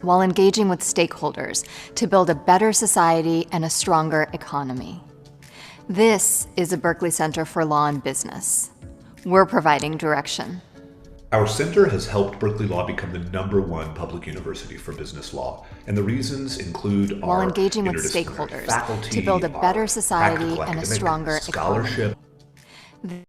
while engaging with stakeholders to build a better society and a stronger economy. This is a Berkeley Center for Law and Business. We're providing direction. Our center has helped Berkeley Law become the #1 public university for business law, and the reasons include while our engaging with interdisciplinary stakeholders faculty, to build a better our society practical and a academic stronger scholarship. economy.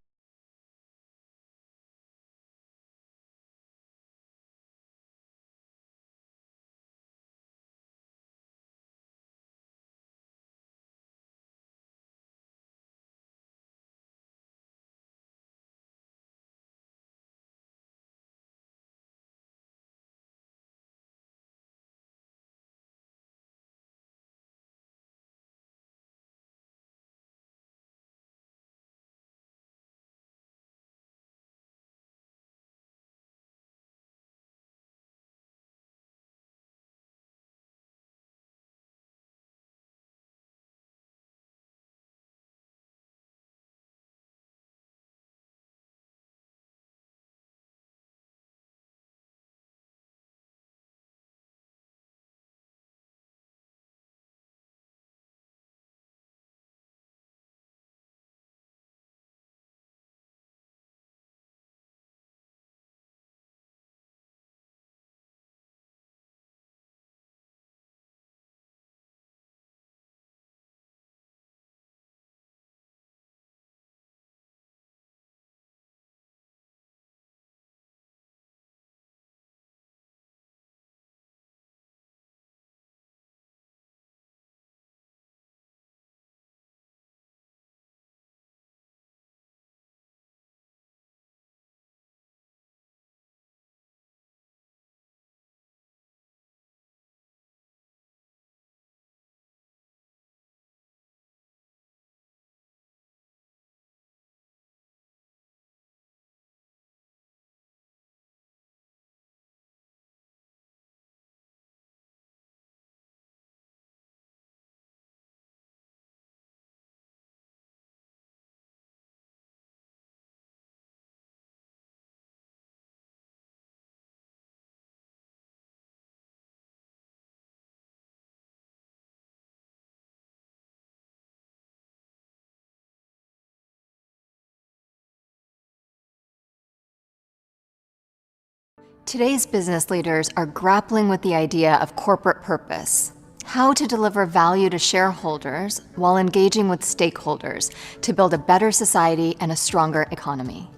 Today's business leaders are grappling with the idea of corporate purpose, how to deliver value to shareholders while engaging with stakeholders to build a better society and a stronger economy.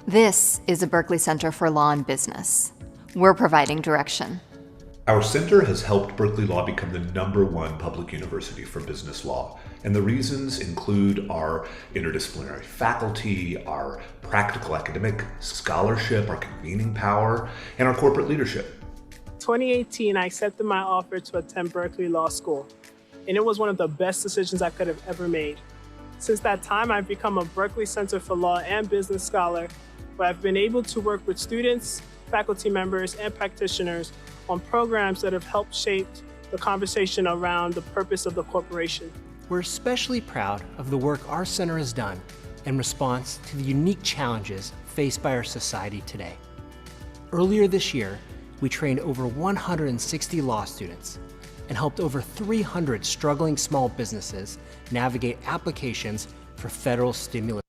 This is a Berkeley Center for Law and Business. We're providing direction. Our center has helped Berkeley Law become the #1 public university for business law, and the reasons include our interdisciplinary faculty, our practical academic scholarship, our convening power, and our corporate leadership. 2018, I accepted my offer to attend Berkeley Law School, and it was one of the best decisions I could have ever made. Since that time, I've become a Berkeley Center for Law and Business scholar, where I've been able to work with students, faculty members, and practitioners on programs that have helped shape the conversation around the purpose of the corporation. We're especially proud of the work our center has done in response to the unique challenges faced by our society today. Earlier this year, we trained over 160 law students and helped over 300 struggling small businesses navigate applications for federal stimulus.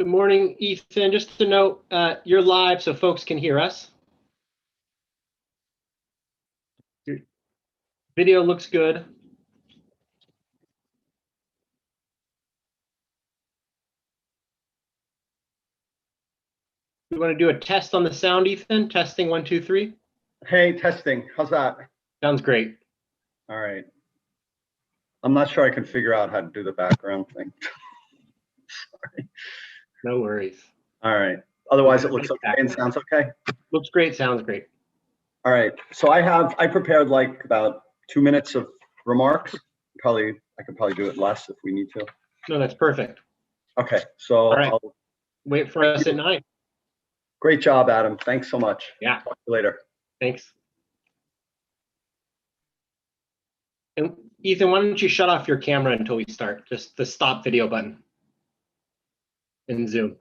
Good morning, Ethan. Just to note, you're live so folks can hear us. Your video looks good. We want to do a test on the sound, Ethan. Testing 1, 2, 3. Hey, testing. How's that? Sounds great. All right. I'm not sure I can figure out how to do the background thing. Sorry. No worries. All right. Otherwise, it looks okay and sounds okay. Looks great. Sounds great. All right. So I prepared like about 2 minutes of remarks. I could probably do it less if we need to. No, that's perfect. Okay. So All right. Wait for us at 9. Great job, Adam. Thanks so much. Yeah. Talk to you later. Thanks. And Ethan, why don't you shut off your camera until we start? Just the stop video button in Zoom.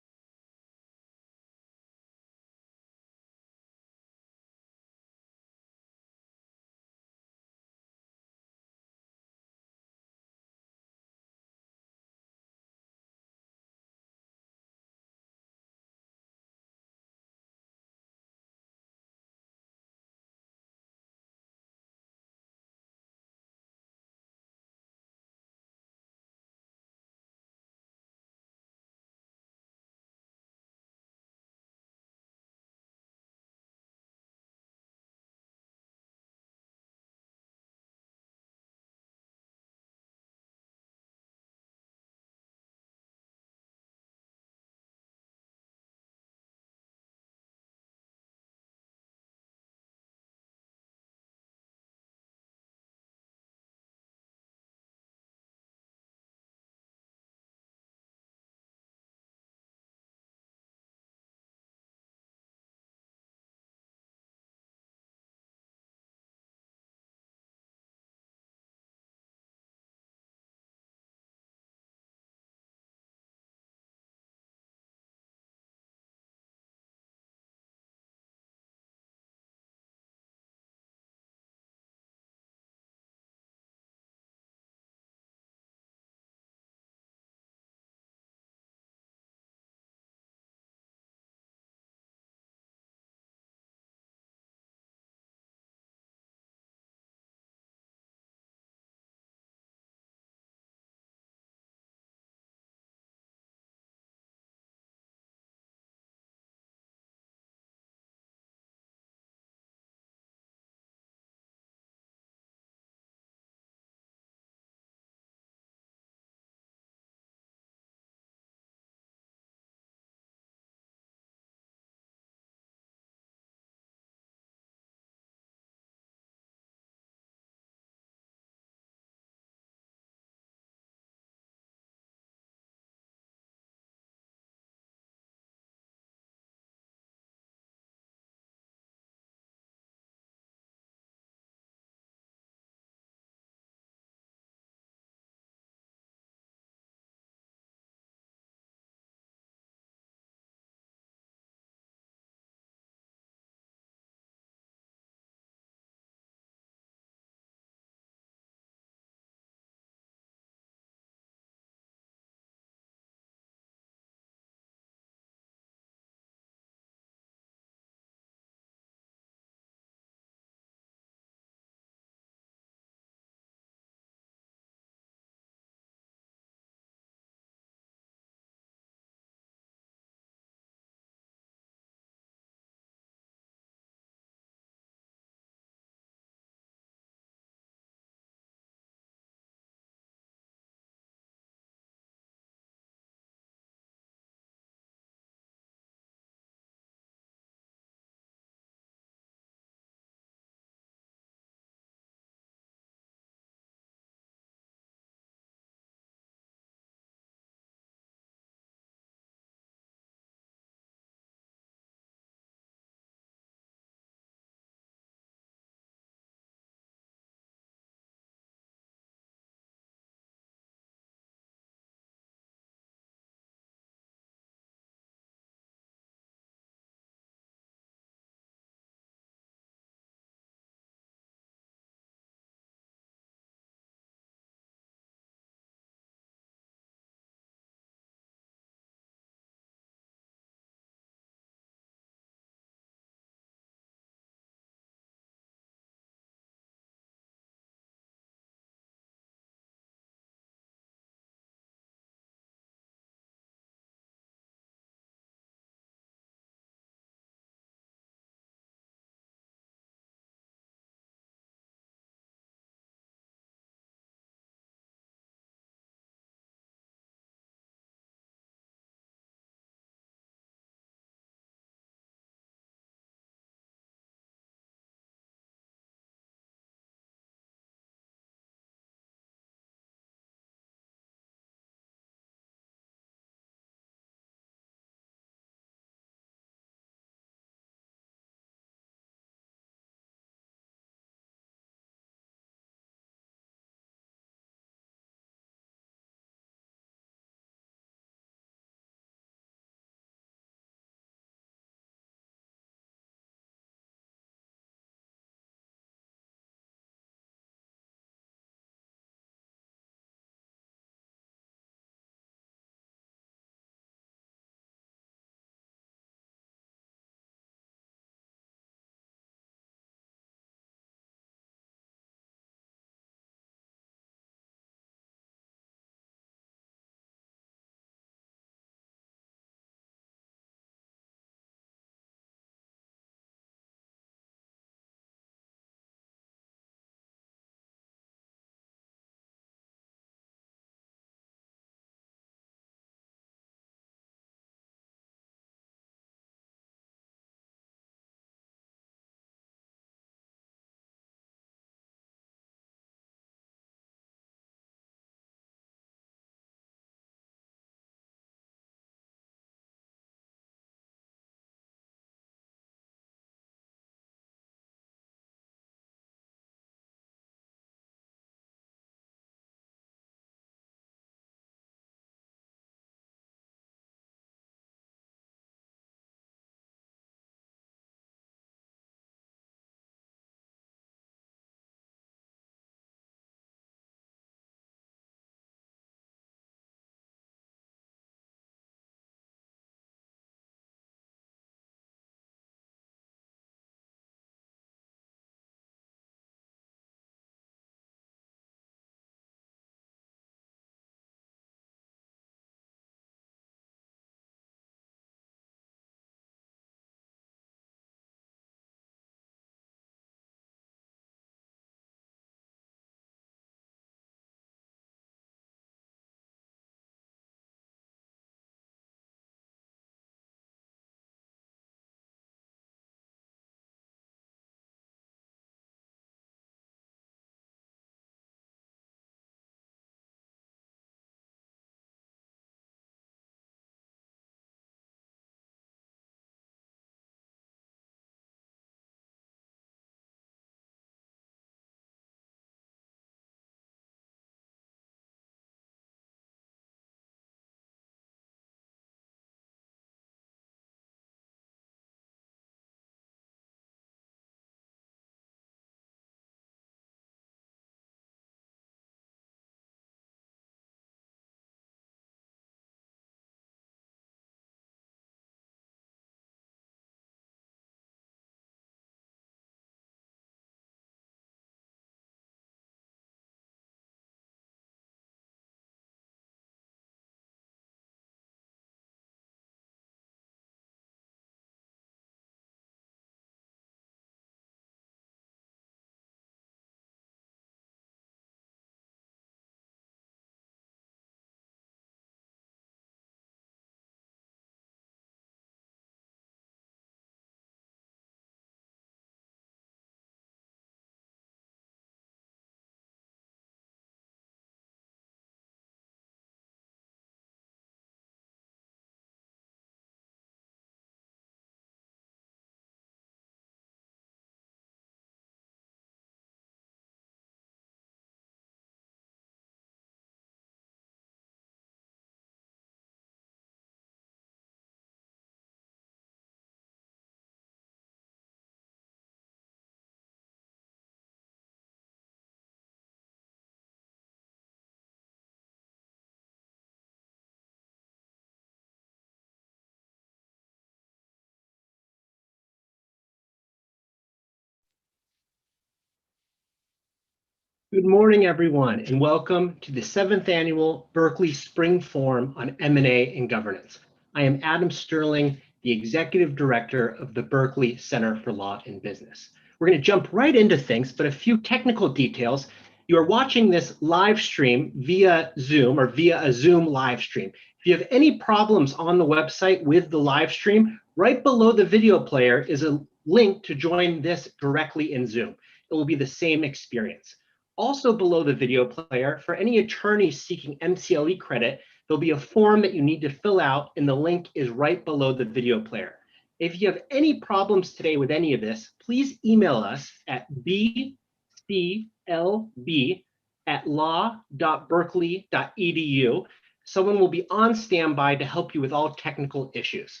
Good morning, everyone, and welcome to the 7th Annual Berkeley Spring Forum on M&A and Governance. I am Adam Sterling, the Executive Director of the Berkeley Center for Law and Business. We're going to jump right into things, but a few technical details. You are watching this live stream via Zoom or via a Zoom live stream. If you have any problems on the website with the live stream, right below the video player is a link to join this directly in Zoom. It will be the same experience. Also below the video player, for any attorneys seeking MCLE credit, there'll be a form that you need to fill out, and the link is right below the video player. If you have any problems today with any of this, please email us at bclb@law.berkeley.edu. Someone will be on standby to help you with all technical issues.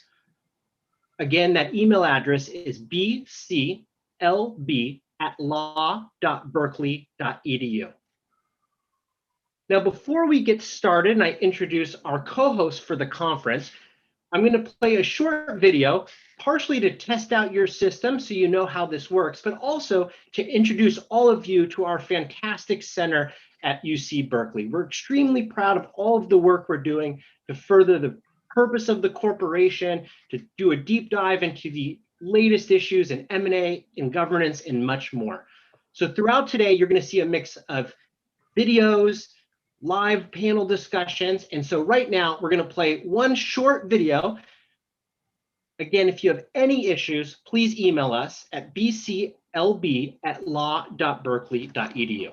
Again, that email address is bclb@law.berkeley.edu. Now, before we get started and I introduce our co-host for the conference, I'm going to play a short video, partially to test out your system so you know how this works, but also to introduce all of you to our fantastic center at UC Berkeley. We're extremely proud of all of the work we're doing to further the purpose of the corporation, to do a deep dive into the latest issues in M&A, in governance, and much more. So throughout today, you're going to see a mix of videos, live panel discussions. And so right now, we're going to play one short video. Again, if you have any issues, please email us at bclb@law.berkeley.edu.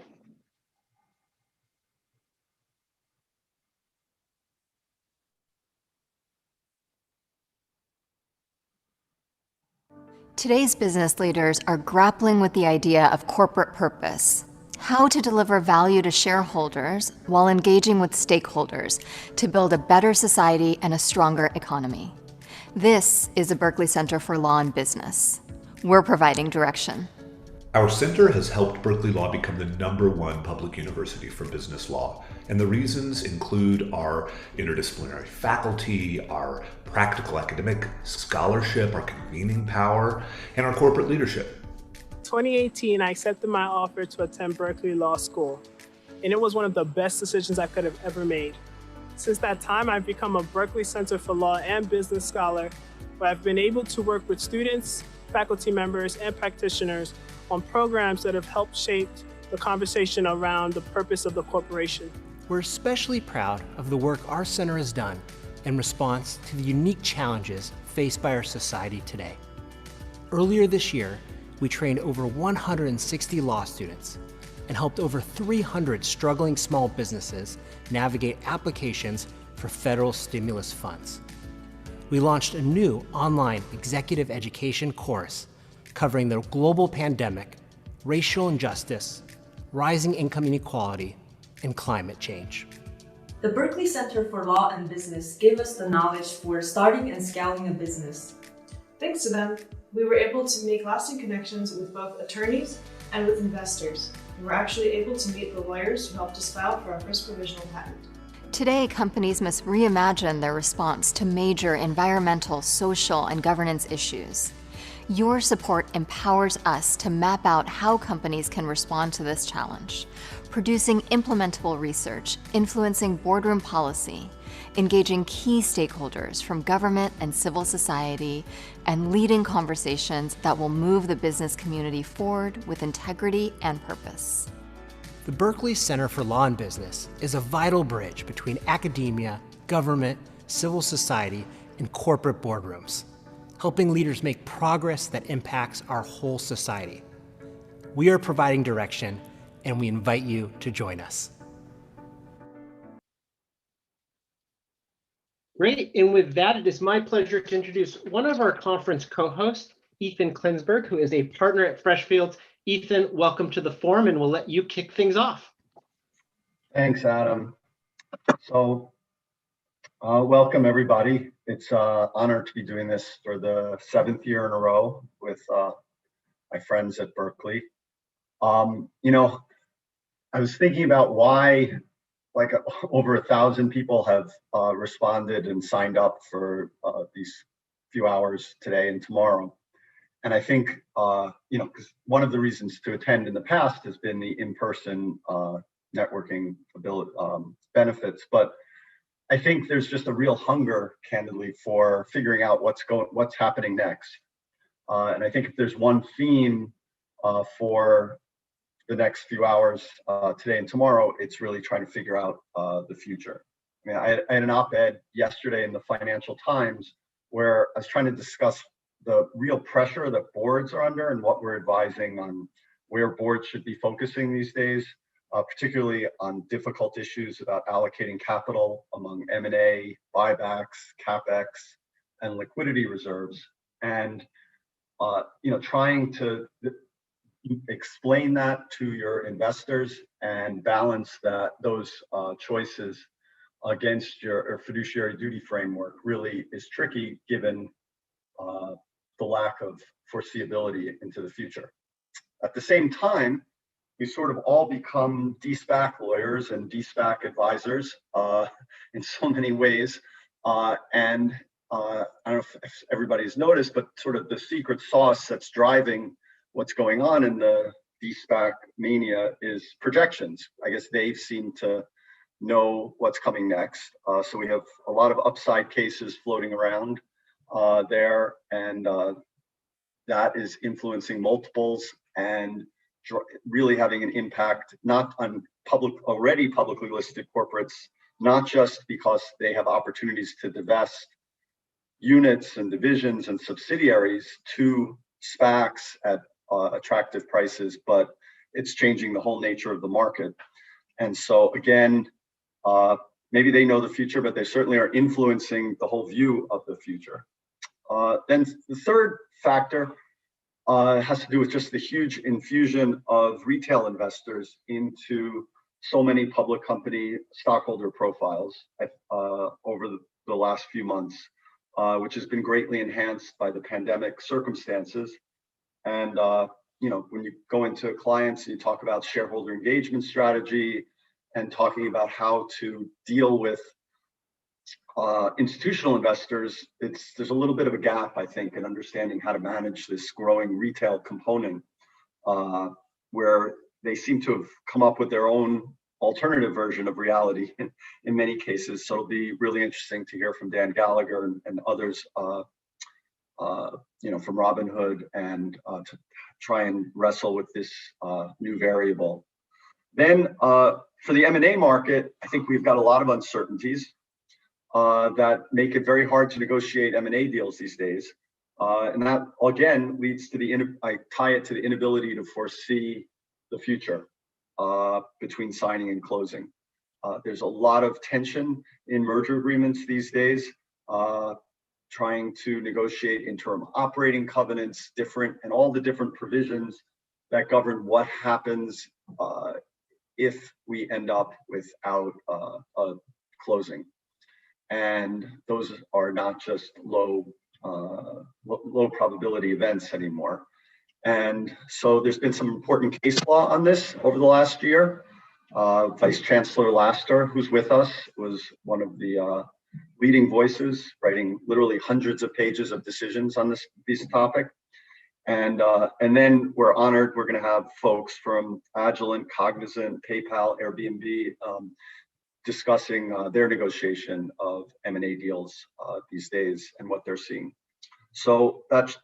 Today's business leaders are grappling with the idea of corporate purpose, how to deliver value to shareholders while engaging with stakeholders to build a better society and a stronger economy. This is the Berkeley Center for Law and Business. We're providing direction. Our center has helped Berkeley Law become the #1 public university for business law, and the reasons include our interdisciplinary faculty, our practical academic scholarship, our convening power, and our corporate leadership. 2018, I accepted my offer to attend Berkeley Law School, and it was one of the best decisions I could have ever made. Since that time, I've become a Berkeley Center for Law and Business scholar, where I've been able to work with students, faculty members, and practitioners on programs that have helped shape the conversation around the purpose of the corporation. We're especially proud of the work our center has done in response to the unique challenges faced by our society today. Earlier this year, we trained over 160 law students and helped over 300 struggling small businesses navigate applications for federal stimulus funds. We launched a new online executive education course covering the global pandemic, racial injustice, rising income inequality, and climate change. The Berkeley Center for Law and Business gave us the knowledge for starting and scaling a business. Thanks to them, we were able to make lasting connections with both attorneys and with investors. We were actually able to meet the lawyers who helped us file for our first provisional patent. Today, companies must reimagine their response to major environmental, social, and governance issues. Your support empowers us to map out how companies can respond to this challenge, producing implementable research, influencing boardroom policy, engaging key stakeholders from government and civil society, and leading conversations that will move the business community forward with integrity and purpose. The Berkeley Center for Law and Business is a vital bridge between academia, government, civil society, and corporate boardrooms, helping leaders make progress that impacts our whole society. We are providing direction, and we invite you to join us. Great, and with that, it is my pleasure to introduce one of our conference co-hosts, Ethan Klinsberg, who is a partner at Freshfields. Ethan, welcome to the forum, and we'll let you kick things off. Thanks, Adam. So, welcome everybody. It's an honor to be doing this for the 7th year in a row with my friends at Berkeley. I was thinking about why over 1,000 people have responded and signed up for these few hours today and tomorrow. And I think, because one of the reasons to attend in the past has been the in-person networking ability, benefits. But I think there's just a real hunger, candidly, for figuring out what's happening next. And I think if there's one theme for the next few hours today and tomorrow, it's really trying to figure out the future. I mean, I had an op-ed yesterday in the Financial Times where I was trying to discuss the real pressure that boards are under and what we're advising on where boards should be focusing these days, particularly on difficult issues about allocating capital among M&A, buybacks, CapEx, and liquidity reserves. And trying to explain that to your investors and balance those choices against your fiduciary duty framework really is tricky, given the lack of foreseeability into the future. At the same time, we sort of all become de-SPAC lawyers and de-SPAC advisors in so many ways. And I don't know if everybody's noticed, but sort of the secret sauce that's driving what's going on in the de-SPAC mania is projections. I guess they seem to know what's coming next. So we have a lot of upside cases floating around there, and that is influencing multiples and really having an impact not on already publicly listed corporates, not just because they have opportunities to divest units and divisions and subsidiaries to SPACs at attractive prices, but it's changing the whole nature of the market. And so again, maybe they know the future, but they certainly are influencing the whole view of the future. Then the third factor has to do with just the huge infusion of retail investors into so many public company stockholder profiles over the last few months, which has been greatly enhanced by the pandemic circumstances. And when you go into clients and you talk about shareholder engagement strategy and talking about how to deal with institutional investors, there's a little bit of a gap, I think, in understanding how to manage this growing retail component, where they seem to have come up with their own alternative version of reality in many cases. So it'll be really interesting to hear from Dan Gallagher and others, from Robinhood, and to try and wrestle with this new variable. Then for the M&A market, I think we've got a lot of uncertainties that make it very hard to negotiate M&A deals these days. And that, again, leads to I tie it to the inability to foresee the future between signing and closing. There's a lot of tension in merger agreements these days, trying to negotiate interim operating covenants, and all the different provisions that govern what happens if we end up without a closing. And those are not just low probability events anymore. And so there's been some important case law on this over the last year. Vice Chancellor Laster, who's with us, was one of the leading voices, writing literally hundreds of pages of decisions on this topic. And then we're honored, we're going to have folks from Agilent, Cognizant, PayPal, Airbnb, discussing their negotiation of M&A deals these days and what they're seeing. So that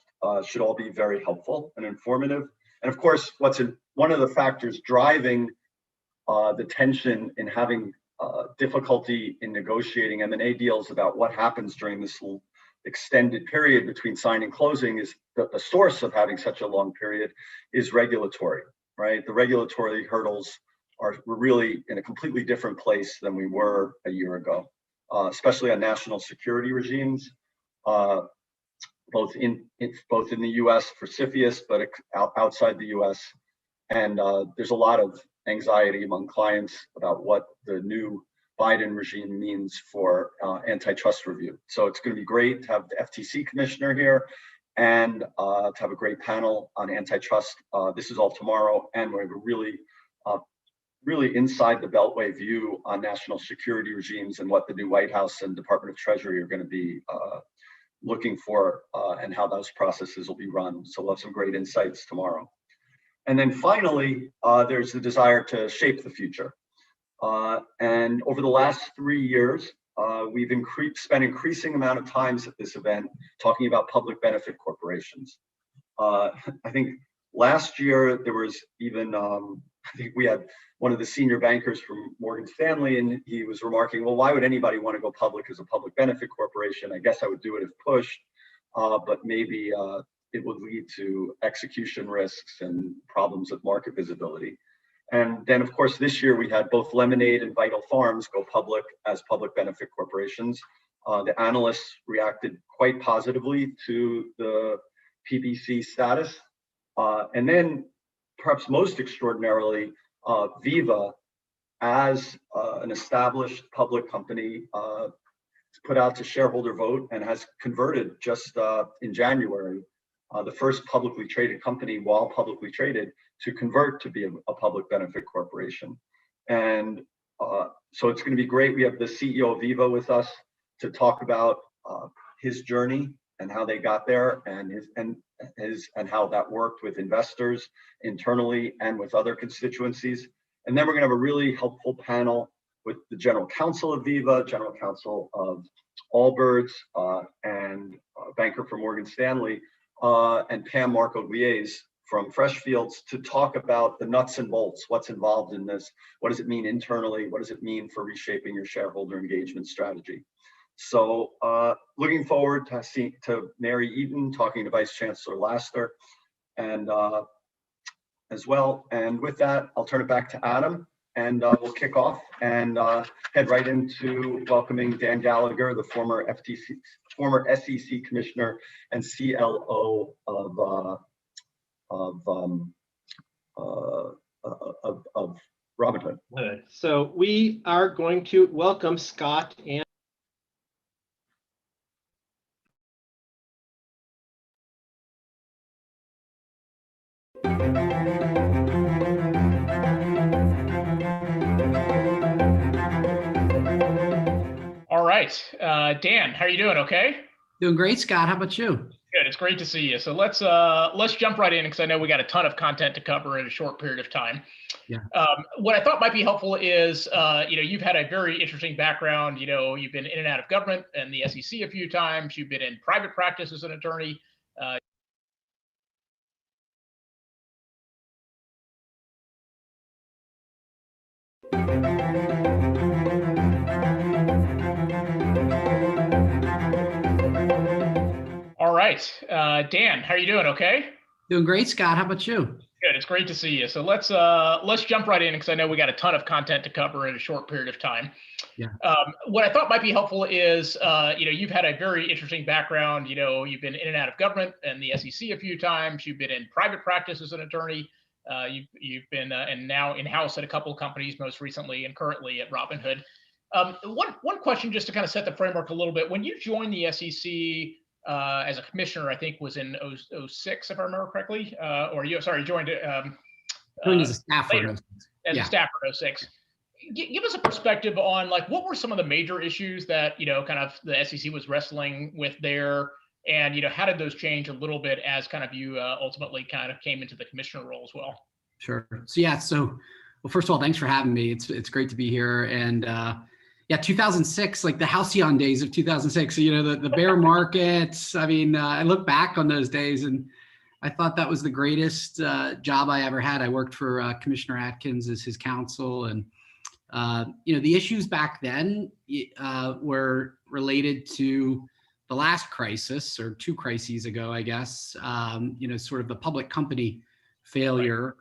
should all be very helpful and informative. And of course, one of the factors driving the tension in having difficulty in negotiating M&A deals about what happens during this extended period between signing and closing is the source of having such a long period is regulatory, right? The regulatory hurdles we're really in a completely different place than we were a year ago, especially on national security regimes, both in the U.S. for CFIUS, but outside the U.S. And there's a lot of anxiety among clients about what the new Biden regime means for antitrust review. So it's going to be great to have the FTC commissioner here and to have a great panel on antitrust. This is all tomorrow, and we have a really inside the Beltway view on national security regimes and what the new White House and Department of Treasury are going to be looking for and how those processes will be run. So we'll have some great insights tomorrow. And then finally, there's the desire to shape the future. And over the last 3 years, we've spent increasing amount of times at this event talking about public benefit corporations. I think last year there was even, I think we had one of the senior bankers from Morgan Stanley, and he was remarking, well, why would anybody want to go public as a public benefit corporation? I guess I would do it if pushed, but maybe it would lead to execution risks and problems with market visibility. And then, of course, this year we had both Lemonade and Vital Farms go public as public benefit corporations. The analysts reacted quite positively to the PBC status. And then, perhaps most extraordinarily, Viva, as an established public company, put out to shareholder vote and has converted just in January, the first publicly traded company, while publicly traded, to convert to be a public benefit corporation. And so it's going to be great. We have the CEO of Viva with us to talk about his journey and how they got there, and how that worked with investors internally and with other constituencies. And then we're going to have a really helpful panel with the General Counsel of Viva, General Counsel of Allbirds, and banker from Morgan Stanley, and Pam Marco-Guies from Freshfields, to talk about the nuts and bolts, what's involved in this, what does it mean internally, what does it mean for reshaping your shareholder engagement strategy. So looking forward to Mary Eaton talking to Vice Chancellor Laster, and as well. And with that, I'll turn it back to Adam, and we'll kick off and head right into welcoming Dan Gallagher, the former SEC Commissioner and CLO of Robinhood. So we are going to welcome Scott and All right, Dan, how are you doing? Okay. Doing great, Scott. How about you? Good. It's great to see you. So let's jump right in, because I know we got a ton of content to cover in a short period of time. Yeah. What I thought might be helpful is, you've had a very interesting background. You've been in and out of government and the SEC a few times. You've been in private practice as an attorney. All right, Dan, how are you doing? Okay. Doing great, Scott. How about you? Good. It's great to see you. So let's jump right in, because I know we got a ton of content to cover in a short period of time. Yeah. What I thought might be helpful is, you've had a very interesting background. You've been in and out of government and the SEC a few times. You've been in private practice as an attorney. You've been and now in-house at a couple of companies, most recently and currently at Robinhood. One question, just to kind of set the framework a little bit. When you joined the SEC as a commissioner, I think was in 06, if I remember correctly, joined Joined as a staffer. later, as a staffer in 06. Give us a perspective on, like, what were some of the major issues that kind of the SEC was wrestling with there, and how did those change a little bit as kind of you ultimately kind of came into the commissioner role as well? Sure. So well, first of all, thanks for having me. It's great to be here. And 2006, like the halcyon days of 2006, the bear markets. I mean, I look back on those days and I thought that was the greatest job I ever had. I worked for Commissioner Atkins as his counsel, and the issues back then were related to the last crisis, or two crises ago, I guess, sort of the public company failure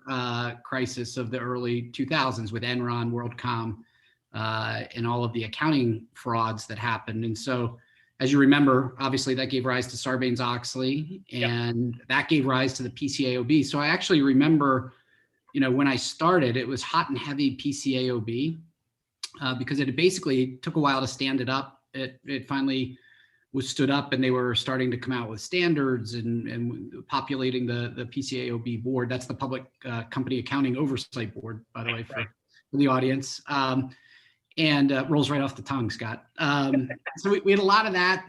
crisis of the early 2000s with Enron, WorldCom, and all of the accounting frauds that happened. And so, as you remember, obviously that gave rise to Sarbanes-Oxley, and that gave rise to the PCAOB. So I actually remember, when I started, it was hot and heavy PCAOB because it basically took a while to stand it up. It finally was stood up, and they were starting to come out with standards and populating the PCAOB board. That's the Public Company Accounting Oversight Board, by the way, for the audience. and rolls right off the tongue, Scott. So we had a lot of that.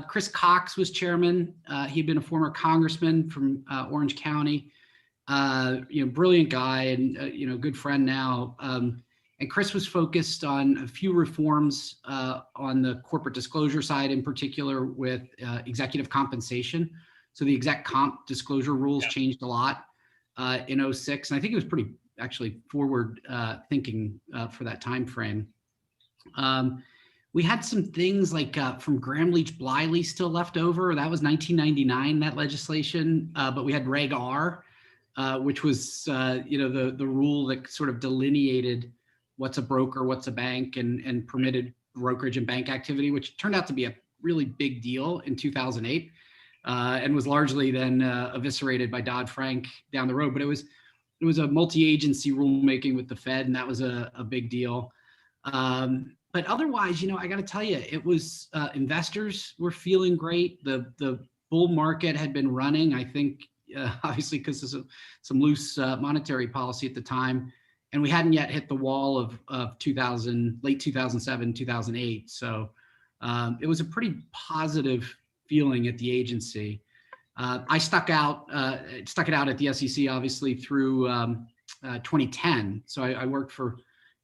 Chris Cox was chairman. He'd been a former congressman from Orange County. Brilliant guy and good friend now. And Chris was focused on a few reforms on the corporate disclosure side, in particular with executive compensation. So the exec comp disclosure rules changed a lot in '06, and I think it was pretty actually forward thinking for that time frame. We had some things like from Graham Leach Bliley still left over. That was 1999, that legislation, but we had Reg R, which was the rule that sort of delineated what's a broker, what's a bank, and permitted brokerage and bank activity, which turned out to be a really big deal in 2008, and was largely then eviscerated by Dodd-Frank down the road. But it was a multi-agency rulemaking with the Fed, and that was a big deal. But otherwise, I got to tell you, it was investors were feeling great. The bull market had been running, I think, obviously because of some loose monetary policy at the time. And we hadn't yet hit the wall of late 2007, 2008. So it was a pretty positive feeling at the agency. I stuck it out at the SEC, obviously, through 2010. So I worked for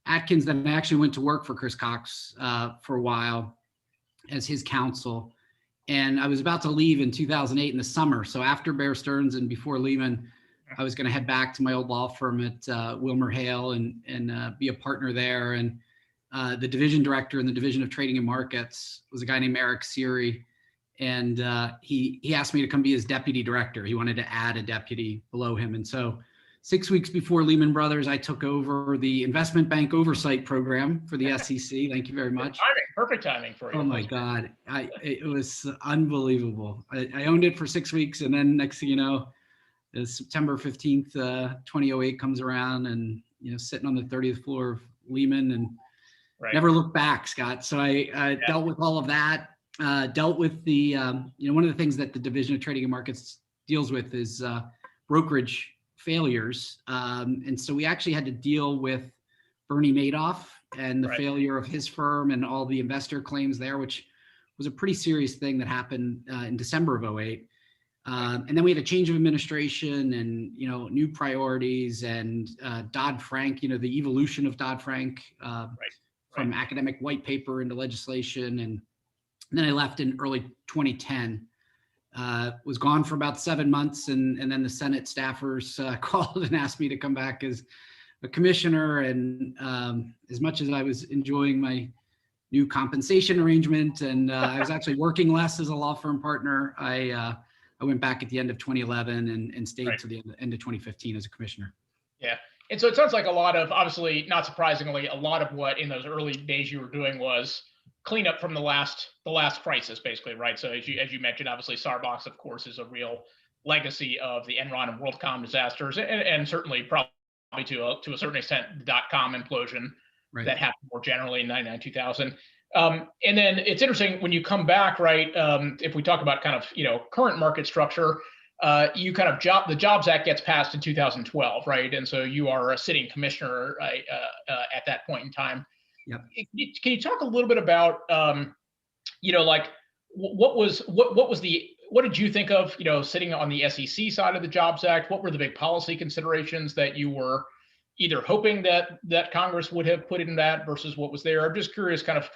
Atkins, then I actually went to work for Chris Cox for a while as his counsel. And I was about to leave in 2008 in the summer. So after Bear Stearns and before Lehman, I was going to head back to my old law firm at WilmerHale and be a partner there. And the division director in the Division of Trading and Markets was a guy named Eric Seary. And he asked me to come be his deputy director. He wanted to add a deputy below him. And so 6 weeks before Lehman Brothers, I took over the investment bank oversight program for the SEC. Thank you very much. Perfect timing for you. Oh my God. It was unbelievable. I owned it for 6 weeks, and then next thing you know, September 15th, 2008 comes around, and sitting on the 30th floor of Lehman, and never looked back, Scott. So I dealt with all of that. Dealt with the one of the things that the Division of Trading and Markets deals with is brokerage failures, and so we actually had to deal with Bernie Madoff and the failure of his firm and all the investor claims there, which was a pretty serious thing that happened in December of '08. And then we had a change of administration and new priorities and Dodd-Frank, the evolution of Dodd-Frank from academic white paper into legislation. And then I left in early 2010. Was gone for about 7 months, and then the Senate staffers called and asked me to come back as a commissioner. And as much as I was enjoying my new compensation arrangement, and I was actually working less as a law firm partner, I went back at the end of 2011 and stayed to the end of 2015 as a commissioner. Yeah. And so it sounds like a lot of, obviously, not surprisingly, a lot of what in those early days you were doing was clean up from the last crisis, basically, right? So as you mentioned, obviously Sarbox, of course, is a real legacy of the Enron and WorldCom disasters, and certainly probably to a certain extent the .com implosion that happened more generally in 99, 2000. And then it's interesting when you come back, right? If we talk about kind of current market structure, you kind of the Jobs Act gets passed in 2012, right? And so you are a sitting commissioner at that point in time. Yep. Can you talk a little bit about, like what did you think of, sitting on the SEC side of the Jobs Act? What were the big policy considerations that you were either hoping that Congress would have put in that versus what was there? I'm just curious kind of,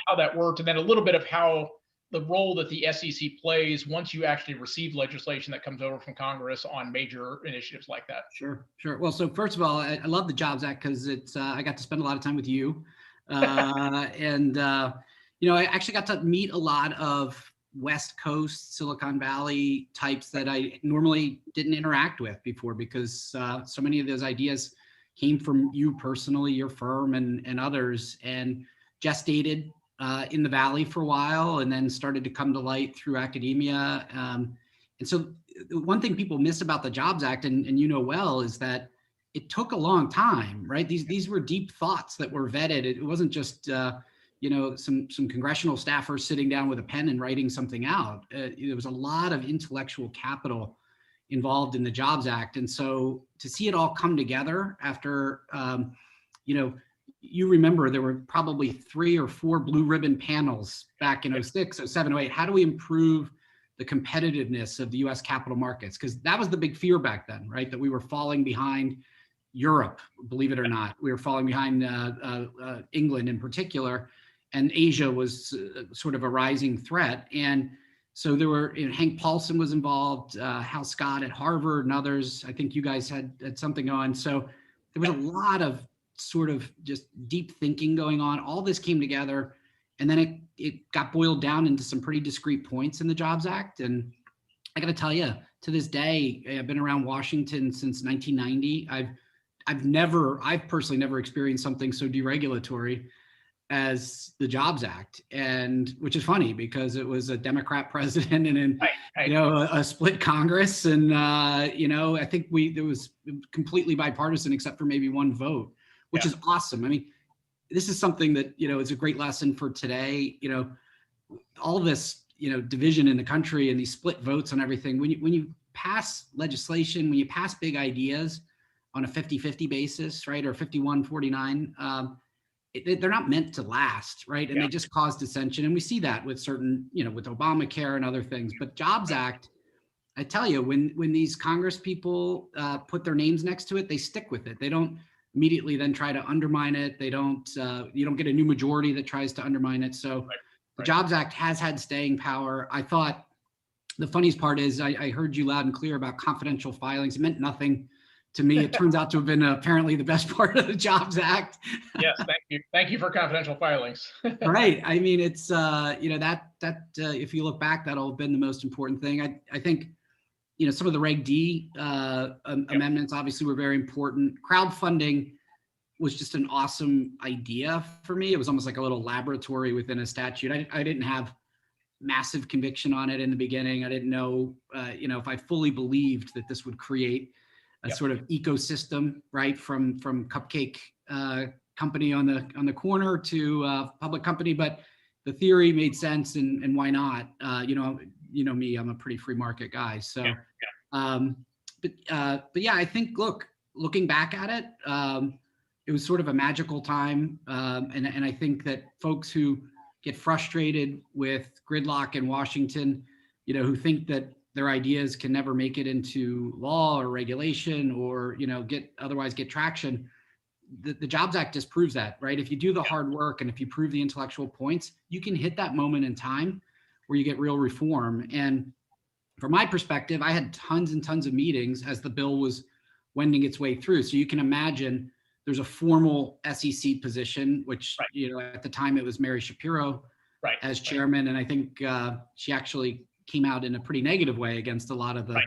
how that worked, and then a little bit of how the role that the SEC plays once you actually receive legislation that comes over from Congress on major initiatives like that. Sure. Well, so first of all, I love the Jobs Act because it's I got to spend a lot of time with you, and I actually got to meet a lot of West Coast, Silicon Valley types that I normally didn't interact with before, because so many of those ideas came from you personally, your firm, and others, and gestated in the Valley for a while, and then started to come to light through academia. And so one thing people miss about the Jobs Act, and well, is that it took a long time, right? These were deep thoughts that were vetted. It wasn't just some congressional staffers sitting down with a pen and writing something out. There was a lot of intellectual capital involved in the Jobs Act. And so to see it all come together after you remember there were probably 3 or 4 blue ribbon panels back in 06, 07, 08. How do we improve the competitiveness of the US capital markets? Because that was the big fear back then, right? That we were falling behind Europe, believe it or not. We were falling behind England in particular, and Asia was sort of a rising threat. And so there were, Hank Paulson was involved, Hal Scott at Harvard and others. I think you guys had something on. So there was a lot of sort of just deep thinking going on. All this came together, and then it got boiled down into some pretty discrete points in the Jobs Act. And I got to tell you, to this day, I've been around Washington since 1990. I've personally never experienced something so deregulatory as the Jobs Act, and which is funny because it was a Democrat president and a split Congress, and I think it was completely bipartisan except for maybe one vote, which is awesome. I mean, this is something that is a great lesson for today. All this division in the country and these split votes on everything. When you pass legislation, when you pass big ideas on a 50-50 basis, right, or 51-49, they're not meant to last, right? And they just cause dissension. And we see that with certain, with Obamacare and other things. But Jobs Act, I tell you, when these Congress people put their names next to it, they stick with it. They don't immediately then try to undermine it. They don't, you don't get a new majority that tries to undermine it. So the Jobs Act has had staying power. I thought the funniest part is I heard you loud and clear about confidential filings. It meant nothing to me. It turns out to have been apparently the best part of the Jobs Act. Yes, thank you. Thank you for confidential filings. Right. I mean, it's, if you look back, that'll have been the most important thing. I think, some of the Reg D amendments obviously were very important. Crowdfunding was just an awesome idea for me. It was almost like a little laboratory within a statute. I didn't have massive conviction on it in the beginning. I didn't know, if I fully believed that this would create a sort of ecosystem, right, from cupcake company on the corner to public company, but the theory made sense, and why not? Me, I'm a pretty free market guy. So, but yeah, I think looking back at it, it was sort of a magical time, and I think that folks who get frustrated with gridlock in Washington, who think that their ideas can never make it into law or regulation or, otherwise get traction. The Jobs Act just proves that, right? If you do the hard work and if you prove the intellectual points, you can hit that moment in time where you get real reform. And from my perspective, I had tons and tons of meetings as the bill was wending its way through. So you can imagine there's a formal SEC position, which, at the time it was Mary Shapiro as chairman. And I think she actually came out in a pretty negative way against a lot of the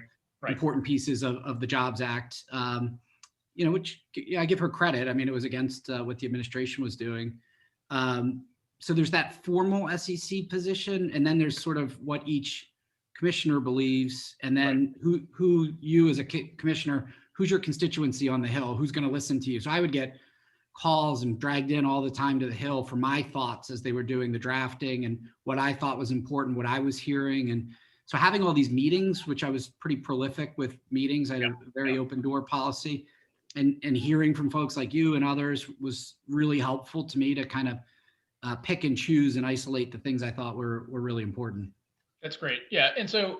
important pieces of the Jobs Act, which I give her credit. I mean, it was against what the administration was doing. So there's that formal SEC position, and then there's sort of what each commissioner believes, and then who you as a commissioner, who's your constituency on the Hill, who's going to listen to you. So I would get calls and dragged in all the time to the Hill for my thoughts as they were doing the drafting and what I thought was important, what I was hearing. And so having all these meetings, which I was pretty prolific with meetings, I had a very open door policy, and hearing from folks like you and others was really helpful to me to kind of pick and choose and isolate the things I thought were really important. That's great. Yeah. And so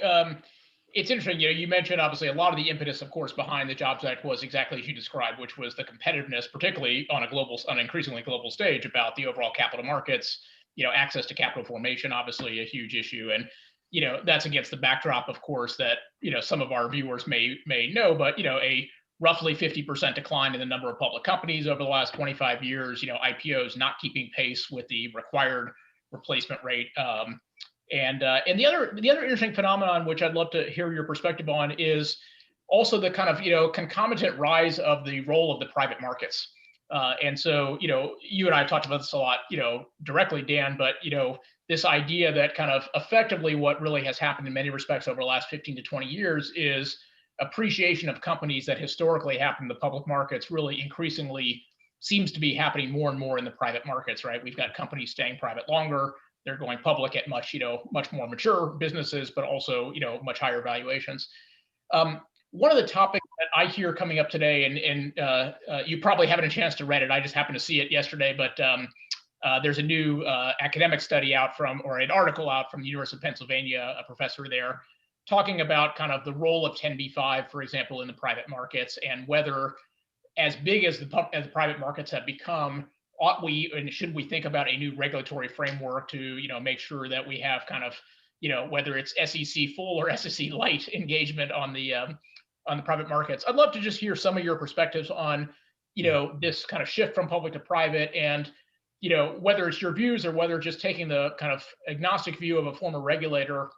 it's interesting, you mentioned obviously a lot of the impetus, of course, behind the Jobs Act was exactly as you described, which was the competitiveness, particularly on an increasingly global stage, about the overall capital markets, access to capital formation, obviously a huge issue. And, that's against the backdrop, of course, that, some of our viewers may know, but, a roughly 50% decline in the number of public companies over the last 25 years, IPOs not keeping pace with the required replacement rate. And the other interesting phenomenon, which I'd love to hear your perspective on, is also the kind of concomitant rise of the role of the private markets. And so you and I have talked about this a lot directly, Dan, but this idea that kind of effectively what really has happened in many respects over the last 15 to 20 years is appreciation of companies that historically happened in the public markets really increasingly seems to be happening more and more in the private markets, right? We've got companies staying private longer. They're going public at much more mature businesses, but also, much higher valuations. One of the topics that I hear coming up today, and you probably haven't a chance to read it. I just happened to see it yesterday, but there's a new academic study out from, or an article out from the University of Pennsylvania, a professor there, talking about kind of the role of 10b5, for example, in the private markets, and whether, as big as the private markets have become, ought we and should we think about a new regulatory framework to make sure that we have kind of whether it's SEC full or SEC light engagement on the private markets. I'd love to just hear some of your perspectives on this kind of shift from public to private, and whether it's your views or whether just taking the kind of agnostic view of a former regulator.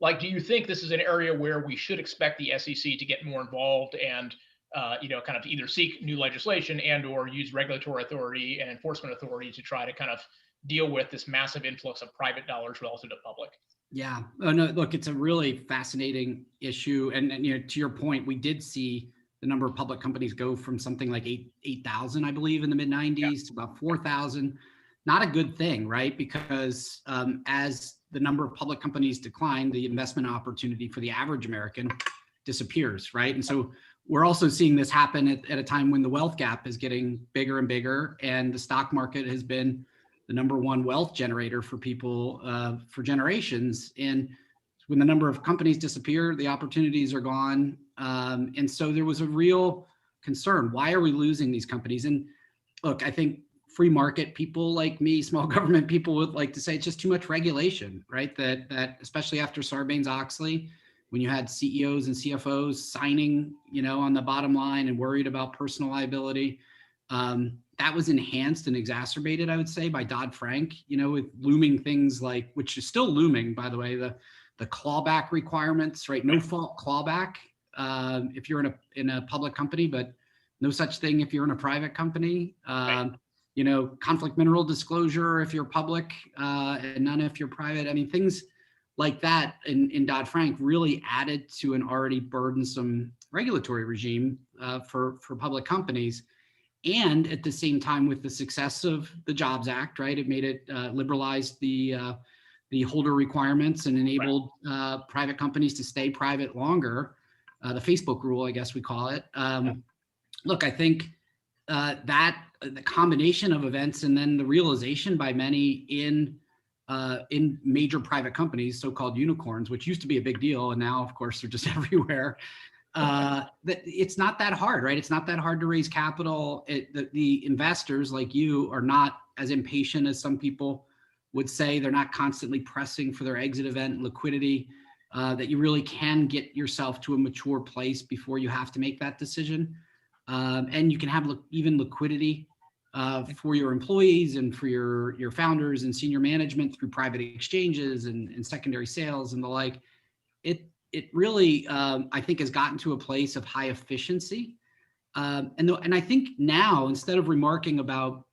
Like, do you think this is an area where we should expect the SEC to get more involved and kind of either seek new legislation and or use regulatory authority and enforcement authority to try to kind of deal with this massive influx of private dollars relative to public? Yeah. Oh, no, look, it's a really fascinating issue. And to your point, we did see the number of public companies go from something like 8,000, I believe, in the mid 90s to about 4,000. Not a good thing, right? Because as the number of public companies decline, the investment opportunity for the average American disappears, right? And so we're also seeing this happen at a time when the wealth gap is getting bigger and bigger, and the stock market has been the number one wealth generator for people for generations. And when the number of companies disappear, the opportunities are gone. And so there was a real concern. Why are we losing these companies? And look, I think free market people like me, small government people, would like to say it's just too much regulation, right? That especially after Sarbanes-Oxley, when you had CEOs and CFOs signing, on the bottom line and worried about personal liability, that was enhanced and exacerbated, I would say, by Dodd-Frank, with looming things like, which is still looming, by the way, the clawback requirements, right? No fault clawback if you're in a public company, but no such thing if you're in a private company. Conflict mineral disclosure if you're public, and none if you're private. I mean, things like that in Dodd-Frank really added to an already burdensome regulatory regime for public companies. And at the same time, with the success of the Jobs Act, right, it made it liberalized the holder requirements and enabled private companies to stay private longer. The Facebook rule, I guess we call it. Look, I think that the combination of events and then the realization by many in major private companies, so-called unicorns, which used to be a big deal, and now, of course, they're just everywhere. That it's not that hard, right? It's not that hard to raise capital. The investors like you are not as impatient as some people would say. They're not constantly pressing for their exit event liquidity, that you really can get yourself to a mature place before you have to make that decision. And you can have even liquidity for your employees and for your founders and senior management through private exchanges and secondary sales and the like. It really, I think, has gotten to a place of high efficiency. And I think now, instead of remarking about,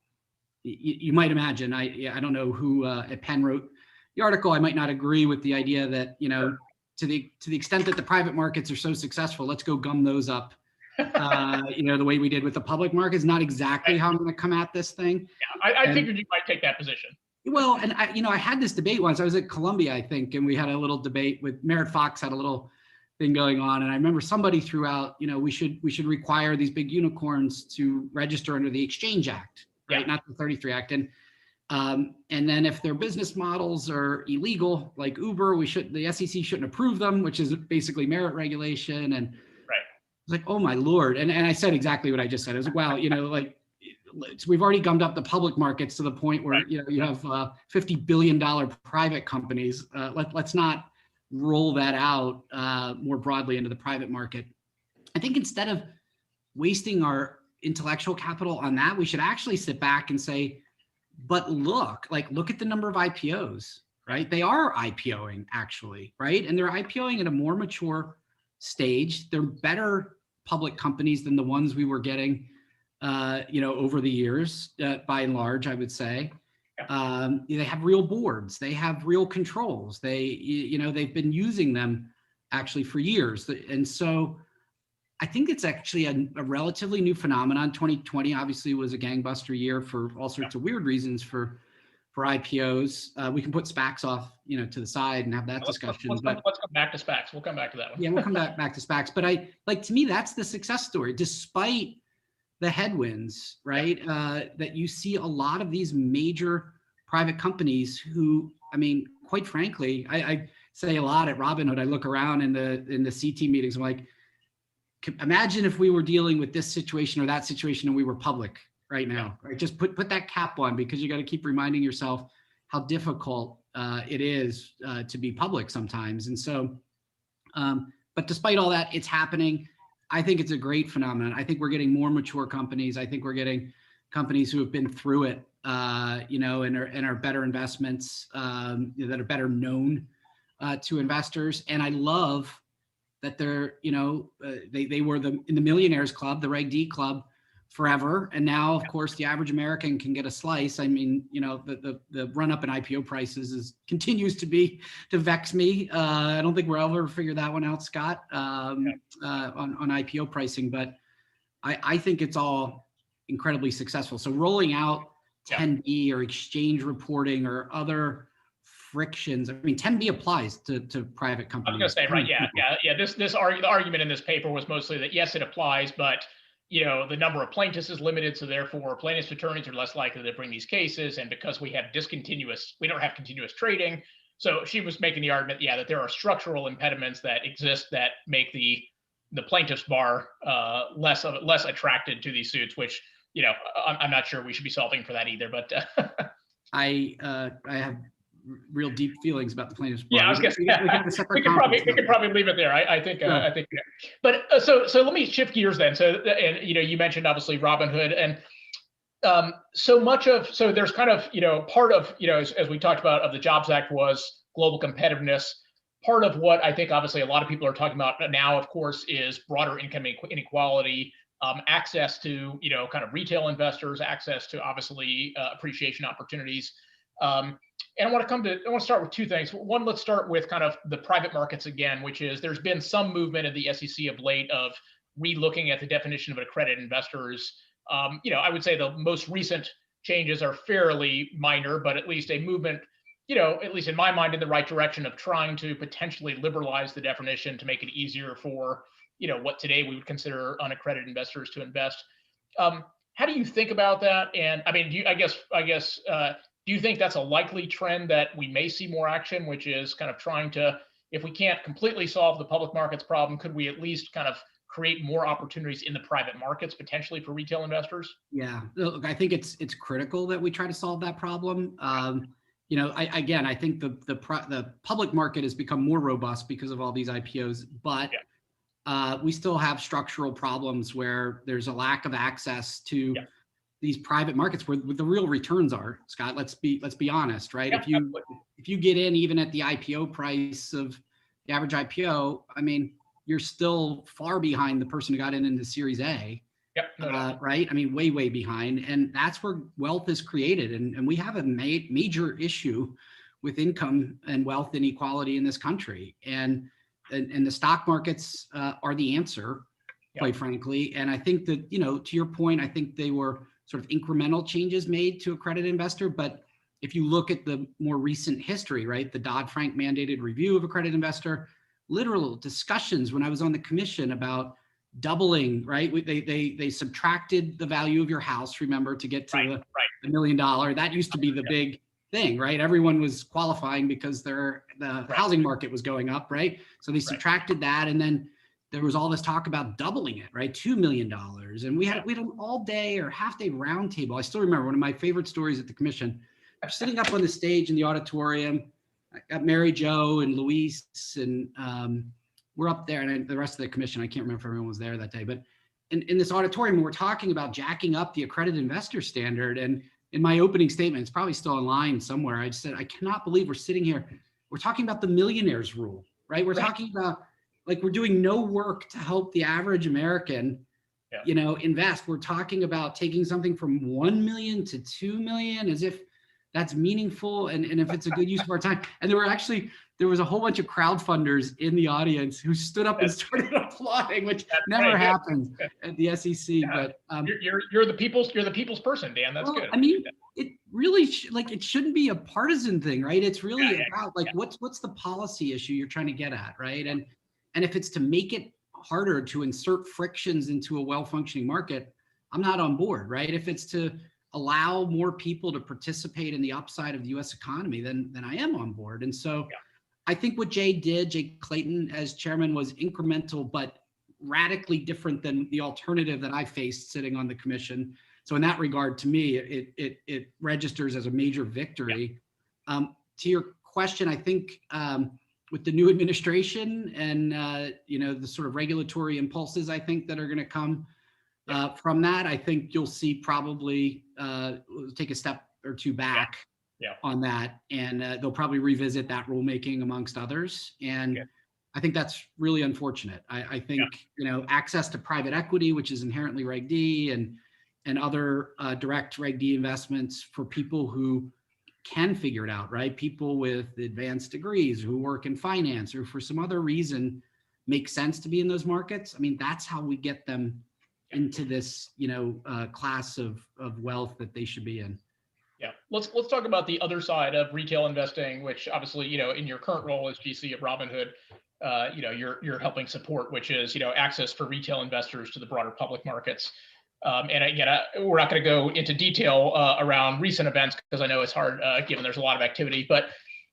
you might imagine, I don't know who at Penn wrote the article, I might not agree with the idea that, to the extent that the private markets are so successful, let's go gum those up. The way we did with the public markets, not exactly how I'm going to come at this thing. Yeah, I figured you might take that position. Well, and I had this debate once. I was at Columbia, I think, and we had a little debate with Merritt Fox, had a little thing going on, and I remember somebody threw out, we should require these big unicorns to register under the Exchange Act, right? Yeah. Not the 33 Act. And then if their business models are illegal, like Uber, the SEC shouldn't approve them, which is basically merit regulation. And I was like, oh my Lord. And I said exactly what I just said. I was like, wow, we've already gummed up the public markets to the point where, you have $50 billion private companies. Let's not roll that out more broadly into the private market. I think instead of wasting our intellectual capital on that, we should actually sit back and say, but look at the number of IPOs, right? They are IPOing actually, right? And they're IPOing at a more mature stage. They're better public companies than the ones we were getting, over the years, by and large, I would say. They have real boards. They have real controls. They've been using them actually for years. And so I think it's actually a relatively new phenomenon. 2020 obviously was a gangbuster year for all sorts of weird reasons for for IPOs. We can put SPACs off, to the side and have that discussion. Let's come back to SPACs. We'll come back to that one. Yeah, we'll come back to SPACs. But to me, that's the success story, despite the headwinds, right? That you see a lot of these major private companies who, quite frankly, I say a lot at Robinhood. I look around in the CT meetings. I'm like, imagine if we were dealing with this situation or that situation and we were public right now, right? Just put that cap on, because you got to keep reminding yourself how difficult it is to be public sometimes. And so, but despite all that, it's happening. I think it's a great phenomenon. I think we're getting more mature companies. I think we're getting companies who have been through it, and are better investments, that are better known to investors. And I love that they're, they were in the Millionaires Club, the Reg D Club, forever. And now, of course, the average American can get a slice. The run up in IPO prices continues to vex me. I don't think we'll ever figure that one out, Scott, on IPO pricing, but I think it's all incredibly successful. So rolling out 10B or exchange reporting or other frictions. 10B applies to private companies. I was going to say, right. Yeah. The argument in this paper was mostly that, yes, it applies, but the number of plaintiffs is limited, so therefore plaintiffs' attorneys are less likely to bring these cases. And because we don't have continuous trading. So she was making the argument, that there are structural impediments that exist that make the plaintiffs' bar less attracted to these suits, which, I'm not sure we should be solving for that either. But I have real deep feelings about the plaintiffs' bar. Yeah, I was going to say, we could probably leave it there. I think. But so let me shift gears then. So, and you mentioned obviously Robinhood, and so there's kind of part of as we talked about of the Jobs Act was global competitiveness. Part of what I think obviously a lot of people are talking about now, of course, is broader income inequality, access to kind of retail investors, access to obviously appreciation opportunities. And I want to start with two things. One, let's start with kind of the private markets again, which is there's been some movement in the SEC of late of re-looking at the definition of accredited investors. I would say the most recent changes are fairly minor, but at least a movement, at least in my mind, in the right direction of trying to potentially liberalize the definition to make it easier for, what today we would consider unaccredited investors to invest. How do you think about that? And do you think that's a likely trend that we may see more action, which is kind of trying to, if we can't completely solve the public markets problem, could we at least kind of create more opportunities in the private markets potentially for retail investors? Yeah, look, I think it's critical that we try to solve that problem. I think the public market has become more robust because of all these IPOs, but we still have structural problems where there's a lack of access to these private markets where the real returns are, Scott. Let's be honest, right? If you get in even at the IPO price of the average IPO, you're still far behind the person who got in the Series A. Right? Way behind. And that's where wealth is created. And we have a major issue with income and wealth inequality in this country. And the stock markets are the answer, quite frankly. And I think that, to your point, I think they were sort of incremental changes made to accredited investor. But if you look at the more recent history, right, the Dodd-Frank mandated review of accredited investor, literal discussions when I was on the commission about doubling, right? They subtracted the value of your house, remember, to get to the $1 million. That used to be the big thing, right? Everyone was qualifying because the housing market was going up, right? So they subtracted that, and then there was all this talk about doubling it, right? $2 million. And we had an all day or half day roundtable. I still remember one of my favorite stories at the commission. I'm sitting up on the stage in the auditorium. I got Mary Jo and Luis, and we're up there, and the rest of the commission, I can't remember if everyone was there that day, but in this auditorium, we're talking about jacking up the accredited investor standard. And in my opening statement, it's probably still online somewhere, I just said, I cannot believe we're sitting here. We're talking about the millionaires rule, right? We're talking about, like, we're doing no work to help the average American, invest. We're talking about taking something from 1 million to 2 million, as if that's meaningful and if it's a good use of our time. And there was a whole bunch of crowdfunders in the audience who stood up and started applauding, which never happens at the SEC. Yeah. But you're the people's person, Dan. That's good. I mean, it really it shouldn't be a partisan thing, right? It's really about what's the policy issue you're trying to get at, right? And if it's to make it harder to insert frictions into a well-functioning market, I'm not on board, right? If it's to allow more people to participate in the upside of the U.S. economy, then I am on board. And so I think what Jay Clayton as chairman, was incremental, but radically different than the alternative that I faced sitting on the commission. So in that regard, to me, it registers as a major victory. To your question, I think with the new administration and the sort of regulatory impulses, I think that are going to come from that, I think you'll see probably take a step or two back on that, and they'll probably revisit that rulemaking amongst others. And I think that's really unfortunate. I think access to private equity, which is inherently Reg D, and other direct Reg D investments for people who can figure it out, right? People with advanced degrees who work in finance or for some other reason make sense to be in those markets. I mean, that's how we get them into this, class of wealth that they should be in. Yeah, let's talk about the other side of retail investing, which obviously, in your current role as GC at Robinhood, you're helping support, which is, access for retail investors to the broader public markets. And again, we're not going to go into detail around recent events because I know it's hard given there's a lot of activity. But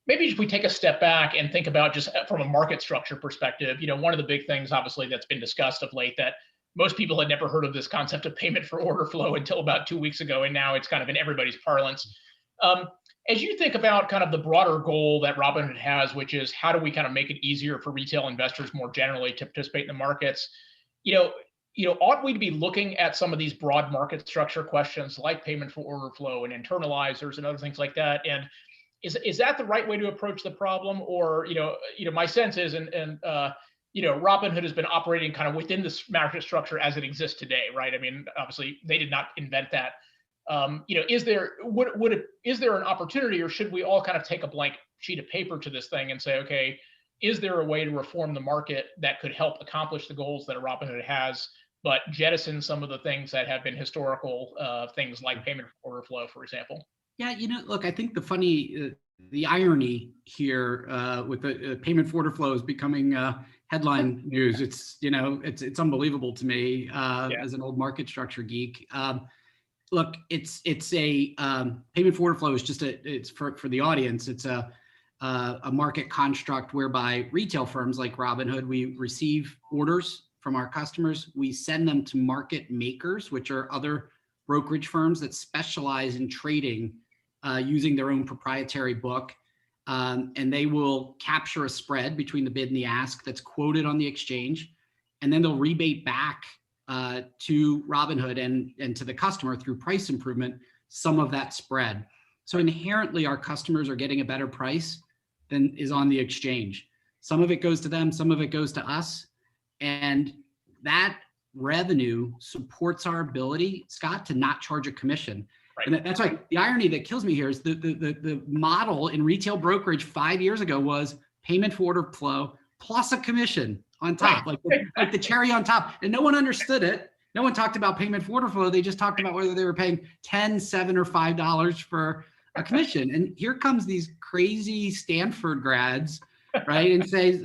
maybe if we take a step back and think about just from a market structure perspective, one of the big things, obviously, that's been discussed of late that most people had never heard of this concept of payment for order flow until about 2 weeks ago, and now it's kind of in everybody's parlance. As you think about kind of the broader goal that Robinhood has, which is how do we kind of make it easier for retail investors more generally to participate in the markets, ought we to be looking at some of these broad market structure questions like payment for order flow and internalizers and other things like that? And is that the right way to approach the problem? Or, my sense is, Robinhood has been operating kind of within this market structure as it exists today, right? I mean, obviously they did not invent that. Is there an opportunity, or should we all kind of take a blank sheet of paper to this thing and say, okay, is there a way to reform the market that could help accomplish the goals that a Robinhood has, but jettison some of the things that have been historical things like payment for order flow, for example? Yeah, look, I think the irony here with the payment for order flow is becoming headline news. It's unbelievable to me as an old market structure geek. Look, it's a payment for order flow is just it's for the audience. It's a market construct whereby retail firms like Robinhood, we receive orders from our customers. We send them to market makers, which are other brokerage firms that specialize in trading using their own proprietary book. And they will capture a spread between the bid and the ask that's quoted on the exchange. And then they'll rebate back to Robinhood and to the customer through price improvement some of that spread. So inherently, our customers are getting a better price than is on the exchange. Some of it goes to them, some of it goes to us. And that revenue supports our ability, Scott, to not charge a commission. Right. And that's why the irony that kills me here is the model in retail brokerage 5 years ago was payment for order flow plus a commission on top, like the cherry on top. And no one understood it. No one talked about payment for order flow. They just talked about whether they were paying $10, $7, or $5 for a commission. And here comes these crazy Stanford grads, right? And say,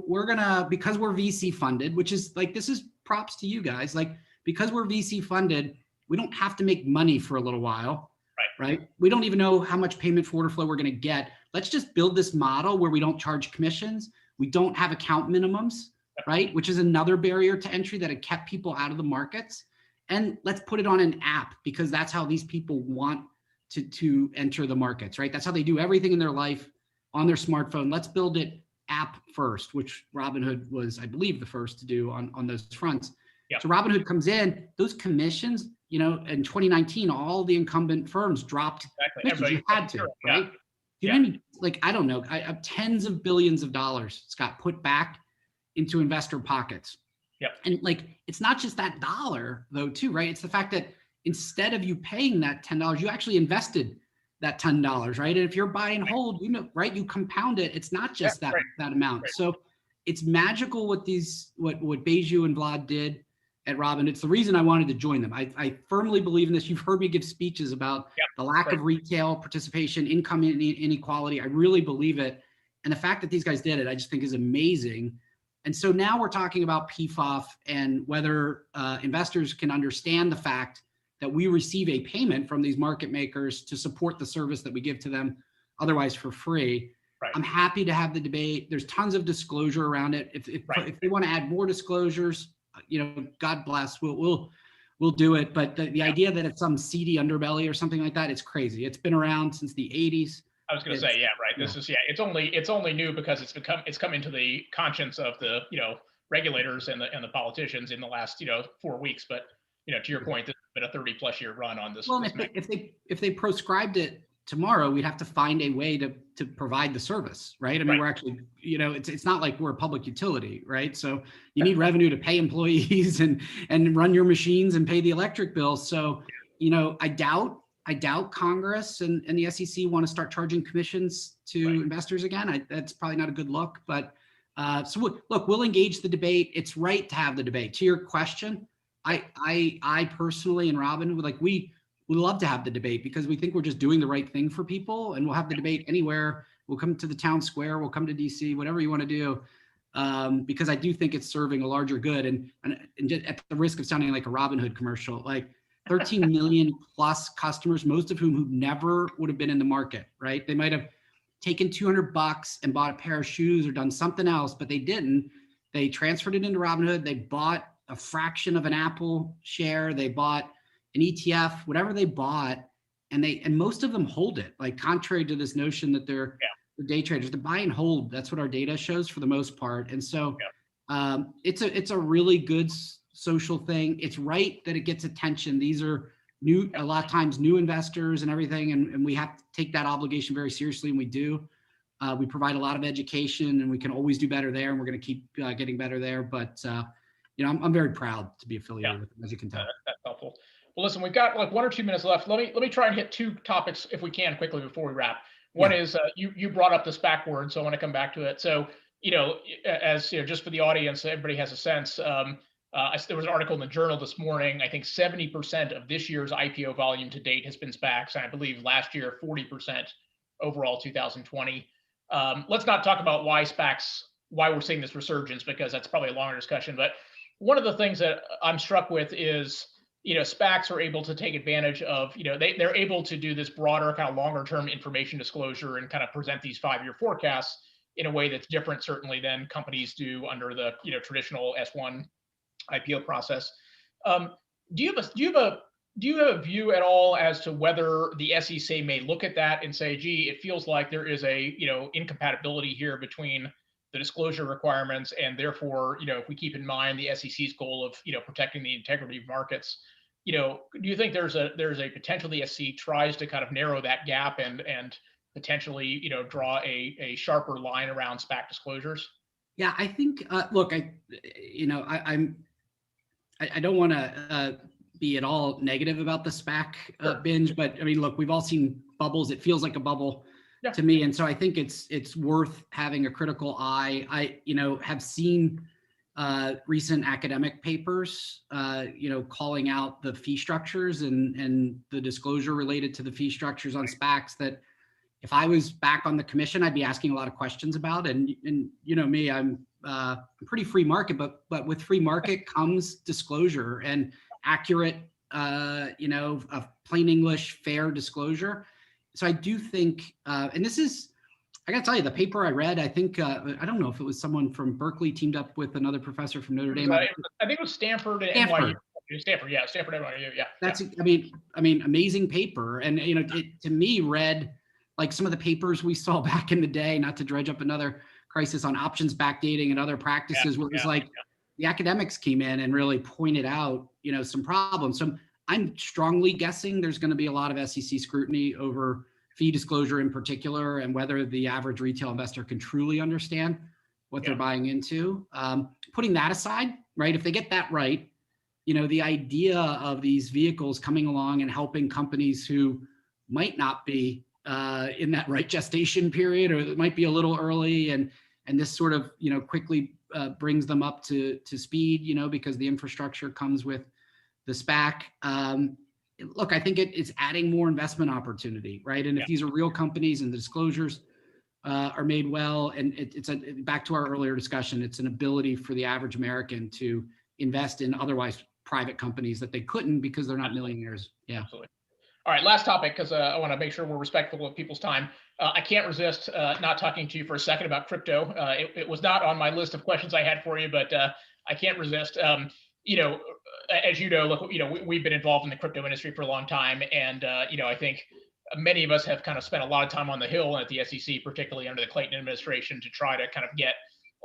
we're gonna, because we're VC funded, which is like, this is props to you guys. Like, because we're VC funded, we don't have to make money for a little while, right? We don't even know how much payment for order flow we're going to get. Let's just build this model where we don't charge commissions. We don't have account minimums, right? Which is another barrier to entry that had kept people out of the markets. And let's put it on an app because that's how these people want to enter the markets, right? That's how they do everything in their life on their smartphone. Let's build it app first, which Robinhood was, I believe, the first to do on those fronts. Yep. So Robinhood comes in, those commissions, in 2019, all the incumbent firms dropped. Exactly. You had to, right? I don't know, I have tens of billions of dollars, Scott, put back into investor pockets. Yep. And it's not just that dollar though, too, right? It's the fact that instead of you paying that $10, you actually invested that $10, right? And if you're buy and hold, right, you compound it. It's not just that amount. Right. So it's magical what Beju and Vlad did at Robin. It's the reason I wanted to join them. I firmly believe in this. You've heard me give speeches about the lack of retail participation, income inequality. I really believe it. And the fact that these guys did it, I just think is amazing. And so now we're talking about PFOF and whether investors can understand the fact that we receive a payment from these market makers to support the service that we give to them otherwise for free. Right. I'm happy to have the debate. There's tons of disclosure around it. If they want to add more disclosures, God bless, we'll do it. But the idea that it's some seedy underbelly or something like that, it's crazy. It's been around since the 80s. I was going to say, it's only new because it's come into the conscience of the regulators and the politicians in the last 4 weeks. But to your point, this has been a 30+ year run on this. Well, if they proscribed it tomorrow, we'd have to find a way to provide the service, right? I mean, we're actually, it's not like we're a public utility, right? So you need revenue to pay employees and run your machines and pay the electric bill. So, I doubt Congress and the SEC want to start charging commissions to investors again. That's probably not a good look, but so look, we'll engage the debate. It's right to have the debate. To your question, I personally and Robin we love to have the debate because we think we're just doing the right thing for people, and we'll have the debate anywhere. We'll come to the town square, we'll come to DC, whatever you want to do, because I do think it's serving a larger good. And just at the risk of sounding like a Robin Hood commercial, like 13 million plus customers, most of whom never would have been in the market, right? They might have taken $200 and bought a pair of shoes or done something else, but they didn't. They transferred it into Robinhood. They bought a fraction of an Apple share. They bought an ETF, whatever they bought, and most of them hold it. Like, contrary to this notion that they're day traders, they buy and hold. That's what our data shows for the most part. And so it's a really good social thing. It's right that it gets attention. These are a lot of times new investors and everything, and we have to take that obligation very seriously, and we do. We provide a lot of education, and we can always do better there, and we're going to keep getting better there. But I'm very proud to be affiliated with them, as you can tell. That's helpful. Well, listen, we've got like 1 or 2 minutes left. Let me try and hit 2 topics if we can quickly before we wrap. One is you brought up the SPAC word, so I want to come back to it. So as just for the audience, so everybody has a sense. There was an article in the Journal this morning. I think 70% of this year's IPO volume to date has been SPACs, and I believe last year 40% overall 2020. Let's not talk about why we're seeing this resurgence, because that's probably a longer discussion. But one of the things that I'm struck with is SPACs are able to take advantage of, they're able to do this broader kind of longer term information disclosure and kind of present these 5-year forecasts in a way that's different certainly than companies do under the traditional S1 IPO process. Do you have a view at all as to whether the SEC may look at that and say, gee, it feels like there is a incompatibility here between the disclosure requirements, and therefore, if we keep in mind the SEC's goal of protecting the integrity of markets, do you think there's a potential the SEC tries to kind of narrow that gap and potentially draw a sharper line around SPAC disclosures? Yeah, I think look, I don't want to be at all negative about the SPAC binge, but I mean, look, we've all seen bubbles. It feels like a bubble to me, and so I think it's worth having a critical eye. I have seen recent academic papers, calling out the fee structures and the disclosure related to the fee structures on SPACs that if I was back on the commission, I'd be asking a lot of questions about. And me, I'm pretty free market, but with free market comes disclosure and accurate, a plain English, fair disclosure. So I do think, and this is, I got to tell you, the paper I read, I think, I don't know if it was someone from Berkeley teamed up with another professor from Notre Dame. I think it was Stanford and NYU. Stanford, NYU, yeah. That's, I mean, amazing paper. And, it, to me, read like some of the papers we saw back in the day, not to dredge up another crisis on options backdating and other practices, where it was the academics came in and really pointed out, some problems. So I'm strongly guessing there's going to be a lot of SEC scrutiny over fee disclosure in particular, and whether the average retail investor can truly understand what they're buying into. Putting that aside, right, if they get that right, the idea of these vehicles coming along and helping companies who might not be in that right gestation period, or it might be a little early, and this sort of quickly brings them up to speed, because the infrastructure comes with the SPAC. Look, I think it's adding more investment opportunity, right? And if these are real companies and the disclosures are made well, and it's back to our earlier discussion, it's an ability for the average American to invest in otherwise private companies that they couldn't because they're not millionaires. Yeah. Absolutely. All right, last topic, because I want to make sure we're respectful of people's time. I can't resist not talking to you for a second about crypto. It was not on my list of questions I had for you, but I can't resist. As you know, look, we've been involved in the crypto industry for a long time, and I think many of us have kind of spent a lot of time on the Hill and at the SEC, particularly under the Clayton administration, to try to kind of get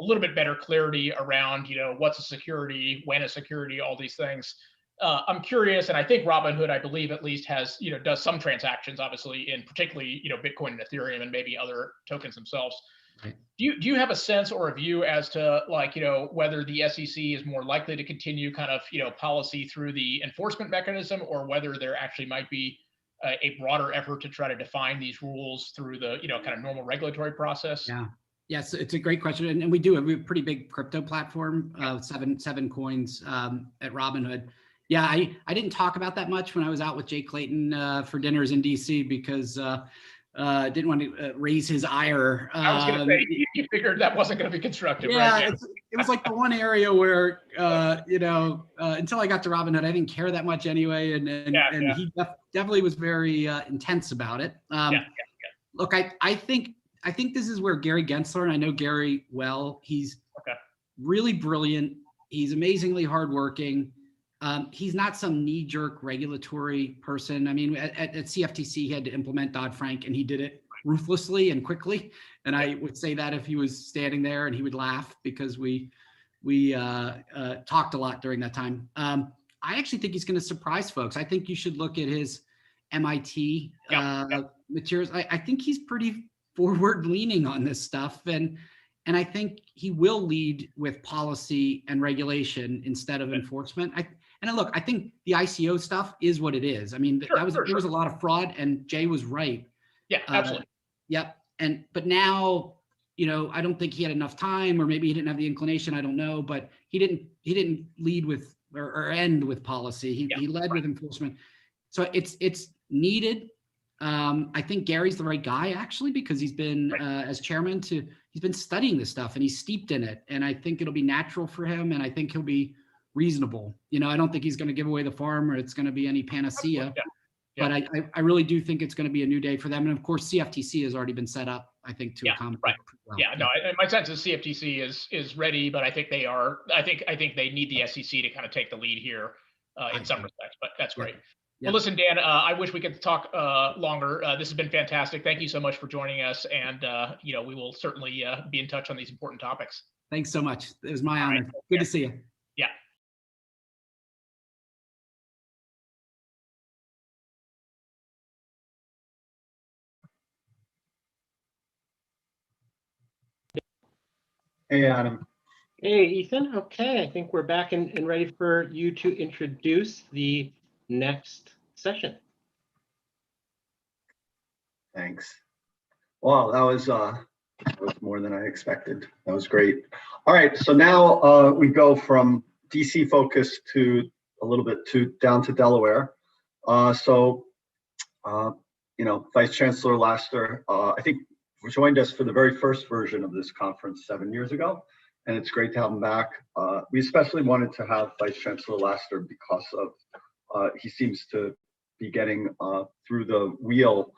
a little bit better clarity around, what's a security, when a security, all these things. I'm curious, and I think Robinhood, I believe at least, has, does some transactions, obviously, in particularly, Bitcoin and Ethereum and maybe other tokens themselves. Right. Do you have a sense or a view as to whether the SEC is more likely to continue kind of, policy through the enforcement mechanism, or whether there actually might be a broader effort to try to define these rules through the, kind of normal regulatory process? Yeah. Yes, it's a great question. And we have a pretty big crypto platform, seven coins at Robinhood. Yeah, I didn't talk about that much when I was out with Jay Clayton for dinners in DC, because didn't want to raise his ire. I was going to say, you figured that wasn't going to be constructive, yeah, right? It was like the one area where, until I got to Robinhood, I didn't care that much anyway. And he definitely was very intense about it. Look, I think this is where Gary Gensler, and I know Gary well, he's really brilliant. He's amazingly hardworking. He's not some knee-jerk regulatory person. I mean, at CFTC, he had to implement Dodd-Frank, and he did it ruthlessly and quickly. And I would say that if he was standing there, and he would laugh, because we talked a lot during that time. I actually think he's going to surprise folks. I think you should look at his MIT materials. I think he's pretty forward-leaning on this stuff, and I think he will lead with policy and regulation instead of enforcement. And look, I think the ICO stuff is what it is. I mean, there was a lot of fraud, and Jay was right. Yeah, absolutely. Yep. But now, I don't think he had enough time, or maybe he didn't have the inclination. I don't know, but he didn't lead with or end with policy. He led with enforcement. So it's needed. I think Gary's the right guy, actually, because he's been as chairman he's been studying this stuff, and he's steeped in it. And I think it'll be natural for him, and I think he'll be reasonable. I don't think he's going to give away the farm, or it's going to be any panacea. But I really do think it's going to be a new day for them. And of course, CFTC has already been set up, I think, to accommodate. Right. Well. Yeah, no, my sense is CFTC is ready, but I think they are. I think they need the SEC to kind of take the lead here in some respects. But that's great. Yeah. Well, listen, Dan, I wish we could talk longer. This has been fantastic. Thank you so much for joining us, and we will certainly be in touch on these important topics. Thanks so much. It was my honor. Good to see you. Yeah. Hey, Adam. Hey, Ethan. Okay, I think we're back and ready for you to introduce the next session. Thanks. Wow, that was more than I expected. That was great. All right, so now we go from DC focus to a little bit down to Delaware. Vice Chancellor Laster, I think, joined us for the very first version of this conference 7 years ago, and it's great to have him back. We especially wanted to have Vice Chancellor Laster because of he seems to be getting through the wheel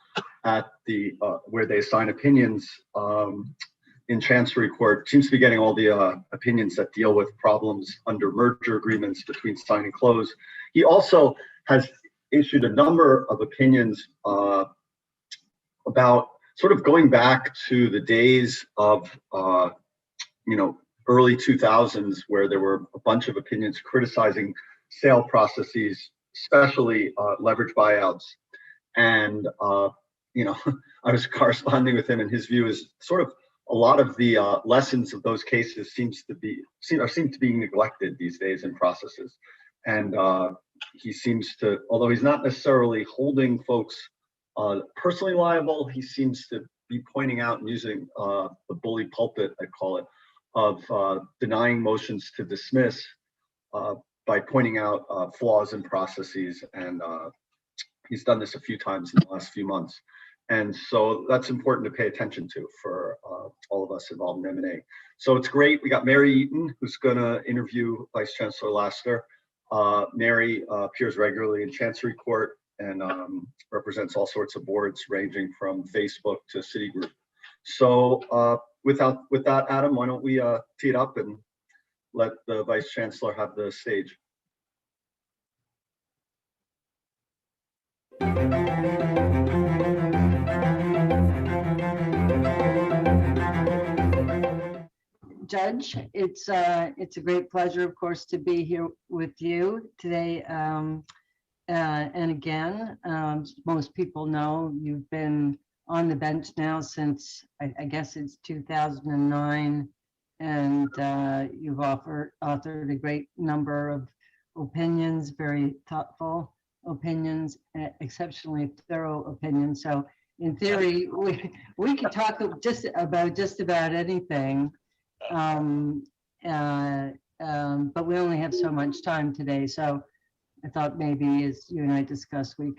at the where they assign opinions in Chancery Court. Seems to be getting all the opinions that deal with problems under merger agreements between sign and close. He also has issued a number of opinions about sort of going back to the days of early 2000s, where there were a bunch of opinions criticizing sale processes, especially leverage buyouts. And I was corresponding with him, and his view is sort of a lot of the lessons of those cases seem to be neglected these days in processes. And he seems to, although he's not necessarily holding folks Personally liable, he seems to be pointing out and using the bully pulpit, I call it, of denying motions to dismiss by pointing out flaws in processes. And he's done this a few times in the last few months. And so that's important to pay attention to for all of us involved in M&A. So it's great. We got Mary Eaton, who's going to interview Vice Chancellor Lasker. Mary appears regularly in Chancery Court and represents all sorts of boards ranging from Facebook to Citigroup. So with that, Adam, why don't we tee it up and let the Vice Chancellor have the stage. Judge, it's a great pleasure, of course, to be here with you today. And again, most people know you've been on the bench now since I guess it's 2009, and you've authored a great number of opinions, very thoughtful opinions, exceptionally thorough opinions. So in theory, we could talk just about anything. But we only have so much time today, so I thought maybe as you and I discussed, we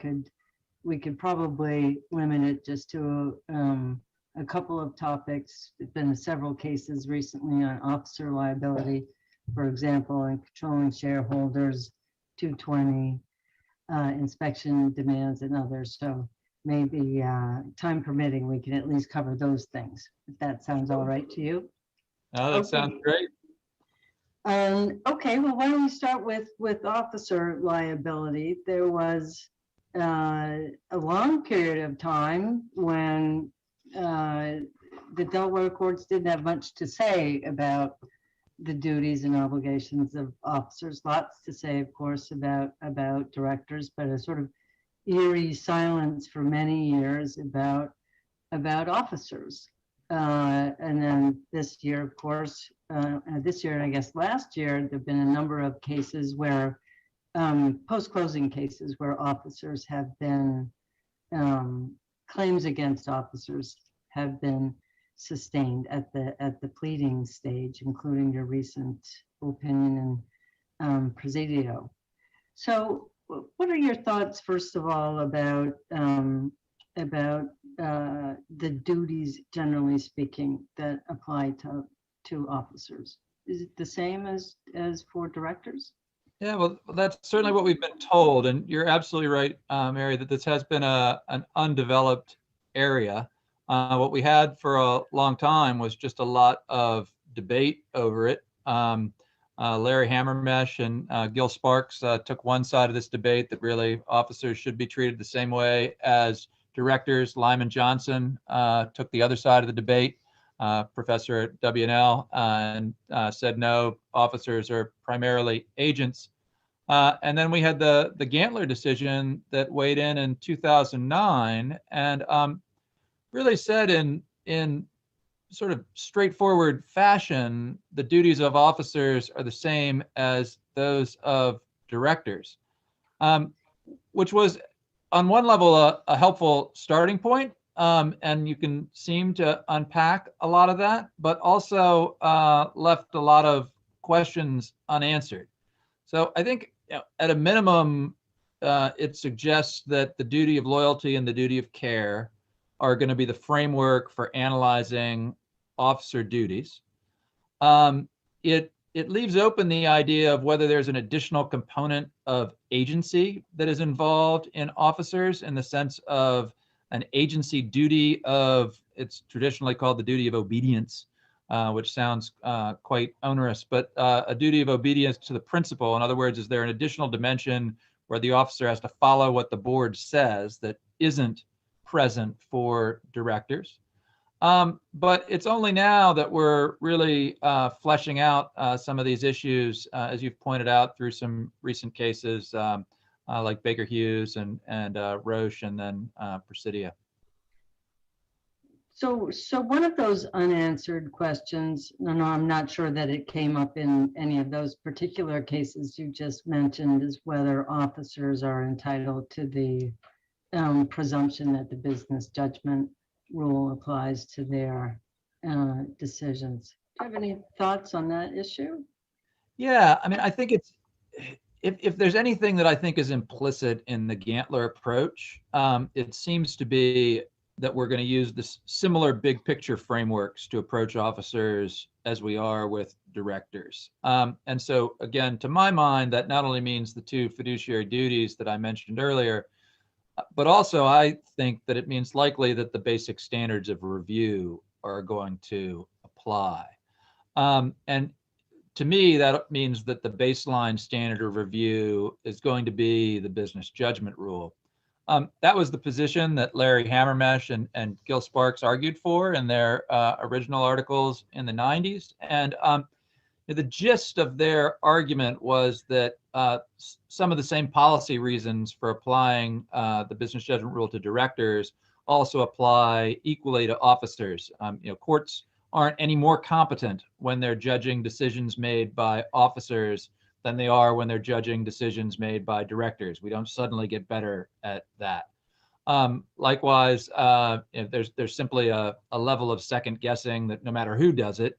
could probably limit it just to a couple of topics. There's been several cases recently on officer liability, for example, and controlling shareholders, 220, inspection demands, and others. So maybe time permitting, we can at least cover those things, if that sounds all right to you. Oh, that sounds great. Okay, well, why don't we start with officer liability? There was a long period of time when the Delaware courts didn't have much to say about the duties and obligations of officers. Lots to say, of course, about directors, but a sort of eerie silence for many years about officers. And then this year, of course, this year and I guess last year, there have been a number of cases where post-closing cases where officers have been, claims against officers have been sustained at the pleading stage, including your recent opinion in Presidio. So what are your thoughts, first of all, about the duties, generally speaking, that apply to officers? Is it the same as for directors? Yeah, well, that's certainly what we've been told, and you're absolutely right, Mary, that this has been an undeveloped area. What we had for a long time was just a lot of debate over it. Larry Hammermesh and Gil Sparks took one side of this debate, that really officers should be treated the same way as directors. Lyman Johnson took the other side of the debate, professor at WNL, and said no, officers are primarily agents. And then we had the Gantler decision that weighed in 2009 and really said in sort of straightforward fashion, the duties of officers are the same as those of directors, which was on one level a helpful starting point, and you can seem to unpack a lot of that, but also left a lot of questions unanswered. So I think, at a minimum, it suggests that the duty of loyalty and the duty of care are going to be the framework for analyzing officer duties. It leaves open the idea of whether there's an additional component of agency that is involved in officers, in the sense of an agency duty of, it's traditionally called the duty of obedience, which sounds quite onerous, but a duty of obedience to the principal. In other words, is there an additional dimension where the officer has to follow what the board says that isn't present for directors? But it's only now that we're really fleshing out some of these issues, as you've pointed out, through some recent cases like Baker Hughes and Roche, and then Presidio. So one of those unanswered questions, no, I'm not sure that it came up in any of those particular cases you just mentioned, is whether officers are entitled to the presumption that the business judgment rule applies to their decisions. Do you have any thoughts on that issue? Yeah, I mean, I think it's, if there's anything that I think is implicit in the Gantler approach, it seems to be that we're going to use this similar big picture frameworks to approach officers as we are with directors. And so again, to my mind, that not only means the two fiduciary duties that I mentioned earlier, but also I think that it means likely that the basic standards of review are going to apply. And to me, that means that the baseline standard of review is going to be the business judgment rule. That was the position that Larry Hammermesh and Gil Sparks argued for in their original articles in the 90s. And the gist of their argument was that some of the same policy reasons for applying the business judgment rule to directors also apply equally to officers. Courts aren't any more competent when they're judging decisions made by officers than they are when they're judging decisions made by directors. We don't suddenly get better at that. Likewise, there's simply a level of second guessing that no matter who does it,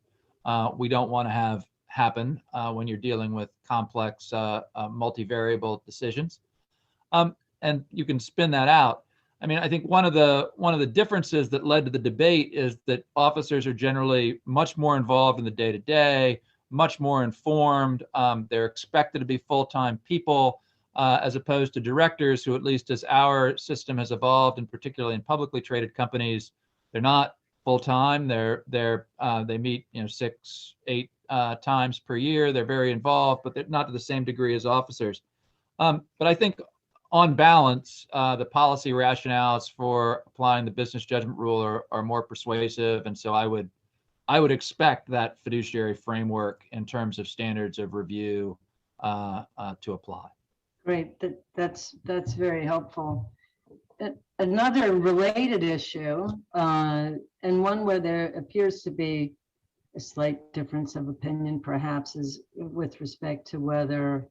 we don't want to have happen when you're dealing with complex multivariable decisions. And you can spin that out. I mean, I think one of the differences that led to the debate is that officers are generally much more involved in the day-to-day, much more informed. They're expected to be full-time people, as opposed to directors who, at least as our system has evolved, and particularly in publicly traded companies, they're not full-time. They meet 6-8 times per year. They're very involved, but they're not to the same degree as officers. But I think on balance, the policy rationales for applying the business judgment rule are more persuasive. And so I would expect that fiduciary framework in terms of standards of review to apply. Great, that's very helpful. Another related issue, and one where there appears to be a slight difference of opinion, perhaps, is with respect to whether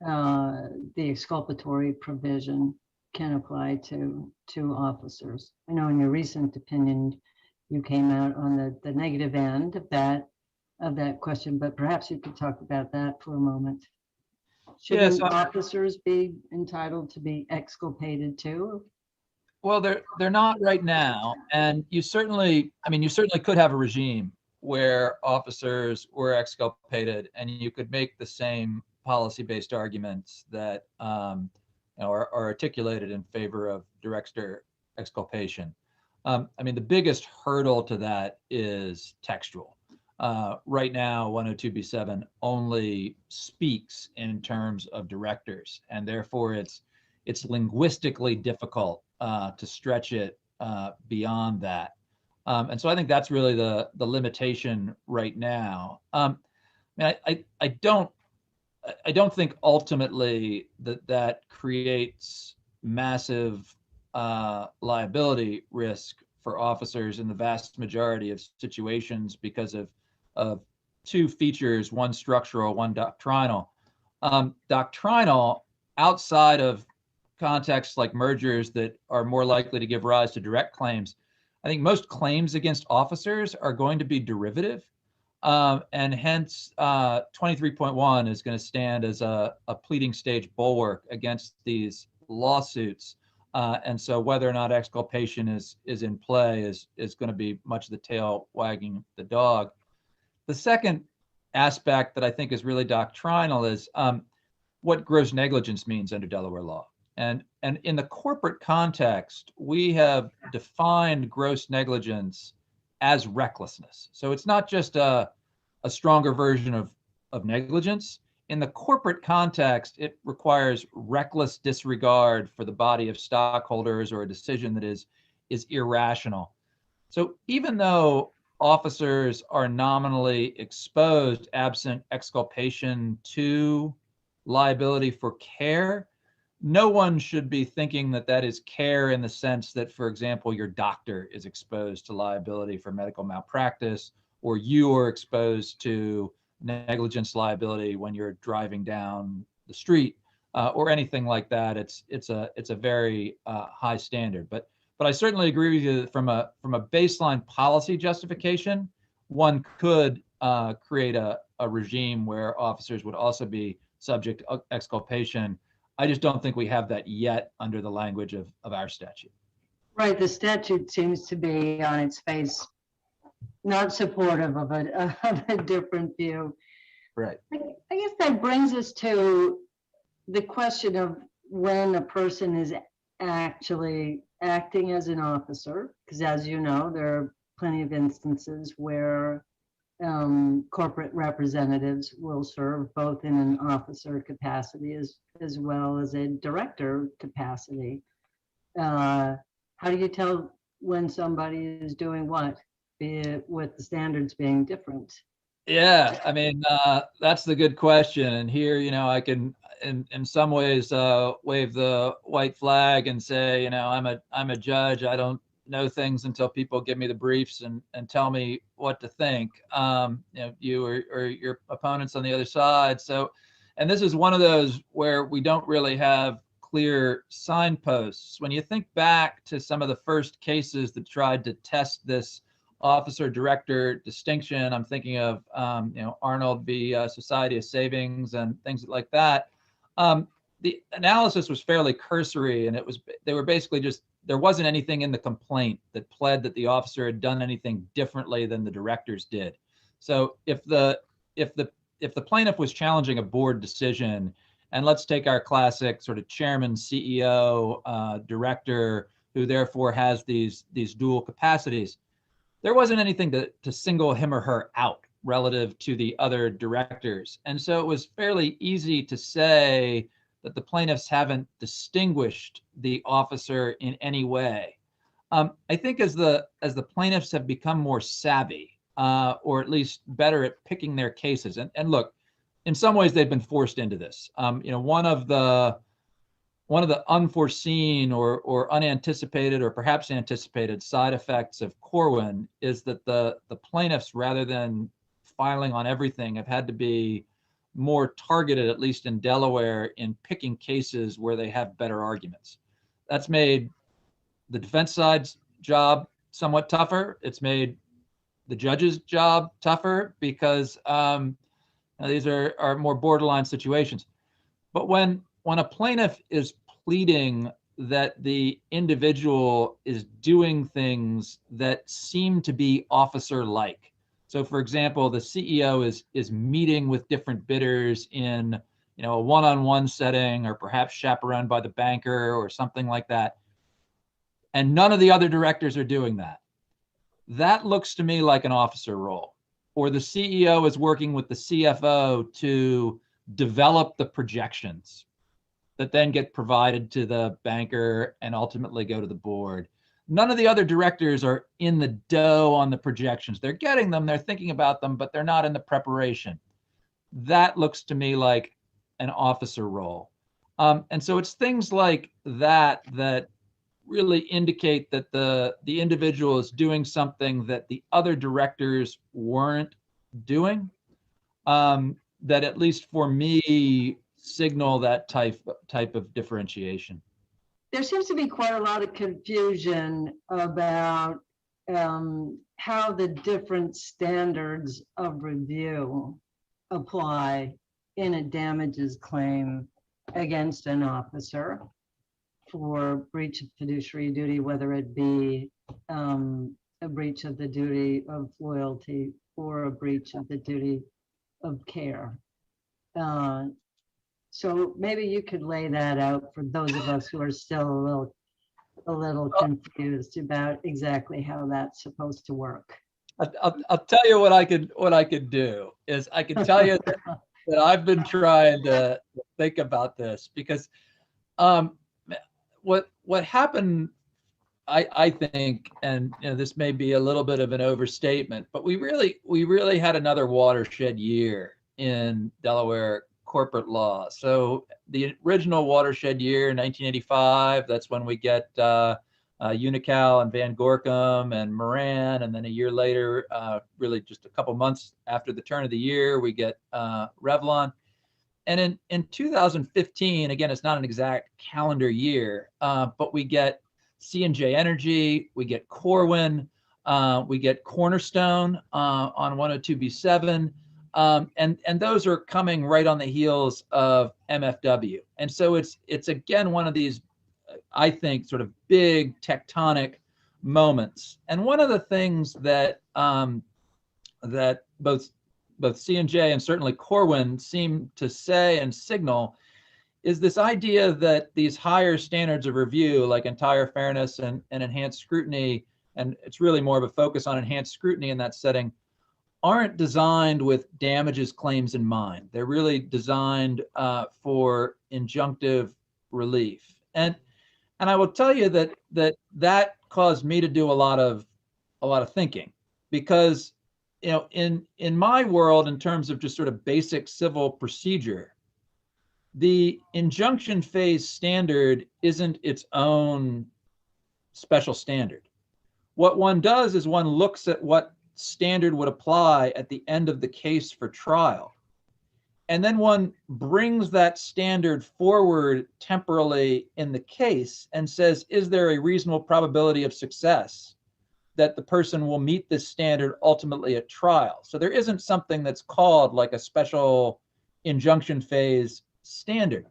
the exculpatory provision can apply to officers. I know in your recent opinion, you came out on the negative end of that question, but perhaps you could talk about that for a moment. Shouldn't officers be entitled to be exculpated too? Well, they're not right now, and you certainly could have a regime where officers were exculpated, and you could make the same policy-based arguments that are articulated in favor of director exculpation. The biggest hurdle to that is textual. Right now, 102b7 only speaks in terms of directors, and therefore it's linguistically difficult to stretch it beyond that. And so I think that's really the limitation right now. I don't think ultimately that creates massive liability risk for officers in the vast majority of situations because of two features, one structural, one doctrinal. Doctrinal, outside of contexts like mergers that are more likely to give rise to direct claims, I think most claims against officers are going to be derivative. And hence 23.1 is going to stand as a pleading stage bulwark against these lawsuits. And so whether or not exculpation is in play is going to be much of the tail wagging the dog. The second aspect that I think is really doctrinal is what gross negligence means under Delaware law. And in the corporate context, we have defined gross negligence as recklessness. So it's not just a stronger version of negligence. In the corporate context, it requires reckless disregard for the body of stockholders or a decision that is irrational. So even though officers are nominally exposed absent exculpation to liability for care, no one should be thinking that that is care in the sense that, for example, your doctor is exposed to liability for medical malpractice, or you are exposed to negligence liability when you're driving down the street. or anything like that. It's a very high standard. But I certainly agree with you that from a baseline policy justification, one could create a regime where officers would also be subject to exculpation. I just don't think we have that yet under the language of our statute. Right, the statute seems to be on its face not supportive of a different view. Right. I guess that brings us to the question of when a person is actually acting as an officer, because as you know, there are plenty of instances where corporate representatives will serve both in an officer capacity as well as a director capacity. How do you tell when somebody is doing what, be it with the standards being different? Yeah, I mean, that's the good question. And here, I can, in some ways, wave the white flag and say, I'm a judge. I don't know things until people give me the briefs and tell me what to think. You or your opponents on the other side. So, and this is one of those where we don't really have clear signposts. When you think back to some of the first cases that tried to test this officer director distinction, I'm thinking of Arnold v. Society of Savings and things like that. The analysis was fairly cursory, and they were basically just, there wasn't anything in the complaint that pled that the officer had done anything differently than the directors did. So if the plaintiff was challenging a board decision, and let's take our classic sort of chairman, CEO, director, who therefore has these dual capacities, there wasn't anything to single him or her out relative to the other directors. And so it was fairly easy to say that the plaintiffs haven't distinguished the officer in any way. I think as the plaintiffs have become more savvy, or at least better at picking their cases, and look, in some ways they've been forced into this. One of the unforeseen or unanticipated or perhaps anticipated side effects of Corwin is that the plaintiffs, rather than filing on everything, have had to be more targeted, at least in Delaware, in picking cases where they have better arguments. That's made the defense side's job somewhat tougher. It's made the judge's job tougher because these are more borderline situations. But when a plaintiff is pleading that the individual is doing things that seem to be officer-like. So, for example, the CEO is meeting with different bidders in a one-on-one setting, or perhaps chaperoned by the banker or something like that, and none of the other directors are doing that. That looks to me like an officer role. Or the CEO is working with the CFO to develop the projections that then get provided to the banker and ultimately go to the board. None of the other directors are in the dough on the projections. They're getting them, they're thinking about them, but they're not in the preparation. That looks to me like an officer role. And so it's things like that that really indicate that the individual is doing something that the other directors weren't doing, that at least for me signal that type of differentiation. There seems to be quite a lot of confusion about how the different standards of review apply in a damages claim against an officer for breach of fiduciary duty, whether it be a breach of the duty of loyalty or a breach of the duty of care. So maybe you could lay that out for those of us who are still a little confused about exactly how that's supposed to work. I'll tell you what I could do is I can tell you that I've been trying to think about this, because what happened, I think, and this may be a little bit of an overstatement, but we really had another watershed year in Delaware corporate law. So the original watershed year, 1985, that's when we get Unical and Van Gorkum and Moran, and then a year later, really just a couple months after the turn of the year, we get Revlon. in 2015, again, it's not an exact calendar year, but we get C&J Energy, we get Corwin, we get Cornerstone on 102B7, and those are coming right on the heels of MFW. And so it's again one of these, I think, sort of big tectonic moments. And one of the things that that both C&J and certainly Corwin seem to say and signal is this idea that these higher standards of review, like entire fairness and enhanced scrutiny, and it's really more of a focus on enhanced scrutiny in that setting, aren't designed with damages claims in mind. They're really designed for injunctive relief. And I will tell you that caused me to do a lot of thinking, because in my world, in terms of just sort of basic civil procedure, the injunction phase standard isn't its own special standard. What one does is one looks at what standard would apply at the end of the case for trial. And then one brings that standard forward temporally in the case and says, is there a reasonable probability of success that the person will meet this standard ultimately at trial? So there isn't something that's called like a special injunction phase standard.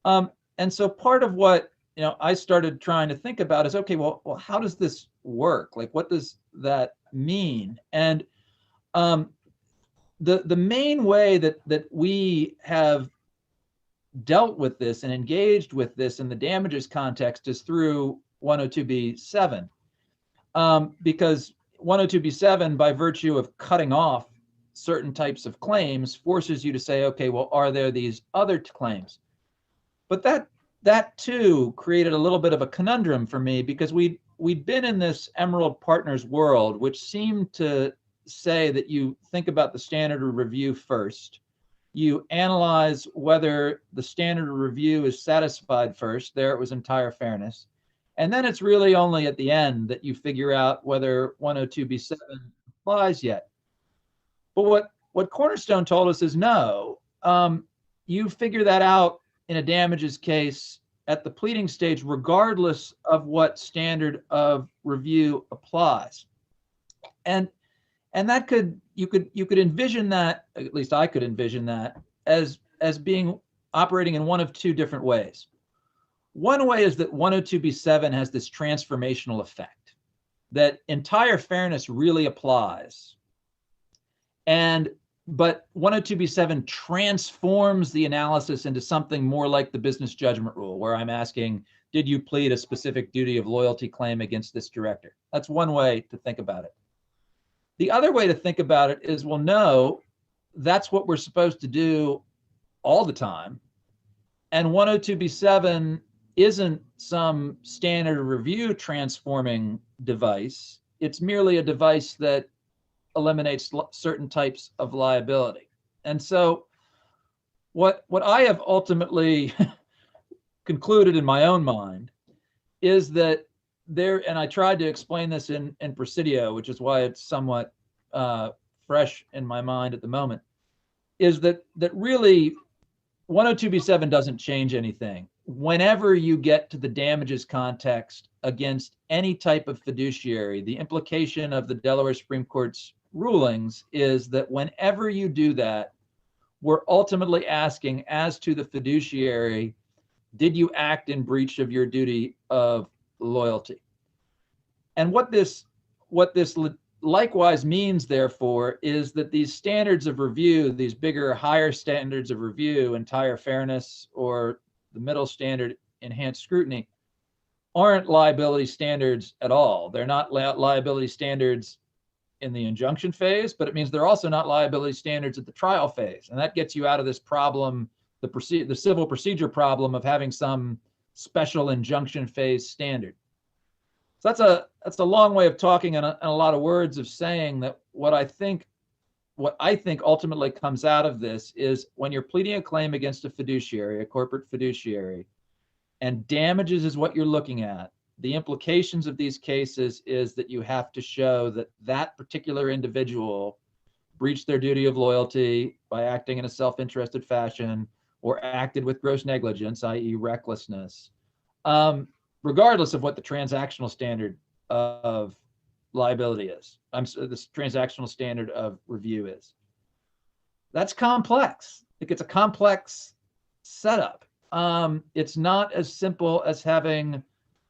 And so part of what I started trying to think about is, okay, well, how does this work? Like, what does that mean? And the main way that we have dealt with this and engaged with this in the damages context is through 102B7, because 102B7, by virtue of cutting off certain types of claims, forces you to say, okay, well, are there these other claims? But that too created a little bit of a conundrum for me, because we'd been in this Emerald Partners world, which seemed to say that you think about the standard of review first. You analyze whether the standard of review is satisfied first. There it was entire fairness. And then it's really only at the end that you figure out whether 102B7 applies yet. But what Cornerstone told us is no, you figure that out in a damages case at the pleading stage, regardless of what standard of review applies. And that you could envision that, at least I could envision that, as being operating in one of two different ways. One way is that 102B7 has this transformational effect, that entire fairness really applies. But 102B7 transforms the analysis into something more like the business judgment rule, where I'm asking, did you plead a specific duty of loyalty claim against this director? That's one way to think about it. The other way to think about it is, well, no, that's what we're supposed to do all the time. And 102B7 isn't some standard of review transforming device. It's merely a device that eliminates certain types of liability. And so what I have ultimately concluded in my own mind is that there, and I tried to explain this in Presidio, which is why it's somewhat fresh in my mind at the moment, is that really 102B7 doesn't change anything. Whenever you get to the damages context against any type of fiduciary, the implication of the Delaware Supreme Court's rulings is that whenever you do that, we're ultimately asking, as to the fiduciary, did you act in breach of your duty of loyalty? And what this likewise means, therefore, is that these standards of review, these bigger, higher standards of review, entire fairness or the middle standard, enhanced scrutiny, aren't liability standards at all. They're not liability standards in the injunction phase, but it means they're also not liability standards at the trial phase. And that gets you out of this problem, the civil procedure problem of having some special injunction phase standard. So that's a long way of talking and a lot of words of saying that what I think ultimately comes out of this is, when you're pleading a claim against a fiduciary, a corporate fiduciary, and damages is what you're looking at, the implications of these cases is that you have to show that that particular individual breached their duty of loyalty by acting in a self-interested fashion or acted with gross negligence, i.e. recklessness, regardless of what the transactional standard of liability is. This transactional standard of review is. That's complex. It's a complex setup. It's not as simple as having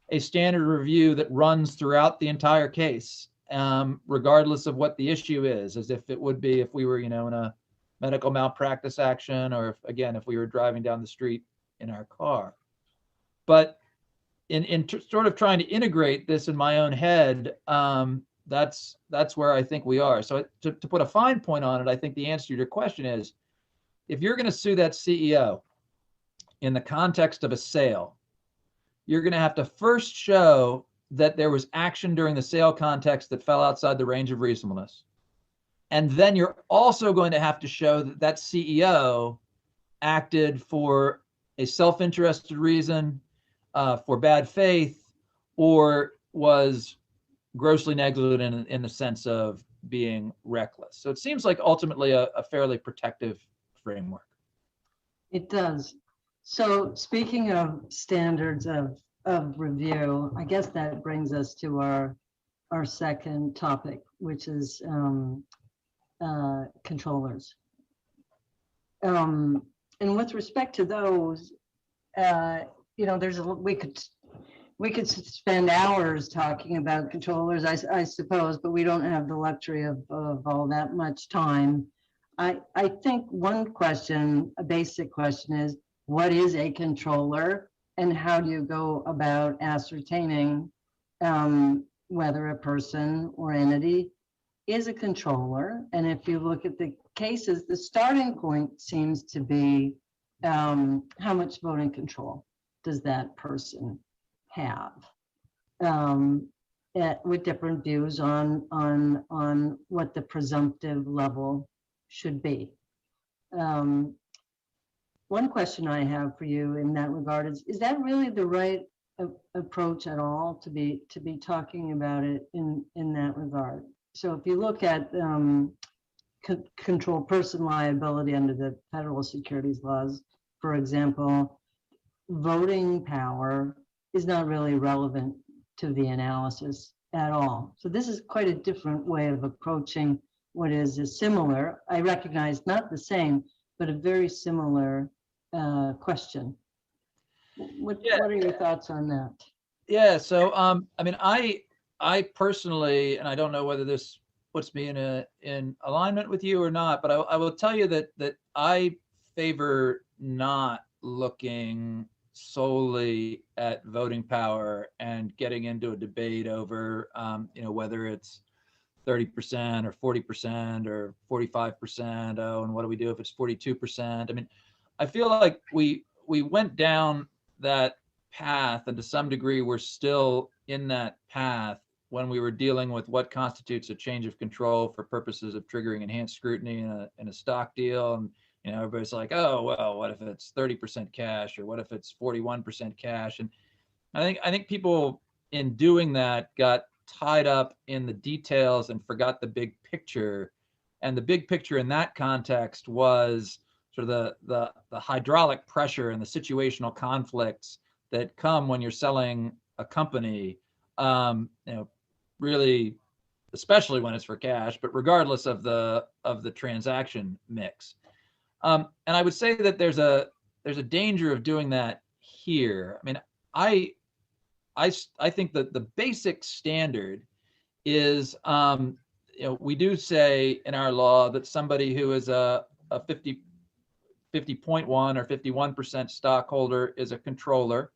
a standard review that runs throughout the entire case, regardless of what the issue is, as if it would be if we were, in a medical malpractice action, or if we were driving down the street in our car. But in sort of trying to integrate this in my own head, that's where I think we are. So to put a fine point on it, I think the answer to your question is, if you're going to sue that CEO in the context of a sale, you're going to have to first show that there was action during the sale context that fell outside the range of reasonableness. And then you're also going to have to show that that CEO acted for a self-interested reason, for bad faith, or was grossly negligent in the sense of being reckless. So it seems like ultimately a fairly protective framework. It does. So speaking of standards of review, I guess that brings us to our second topic, which is controllers. And with respect to those, there's we could spend hours talking about controllers, I suppose, but we don't have the luxury of all that much time. I think one question, a basic question, is what is a controller, and how do you go about ascertaining whether a person or entity is a controller? And if you look at the cases, the starting point seems to be how much voting control does that person have, with different views on what the presumptive level should be. One question I have for you in that regard is that really the right approach at all to be talking about it in that regard? So if you look at control person liability under the federal securities laws, for example, voting power is not really relevant to the analysis at all. So this is quite a different way of approaching what is a similar, I recognize not the same, but a very similar question. What are your thoughts on that? Yeah, so I personally, and I don't know whether this puts me in alignment with you or not, but I will tell you that I favor not looking solely at voting power and getting into a debate over whether it's 30% or 40% or 45%. Oh, and what do we do if it's 42%? I mean, I feel like we went down that path, and to some degree we're still in that path when we were dealing with what constitutes a change of control for purposes of triggering enhanced scrutiny in a stock deal. And everybody's like, oh well, what if it's 30% cash, or what if it's 41% cash? And I think people in doing that got tied up in the details and forgot the big picture. And the big picture in that context was sort of the hydraulic pressure and the situational conflicts that come when you're selling a company, really, especially when it's for cash, but regardless of the transaction mix. And I would say that there's a danger of doing that here. I mean, I think that the basic standard is, we do say in our law that somebody who is a 50.1 or 51% stockholder is a controller.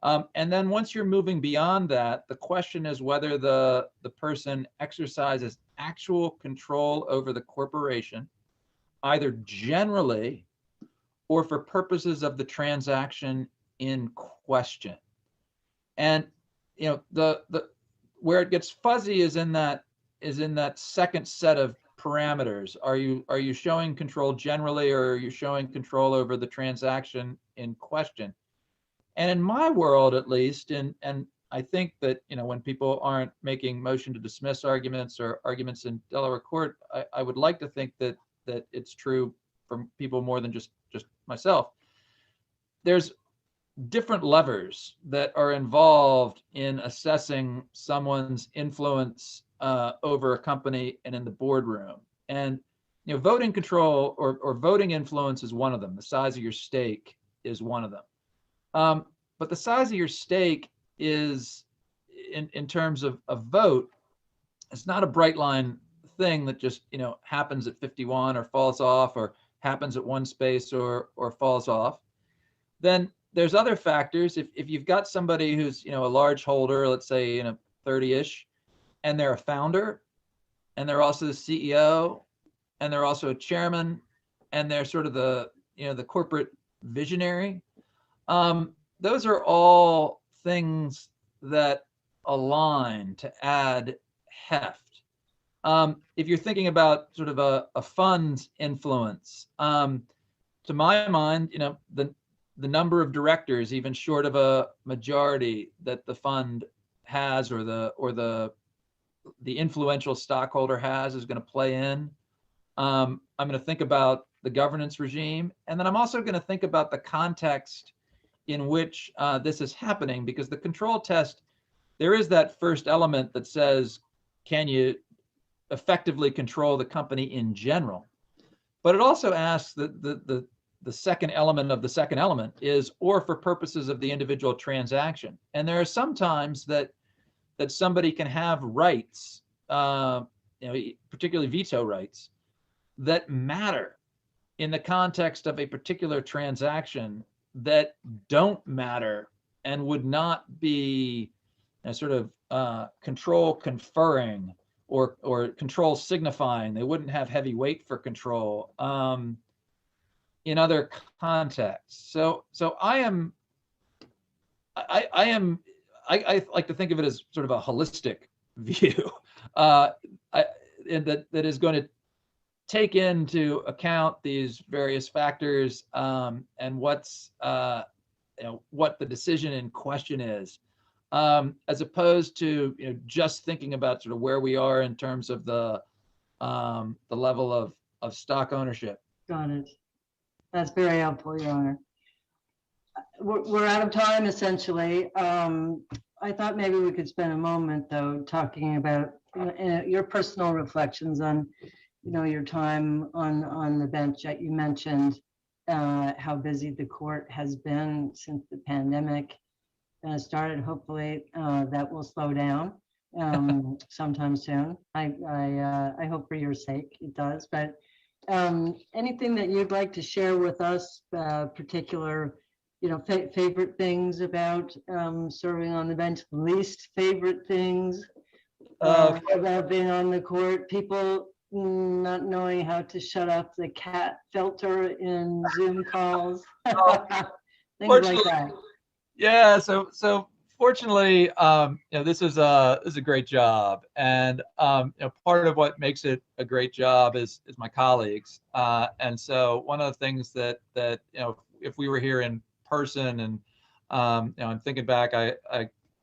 And then once you're moving beyond that, the question is whether the person exercises actual control over the corporation, either generally or for purposes of the transaction in question. And the where it gets fuzzy is in that second set of parameters. Are you showing control generally, or are you showing control over the transaction in question? And in my world, at least, and I think that, when people aren't making motion to dismiss arguments or arguments in Delaware court, I would like to think that it's true for people more than just myself. There's different levers that are involved in assessing someone's influence over a company and in the boardroom. And voting control or voting influence is one of them. The size of your stake is one of them. But the size of your stake is, in terms of a vote, it's not a bright line thing that just happens at 51 or falls off, or happens at one space or falls off. Then there's other factors. If you've got somebody who's a large holder, let's say 30-ish, and they're a founder, and they're also the CEO, and they're also a chairman, and they're sort of the the corporate visionary. Those are all things that align to add heft. If you're thinking about sort of a fund's influence, to my mind, the number of directors, even short of a majority that the fund has, or the influential stockholder has, is going to play in. I'm going to think about the governance regime, and then I'm also going to think about the context in which this is happening, because the control test, there is that first element that says, can you effectively control the company in general? But it also asks the second element of the second element is, or for purposes of the individual transaction. And there are some times that somebody can have rights, particularly veto rights, that matter in the context of a particular transaction that don't matter and would not be a sort of control conferring or control signifying. They wouldn't have heavy weight for control in other contexts. So I like to think of it as sort of a holistic view, and that is going to take into account these various factors, and what's what the decision in question is, as opposed to just thinking about sort of where we are in terms of the level of stock ownership. Got it. That's very helpful, Your Honor. We're out of time, essentially. I thought maybe we could spend a moment, though, talking about your personal reflections on your time on the bench. That you mentioned how busy the court has been since the pandemic started. Hopefully that will slow down sometime soon. I hope for your sake it does. But anything that you'd like to share with us, particular favorite things about serving on the bench, least favorite things about being on the court, people not knowing how to shut off the cat filter in Zoom calls, things like that. Yeah, so fortunately, this is a great job, and part of what makes it a great job is my colleagues, and so one of the things that if we were here in person, and I'm thinking back, I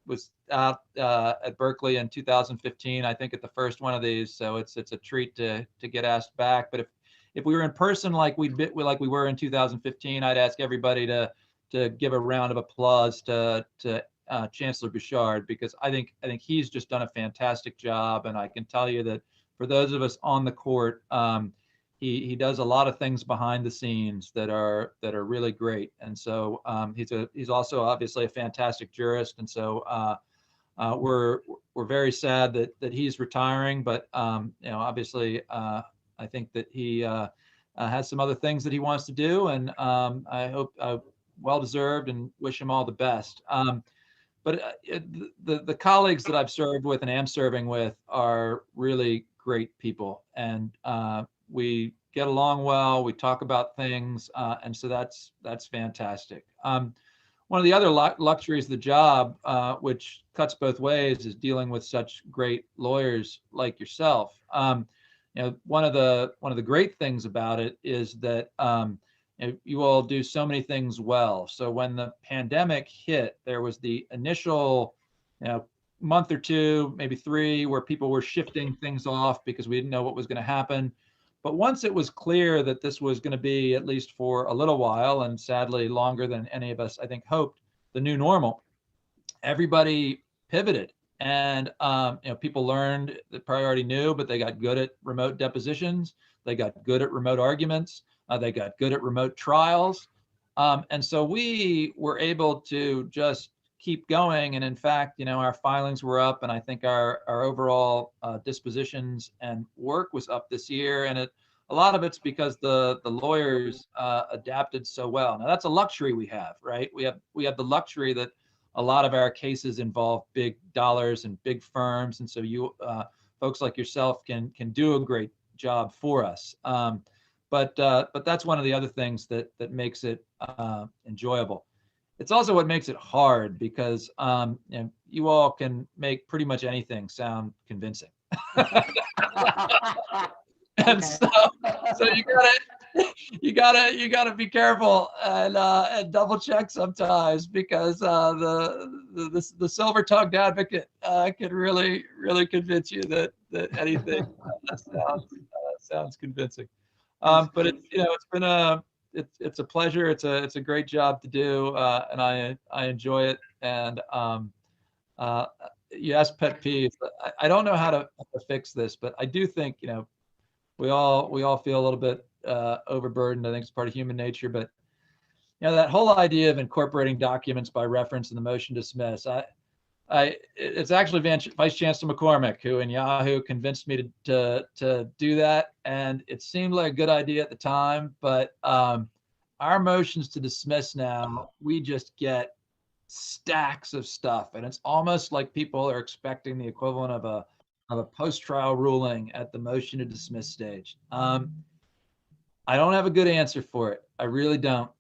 was out at Berkeley in 2015, I think, at the first one of these, so it's a treat to get asked back. But if we were in person like we were in 2015, I'd ask everybody to give a round of applause to Chancellor Bouchard, because I think he's just done a fantastic job, and I can tell you that for those of us on the court, he does a lot of things behind the scenes that are really great. And so he's also obviously a fantastic jurist, and so we're very sad that he's retiring, but obviously I think that he has some other things that he wants to do, and I hope well deserved, and wish him all the best. But the colleagues that I've served with and am serving with are really great people, and we get along well. We talk about things, and so that's fantastic. One of the other luxuries of the job, which cuts both ways, is dealing with such great lawyers like yourself. One of the great things about it is that you all do so many things well. So when the pandemic hit, there was the initial month or two, maybe 3, where people were shifting things off because we didn't know what was going to happen. But once it was clear that this was going to be, at least for a little while, and sadly longer than any of us, I think, hoped, the new normal, everybody pivoted. And people learned that probably already knew, but they got good at remote depositions. They got good at remote arguments. They got good at remote trials. And so we were able to just keep going. And in fact, our filings were up, and I think our overall dispositions and work was up this year. And a lot of it's because the lawyers adapted so well. Now that's a luxury we have, right? We have the luxury that a lot of our cases involve big dollars and big firms, and so you folks like yourself can do a great job for us. But that's one of the other things that makes it enjoyable. It's also what makes it hard, because you all can make pretty much anything sound convincing. And so you gotta be careful and double check sometimes, because the silver-tongued advocate can really convince you that anything sounds convincing. But it's a pleasure. It's a great job to do, and I enjoy it. And you asked pet peeves. I don't know how to fix this, but I do think we all feel a little bit overburdened. I think it's part of human nature, but that whole idea of incorporating documents by reference in the motion to dismiss, it's actually Vice Chancellor McCormick who in Yahoo convinced me to do that, and it seemed like a good idea at the time. But our motions to dismiss now, we just get stacks of stuff, and it's almost like people are expecting the equivalent of a post-trial ruling at the motion to dismiss stage. I don't have a good answer for it. I really don't,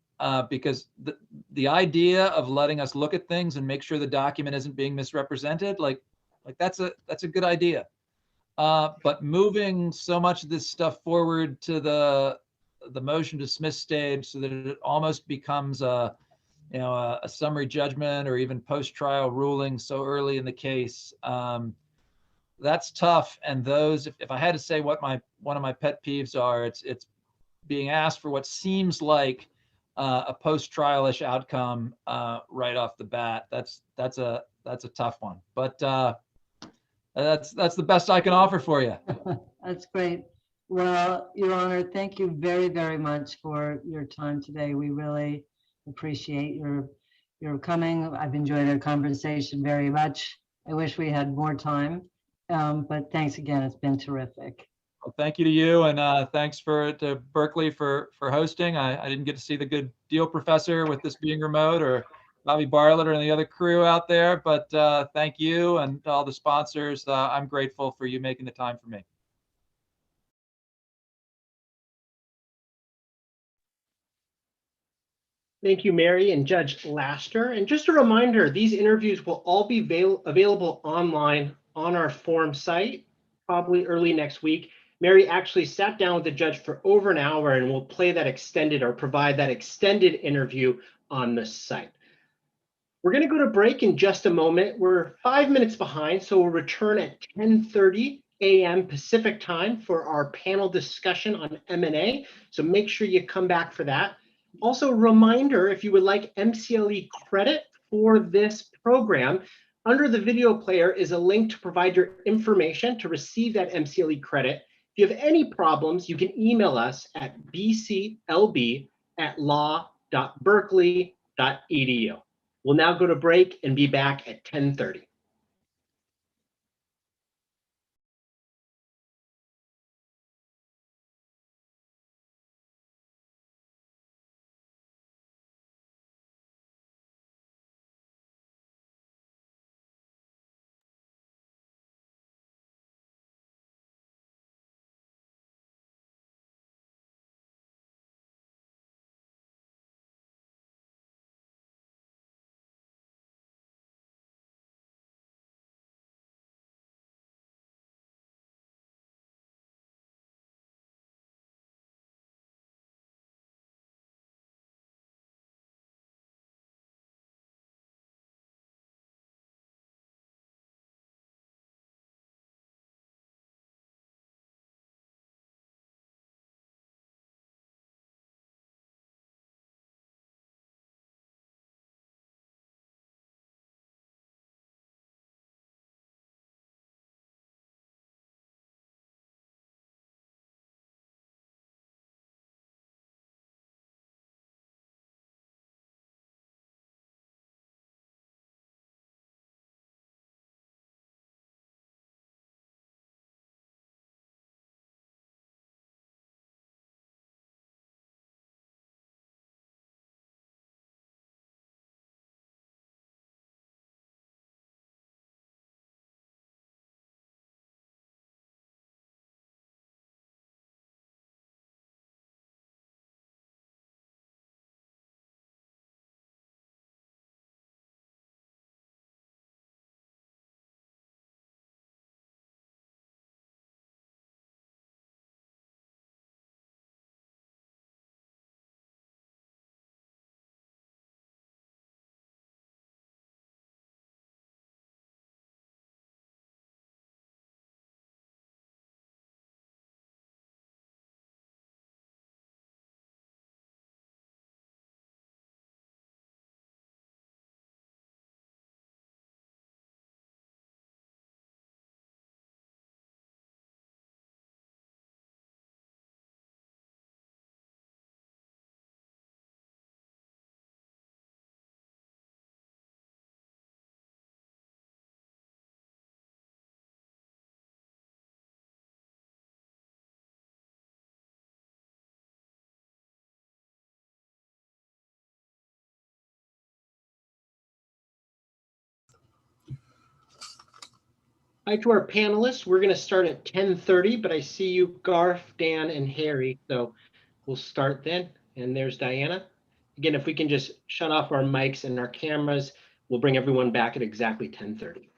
because the idea of letting us look at things and make sure the document isn't being misrepresented, like that's a good idea. But moving so much of this stuff forward to the motion to dismiss stage, so that it almost becomes a summary judgment or even post-trial ruling so early in the case, that's tough. And those, if I had to say what one of my pet peeves are, it's being asked for what seems like a post-trial-ish outcome right off the bat. That's a tough one. But that's the best I can offer for you. That's great. Well, Your Honor, thank you very, very much for your time today. We really appreciate your coming. I've enjoyed our conversation very much. I wish we had more time, but thanks again. It's been terrific. Well, thank you to you, and thanks to Berkeley for hosting. I didn't get to see the good deal professor with this being remote, or Bobby Bartlett and the other crew out there, but thank you and all the sponsors. I'm grateful for you making the time for me. Thank you, Mary and Judge Laster. And just a reminder, these interviews will all be available online on our forum site, probably early next week. Mary actually sat down with the judge for over an hour, and we'll play that extended or provide that extended interview on the site. We're going to go to break in just a moment. We're 5 minutes behind, so we'll return at 10:30 a.m. Pacific time for our panel discussion on M&A. So make sure you come back for that. Also, a reminder, if you would like MCLE credit for this program, under the video player is a link to provide your information to receive that MCLE credit. If you have any problems, you can email us at bclb@law.berkeley.edu. We'll now go to break and be back at 10:30. Hi to our panelists. We're going to start at 10:30, but I see you, Garth, Dan, and Harry. So we'll start then. And there's Diana. Again, if we can just shut off our mics and our cameras, we'll bring everyone back at exactly 10:30.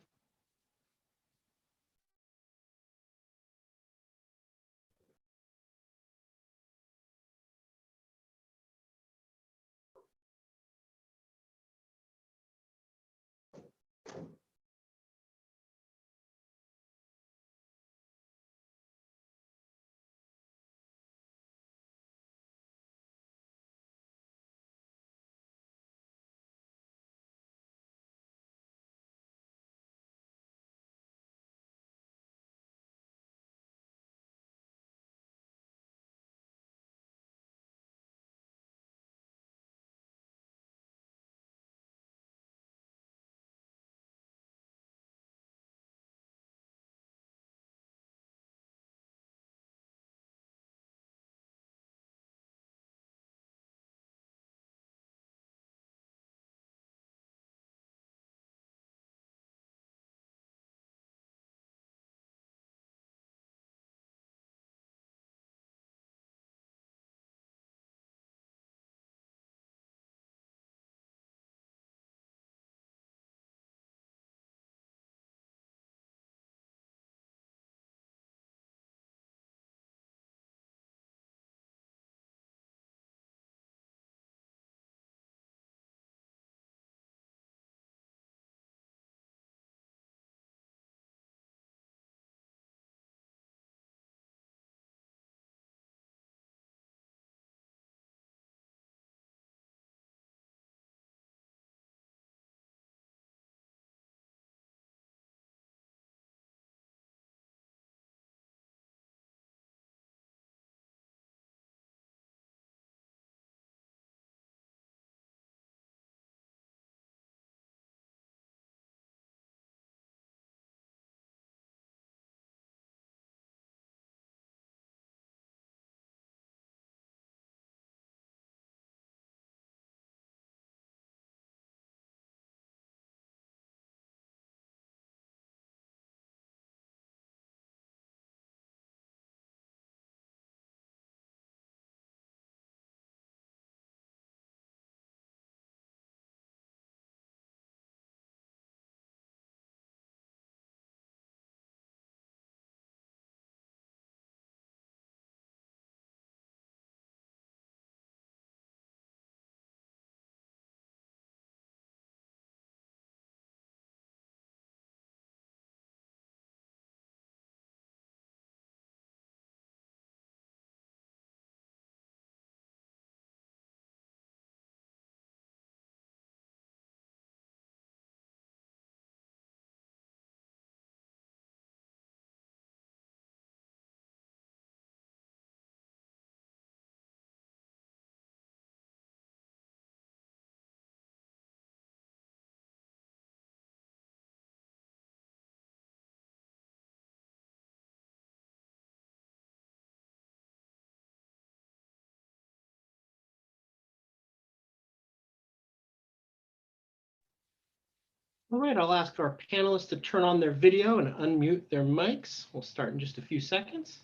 All right, I'll ask our panelists to turn on their video and unmute their mics. We'll start in just a few seconds.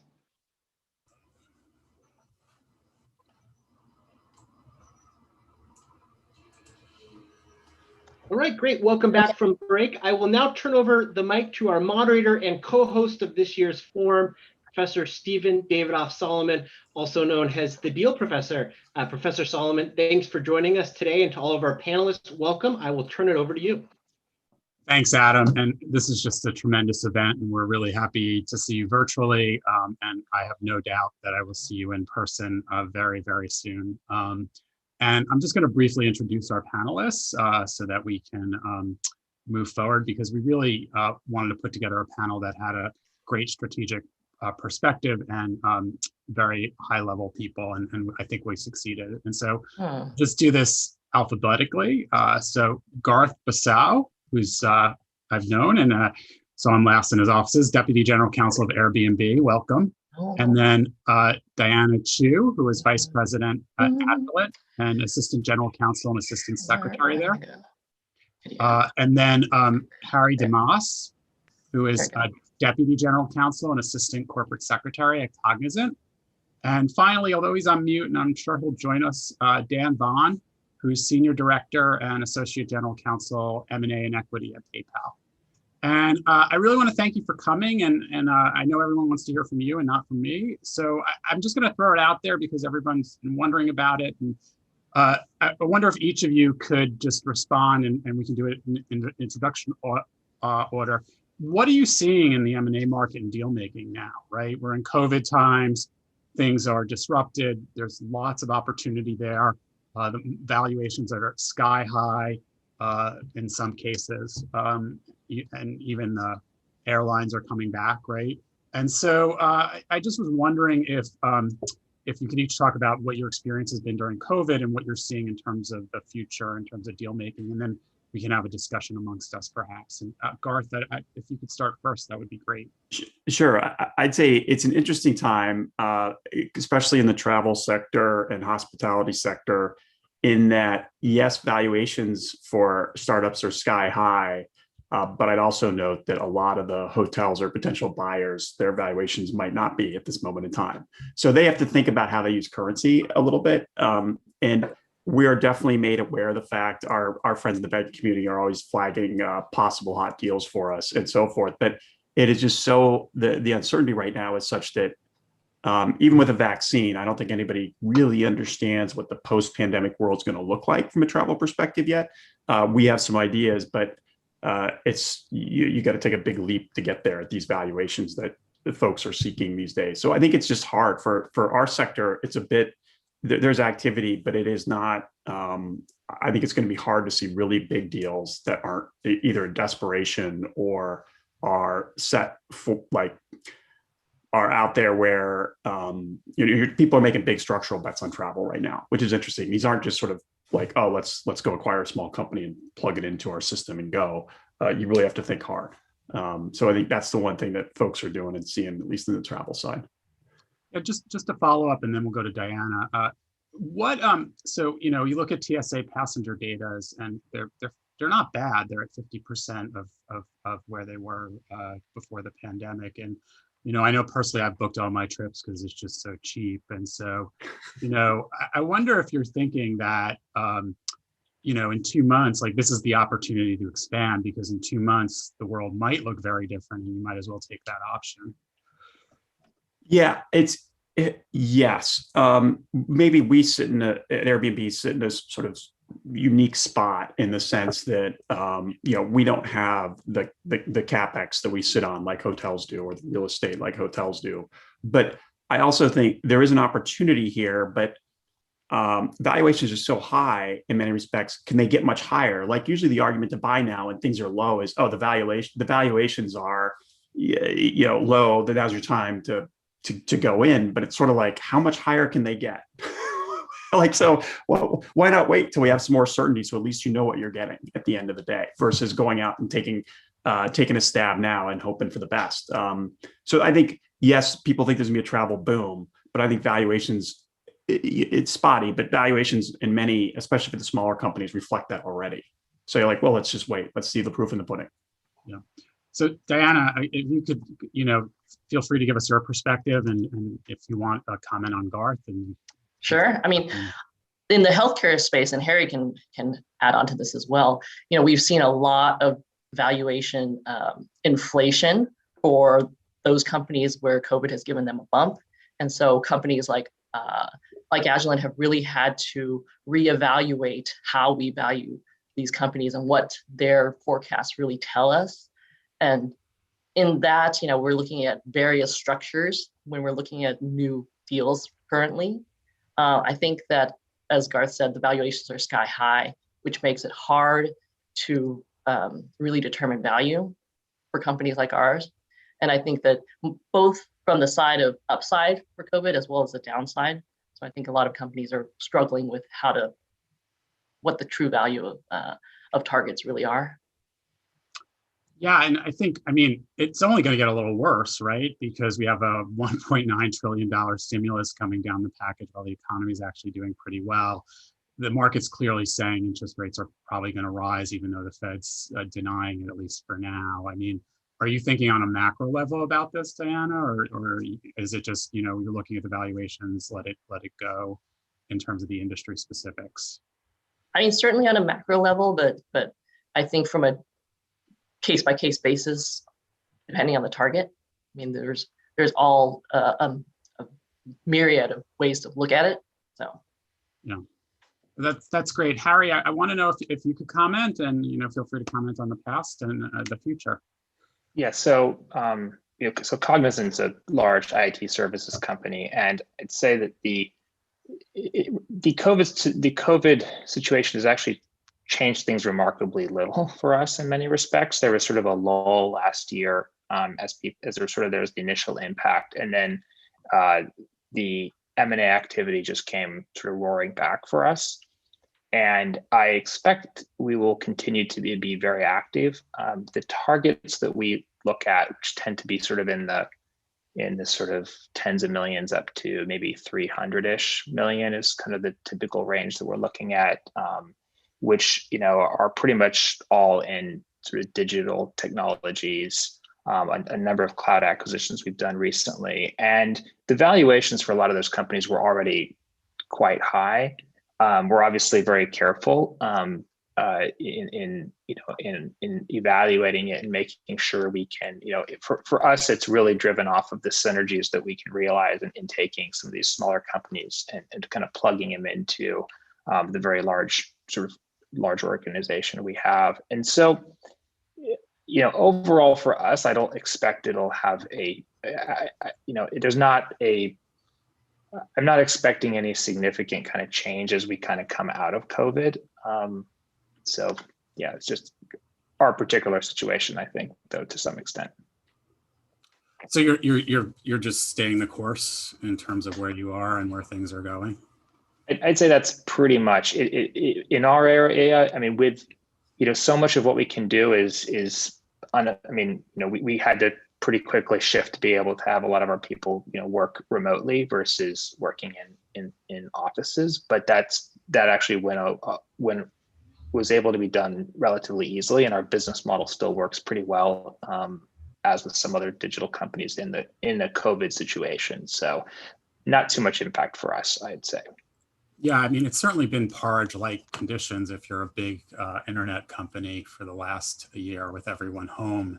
All right, great. Welcome back from break. I will now turn over the mic to our moderator and co-host of this year's forum, Professor Stephen Davidoff Solomon, also known as the Deal Professor. Professor Solomon, thanks for joining us today, and to all of our panelists, welcome. I will turn it over to you. Thanks, Adam. And this is just a tremendous event, and we're really happy to see you virtually. And I have no doubt that I will see you in person very, very soon. And I'm just going to briefly introduce our panelists so that we can move forward, because we really wanted to put together a panel that had a great strategic perspective and very high level people. And I think we succeeded. And so just do this alphabetically. So Garth Bassau, who's I've known, and saw him last in his offices, Deputy General Counsel of Airbnb, welcome. And then Diana Chu, who is Vice President at Advocate and Assistant General Counsel and Assistant Secretary there. And then Harry DeMaas, who is a Deputy General Counsel and Assistant Corporate Secretary at Cognizant. And finally, although he's on mute, and I'm sure he'll join us, Dan Vaughn, who's Senior Director and Associate General Counsel, M&A and Equity at PayPal. And I really want to thank you for coming. And I know everyone wants to hear from you and not from me. So I'm just going to throw it out there because everyone's been wondering about it. And I wonder if each of you could just respond, and we can do it in introduction order. What are you seeing in the M&A market and deal making now, right? We're in COVID times. Things are disrupted. There's lots of opportunity there. The valuations are sky high in some cases. And even the airlines are coming back, right? And so I just was wondering if you could each talk about what your experience has been during COVID and what you're seeing in terms of the future, in terms of deal making, and then we can have a discussion amongst us perhaps. And Garth, if you could start first, that would be great. Sure. I'd say it's an interesting time, especially in the travel sector and hospitality sector, in that, yes, valuations for startups are sky high, but I'd also note that a lot of the hotels or potential buyers, their valuations might not be at this moment in time. So they have to think about how they use currency a little bit. And we are definitely made aware of the fact our friends in the banking community are always flagging possible hot deals for us and so forth. But it is just so, the uncertainty right now is such that even with a vaccine, I don't think anybody really understands what the post-pandemic world is going to look like from a travel perspective yet. We have some ideas, but it's you got to take a big leap to get there at these valuations that the folks are seeking these days. So I think it's just hard for our sector. It's a bit, there's activity, but it is not, I think it's going to be hard to see really big deals that aren't either desperation or are set for, like, are out there where people are making big structural bets on travel right now, which is interesting. These aren't just sort of like, oh, let's go acquire a small company and plug it into our system and go. You really have to think hard. So I think that's the one thing that folks are doing and seeing, at least in the travel side. Yeah, just to follow up, and then we'll go to Diana. So you look at TSA passenger data, and they're not bad. They're at 50% of where they were before the pandemic. And I know personally I've booked all my trips because it's just so cheap. And so, I wonder if you're thinking that in 2 months, like, this is the opportunity to expand, because in 2 months the world might look very different, and you might as well take that option. Yeah, yes. Maybe we sit in at Airbnb sit in a sort of unique spot in the sense that we don't have the capex that we sit on like hotels do, or the real estate like hotels do. But I also think there is an opportunity here, but valuations are so high in many respects. Can they get much higher? Like, usually the argument to buy now when things are low is, oh, the valuations are low, that now's your time to go in. But it's sort of like, how much higher can they get? Like, so, well, why not wait till we have some more certainty, so at least you know what you're getting at the end of the day, versus going out and taking a stab now and hoping for the best. So I think, yes, people think there's gonna be a travel boom, but I think valuations, it's spotty, but valuations in many, especially for the smaller companies, reflect that already. So you're like, well, let's just wait. Let's see the proof in the pudding. Yeah. So Diana, if you could, feel free to give us your perspective, and if you want a comment on Garth. And sure. I mean, in the healthcare space, and Harry can add on to this as well, we've seen a lot of valuation inflation for those companies where COVID has given them a bump. And so companies like Agilent have really had to reevaluate how we value these companies and what their forecasts really tell us. And in that, we're looking at various structures when we're looking at new deals currently. I think that, as Garth said, the valuations are sky high, which makes it hard to really determine value for companies like ours. And I think that both from the side of upside for COVID as well as the downside. So I think a lot of companies are struggling with what the true value of targets really are. Yeah, and I think, it's only going to get a little worse, right? Because we have a $1.9 trillion stimulus coming down the package while the economy is actually doing pretty well. The market's clearly saying interest rates are probably going to rise, even though the Fed's denying it, at least for now. are you thinking on a macro level about this, Diana, or is it just, you know, you're looking at the valuations, let it go in terms of the industry specifics? I mean, certainly on a macro level, but I think from a case by case basis, depending on the target, I mean, there's all a myriad of ways to look at it. So, yeah, that's great, Harry. I want to know if you could comment, and you know, feel free to comment on the past and the future. Yeah. So, you know, so Cognizant's a large IT services company, and I'd say that the COVID situation has actually changed things remarkably little for us in many respects. There was sort of a lull last year as there's the initial impact, and then the M&A activity just came sort of roaring back for us. And I expect we will continue to be very active. The targets that we look at, which tend to be sort of in the sort of tens of millions up to maybe 300-ish million, is kind of the typical range that we're looking at, which, you know, are pretty much all in sort of digital technologies, a number of cloud acquisitions we've done recently. And the valuations for a lot of those companies were already quite high. We're obviously very careful in evaluating it and making sure we can, you know, for us, it's really driven off of the synergies that we can realize in taking some of these smaller companies and kind of plugging them into the very large organization we have. And so, you know, overall for us, I don't expect it'll have I'm not expecting any significant kind of change as we kind of come out of COVID. So yeah, it's just our particular situation, I think, though, to some extent. So you're just staying the course in terms of where you are and where things are going? I'd say that's pretty much it in our area. I mean, with, you know, so much of what we can do we had to pretty quickly shift to be able to have a lot of our people, you know, work remotely versus working in offices. But that actually was able to be done relatively easily, and our business model still works pretty well, as with some other digital companies in the COVID situation. So not too much impact for us, I'd say. Yeah, I mean, it's certainly been porridge-like conditions if you're a big internet company for the last year with everyone home.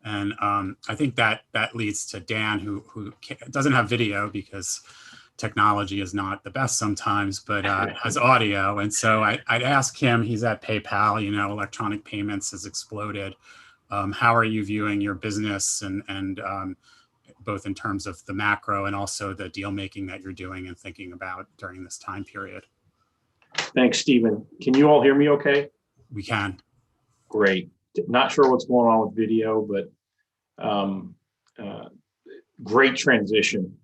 And I think that leads to Dan, who doesn't have video because technology is not the best sometimes, but has audio. And so I'd ask him, he's at PayPal, you know, electronic payments has exploded. How are you viewing your business and both in terms of the macro and also the deal making that you're doing and thinking about during this time period? Thanks, Stephen. Can you all hear me okay? We can. Great. Not sure what's going on with video, but great transition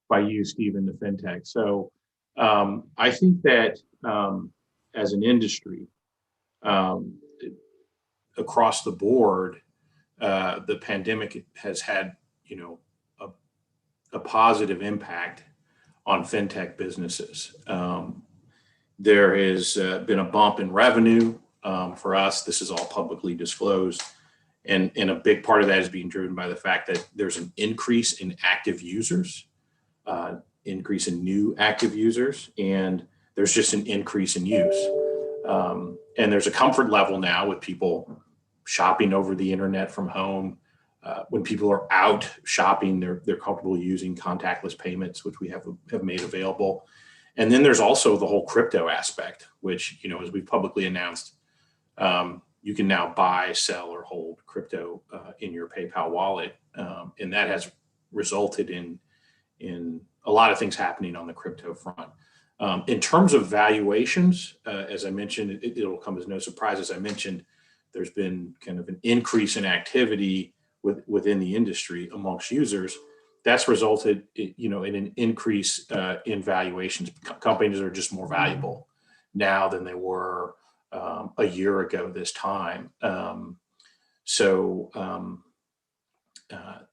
by you, Stephen, to FinTech. So I think that as an industry, across the board, the pandemic has had, you know, a positive impact on FinTech businesses. There has been a bump in revenue for us. This is all publicly disclosed. And a big part of that is being driven by the fact that there's an increase in active users, increase in new active users, and there's just an increase in use. And there's a comfort level now with people shopping over the internet from home. When people are out shopping, they're comfortable using contactless payments, which we have made available. And then there's also the whole crypto aspect, which, you know, as we've publicly announced, you can now buy, sell, or hold crypto in your PayPal wallet. And that has resulted in a lot of things happening on the crypto front. In terms of valuations, as I mentioned, it'll come as no surprise. As I mentioned, there's been kind of an increase in activity within the industry amongst users. That's resulted, you know, in an increase in valuations. Companies are just more valuable now than they were a year ago this time.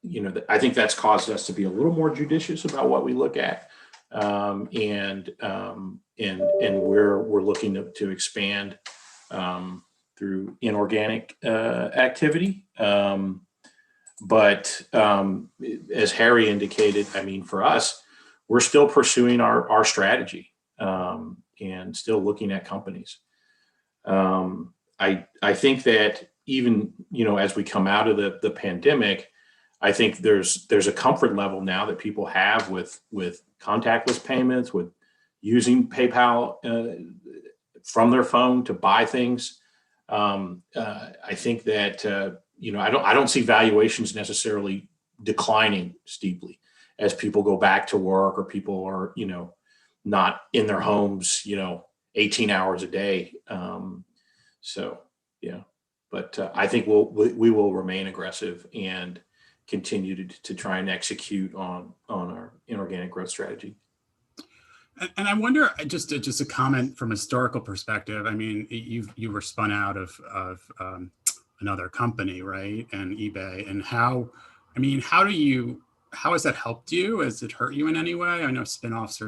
You know, I think that's caused us to be a little more judicious about what we look at, and we're looking to expand through inorganic activity. But as Harry indicated, I mean, for us, we're still pursuing our strategy and still looking at companies. I think that even, as we come out of the pandemic, I think there's a comfort level now that people have with contactless payments, with using PayPal from their phone to buy things. I think that I don't see valuations necessarily declining steeply as people go back to work or people are not in their homes 18 hours a day. So yeah, but I think we will remain aggressive and continue to try and execute on our inorganic growth strategy. And I wonder, just a comment from a historical perspective. I mean, you were spun out of another company, right? And eBay. And how has that helped you? Has it hurt you in any way? I know spinoffs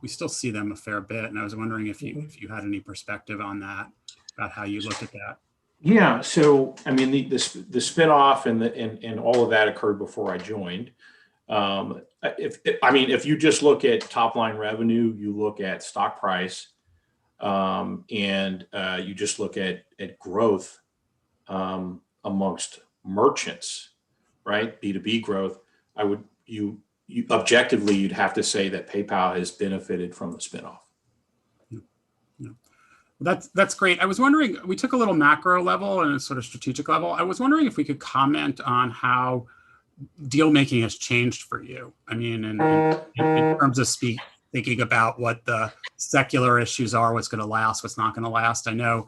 we still see them a fair bit. And I was wondering if you had any perspective on that, about how you look at that. Yeah. So, I mean, the spinoff and all of that occurred before I joined. If you just look at top line revenue, you look at stock price, and you just look at growth amongst merchants, right? B2B growth. You objectively, you'd have to say that PayPal has benefited from the spinoff. That's great. I was wondering, we took a little macro level and a sort of strategic level. I was wondering if we could comment on how deal making has changed for you. I mean, in terms of thinking about what the secular issues are, what's going to last, what's not going to last. I know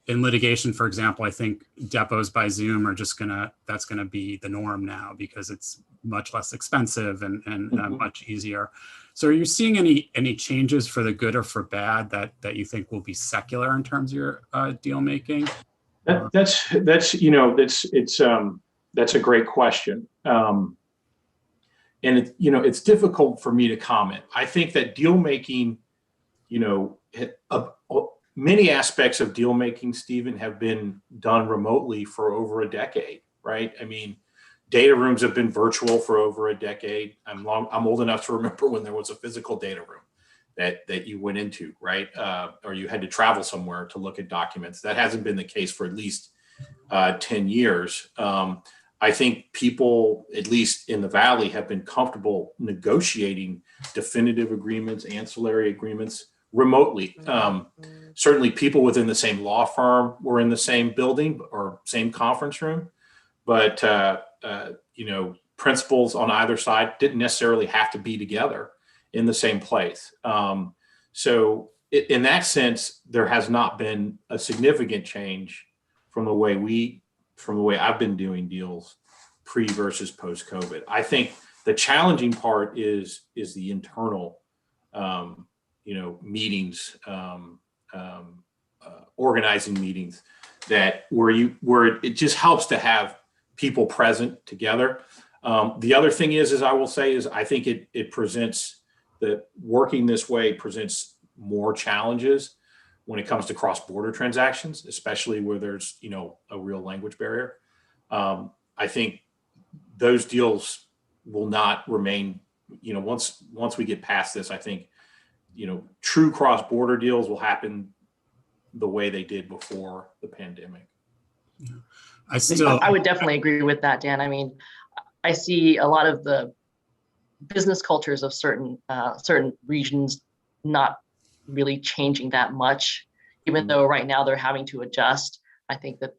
in litigation, for example, I think depots by Zoom are that's going to be the norm now because it's much less expensive and much easier. So are you seeing any changes for the good or for bad that you think will be secular in terms of your deal making? That's a great question. And it's difficult for me to comment. I think that deal making, many aspects of deal making, Stephen, have been done remotely for over a decade, right? I mean, data rooms have been virtual for over a decade. I'm old enough to remember when there was a physical data room that you went into, right? Or you had to travel somewhere to look at documents. That hasn't been the case for at least 10 years. I think people, at least in the Valley, have been comfortable negotiating definitive agreements, ancillary agreements remotely. Certainly people within the same law firm were in the same building or same conference room, but principals on either side didn't necessarily have to be together in the same place. So in that sense, there has not been a significant change from the way I've been doing deals pre versus post COVID. I think the challenging part is the internal, meetings, organizing meetings where it just helps to have people present together. The other thing is I will say I think it presents that working this way presents more challenges when it comes to cross-border transactions, especially where there's, a real language barrier. I think those deals will not remain, once we get past this, I think, true cross-border deals will happen the way they did before the pandemic. I would definitely agree with that, Dan. I mean, I see a lot of the business cultures of certain regions not really changing that much, even though right now they're having to adjust. I think that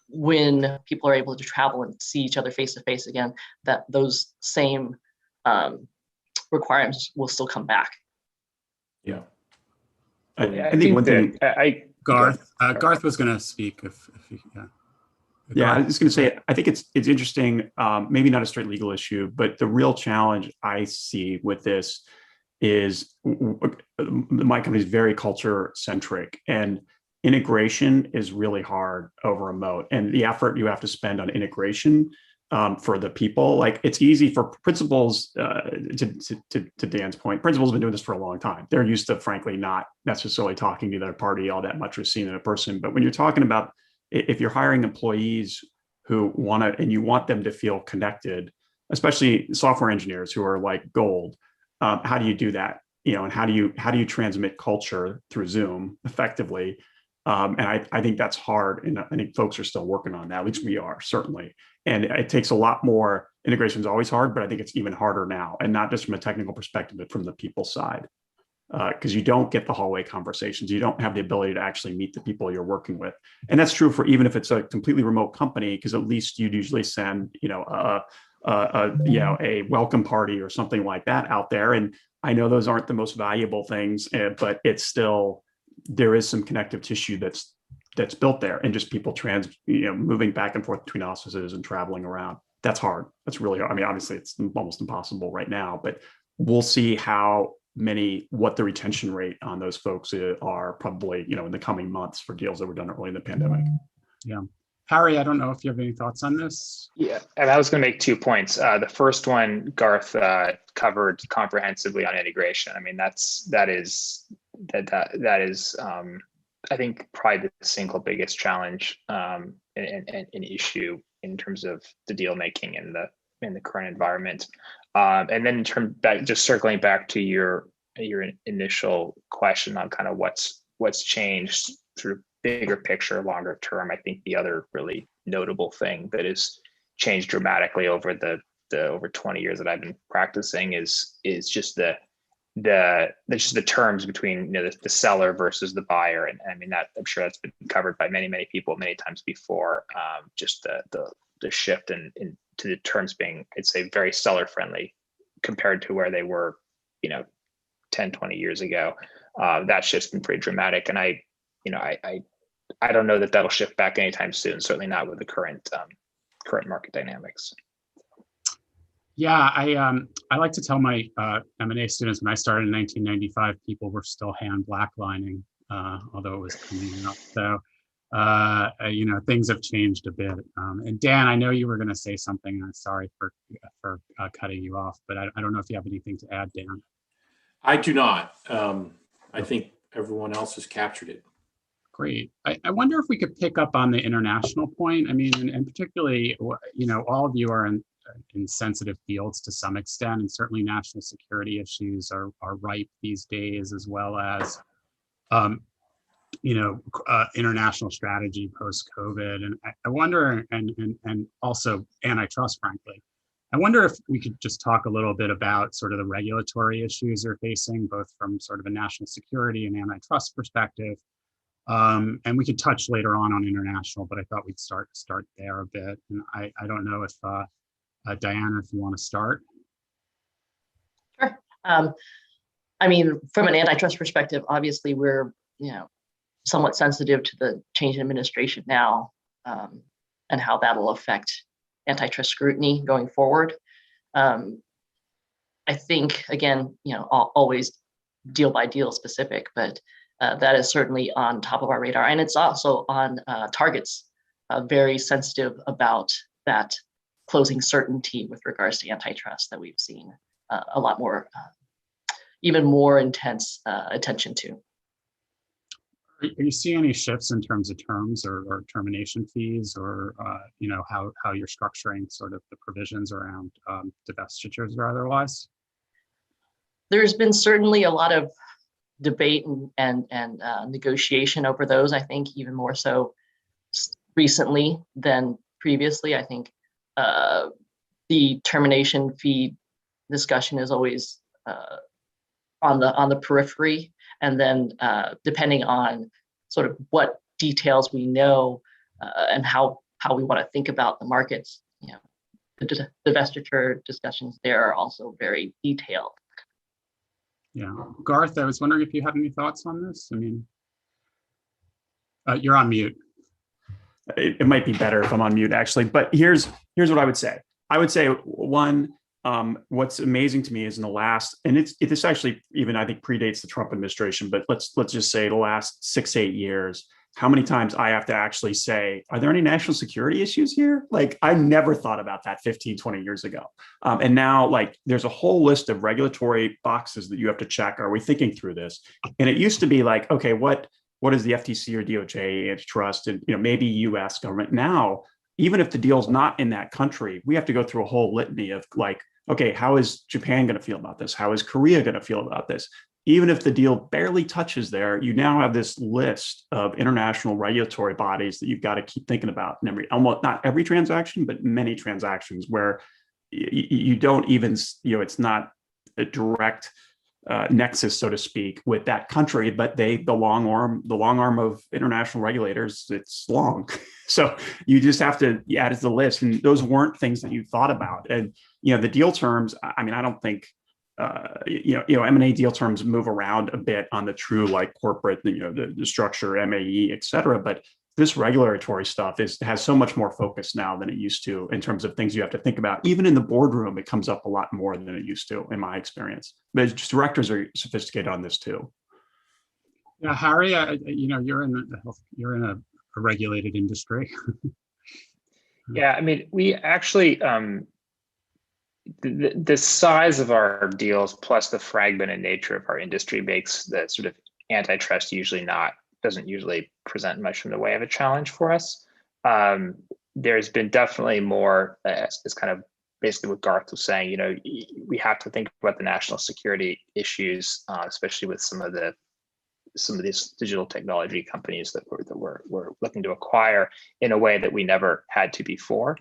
when people are able to travel and see each other face to face again, that those same requirements will still come back. Yeah. I think one thing. Garth was going to speak Yeah, I was going to say, I think it's interesting, maybe not a straight legal issue, but the real challenge I see with this is my company is very culture centric, and integration is really hard over remote, and the effort you have to spend on integration for the people, like it's easy for principals, to Dan's point, principals have been doing this for a long time. They're used to, frankly, not necessarily talking to their party all that much or seeing it in person. But when you're talking about, if you're hiring employees who want to, and you want them to feel connected, especially software engineers who are like gold. How do you do that? And how do you transmit culture through Zoom effectively? And I think that's hard, and I think folks are still working on that. At least we are, certainly. And it takes a lot more. Integration is always hard, but I think it's even harder now, and not just from a technical perspective, but from the people side, because you don't get the hallway conversations. You don't have the ability to actually meet the people you're working with, and that's true for even if it's a completely remote company, because at least you'd usually send a welcome party or something like that out there. And I know those aren't the most valuable things, but it's still, there is some connective tissue that's built there, and just people moving back and forth between offices and traveling around. That's hard. That's really hard. I mean, obviously it's almost impossible right now, but we'll see what the retention rate on those folks are probably, in the coming months for deals that were done early in the pandemic. Yeah. Harry, I don't know if you have any thoughts on this. Yeah, and I was going to make 2 points. The first one, Garth covered comprehensively on integration. I mean, that is I think probably the single biggest challenge and an issue in terms of the deal making in the current environment. And then just circling back to your initial question on kind of what's changed, sort of bigger picture, longer term. I think the other really notable thing that has changed dramatically over the over 20 years that I've been practicing is just the terms between the seller versus the buyer. And I mean, that I'm sure that's been covered by many people many times before. Just the shift into the terms being, I'd say, very seller friendly compared to where they were 10, 20 years ago. That shift's been pretty dramatic, and I don't know that that'll shift back anytime soon. Certainly not with the current market dynamics. Yeah, I like to tell my M&A students, when I started in 1995, people were still hand blacklining, although it was coming up. So, things have changed a bit. And Dan, I know you were going to say something. I'm sorry for cutting you off, but I don't know if you have anything to add, Dan. I do not. I think everyone else has captured it. Great. I wonder if we could pick up on the international point. I mean, and particularly, all of you are in sensitive fields to some extent, and certainly national security issues are ripe these days, as well as, international strategy post-COVID. And I wonder, and also antitrust, frankly. I wonder if we could just talk a little bit about sort of the regulatory issues you're facing, both from sort of a national security and antitrust perspective. And we could touch later on international, but I thought we'd start there a bit. And I don't know if Diana, if you want to start. Sure. I mean, from an antitrust perspective, obviously we're somewhat sensitive to the change in administration now, and how that'll affect antitrust scrutiny going forward. I think, again, always deal by deal specific, but that is certainly on top of our radar, and it's also on targets very sensitive about that closing certainty with regards to antitrust that we've seen a lot more, even more intense attention to. Are you seeing any shifts in terms of terms or termination fees, or how you're structuring sort of the provisions around divestitures or otherwise? There's been certainly a lot of debate and negotiation over those. I think even more so recently than previously. I think the termination fee discussion is always on the periphery, and then depending on sort of what details we know and how we want to think about the markets, the divestiture discussions there are also very detailed. Yeah, Garth, I was wondering if you had any thoughts on this. I mean, you're on mute. It might be better if I'm on mute, actually. But here's what I would say. I would say, one, what's amazing to me is in the last, and this actually even I think predates the Trump administration, but let's just say the last 6 to 8 years, how many times I have to actually say, are there any national security issues here? Like, I never thought about that 15, 20 years ago. And now, like, there's a whole list of regulatory boxes that you have to check. Are we thinking through this? And it used to be like, okay, what is the FTC or DOJ, antitrust, and maybe US government? Now, even if the deal's not in that country, we have to go through a whole litany of like, okay, how is Japan going to feel about this? How is Korea going to feel about this? Even if the deal barely touches there, you now have this list of international regulatory bodies that you've got to keep thinking about in every, almost not every transaction, but many transactions where you don't even, it's not a direct nexus, so to speak, with that country, but the long arm of international regulators, it's long. So you just have to add it to the list. And those weren't things that you thought about. And, the deal terms, I mean, I don't think, M&A deal terms move around a bit on the true like corporate, the structure, MAE, et cetera. But this regulatory stuff has so much more focus now than it used to in terms of things you have to think about. Even in the boardroom, it comes up a lot more than it used to, in my experience. But just directors are sophisticated on this too. Yeah, Harry, you're in a regulated industry. Yeah, I mean, we actually, the size of our deals plus the fragmented nature of our industry makes the sort of antitrust doesn't usually present much in the way of a challenge for us. There's been definitely more, as kind of basically what Garth was saying, we have to think about the national security issues, especially with some of these digital technology companies that we're looking to acquire in a way that we never had to before.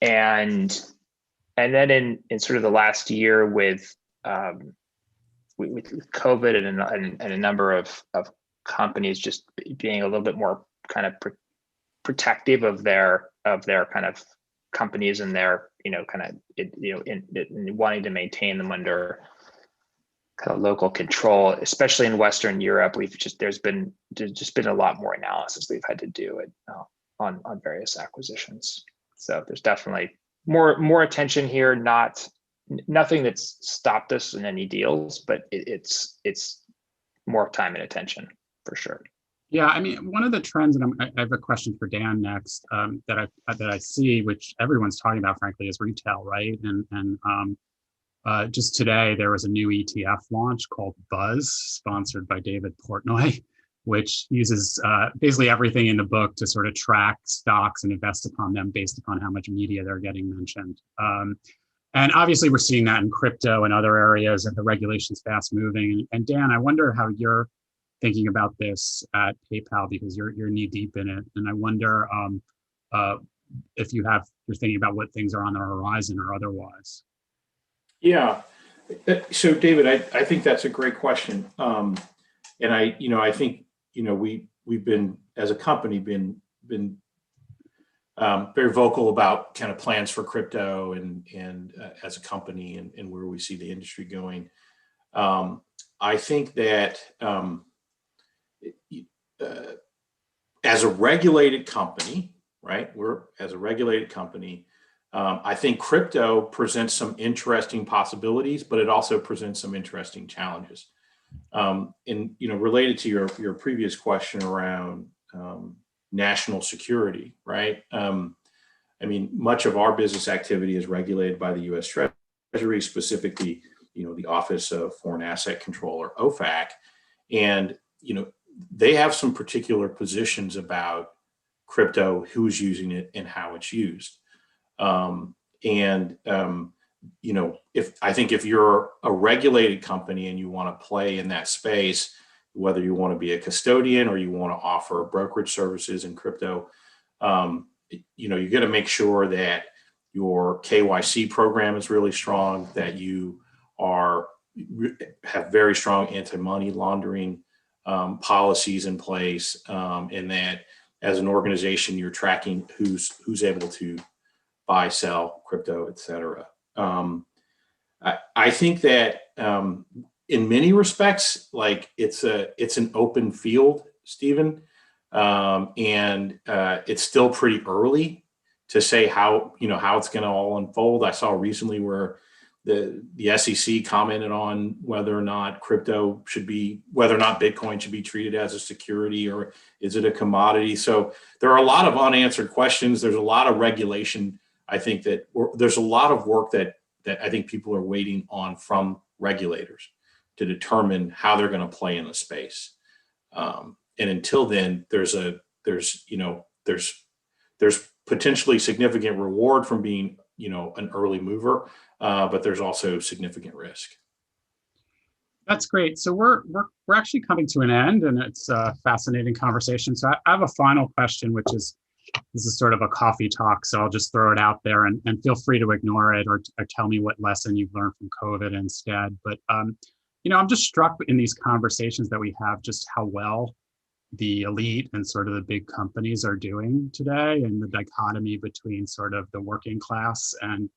And then in sort of the last year with COVID and a number of companies just being a little bit more kind of protective of their kind of companies and their in wanting to maintain them under kind of local control, especially in Western Europe. There's been a lot more analysis we've had to do on various acquisitions. So there's definitely more attention here. Nothing that's stopped us in any deals, but it's more time and attention for sure. Yeah, I mean, one of the trends, and I have a question for Dan next, that I see, which everyone's talking about, frankly, is retail, right? And just today there was a new ETF launch called Buzz, sponsored by David Portnoy, which uses basically everything in the book to sort of track stocks and invest upon them based upon how much media they're getting mentioned. And obviously we're seeing that in crypto and other areas, and the regulation's fast moving. And Dan, I wonder how you're thinking about this at PayPal, because you're knee deep in it. And I wonder if you're thinking about what things are on the horizon or otherwise. Yeah. So David, I think that's a great question. And I think, we've been, as a company, been very vocal about kind of plans for crypto and as a company and where we see the industry going. I think that as a regulated company, right? As a regulated company, I think crypto presents some interesting possibilities, but it also presents some interesting challenges. And related to your previous question around national security, right? I mean, much of our business activity is regulated by the U.S. Treasury, specifically, the Office of Foreign Asset Control, or OFAC, and they have some particular positions about crypto, who's using it, and how it's used. If you're a regulated company and you want to play in that space, whether you want to be a custodian or you want to offer brokerage services in crypto, you got to make sure that your KYC program is really strong, that you have very strong anti-money laundering policies in place, and that as an organization you're tracking who's able to buy, sell crypto, et cetera. I think that in many respects, like it's an open field, Stephen, and it's still pretty early to say how it's going to all unfold. I saw recently where the SEC commented on whether or not Bitcoin should be treated as a security, or is it a commodity? So there are a lot of unanswered questions. There's a lot of regulation. I think that there's a lot of work that I think people are waiting on from regulators to determine how they're going to play in the space. And until then, there's potentially significant reward from being, an early mover, but there's also significant risk. That's great. So we're actually coming to an end, and it's a fascinating conversation. So I have a final question, which is, this is sort of a coffee talk, so I'll just throw it out there, and feel free to ignore it or tell me what lesson you've learned from COVID instead. But I'm just struck in these conversations that we have just how well the elite and sort of the big companies are doing today, and the dichotomy between sort of the working class and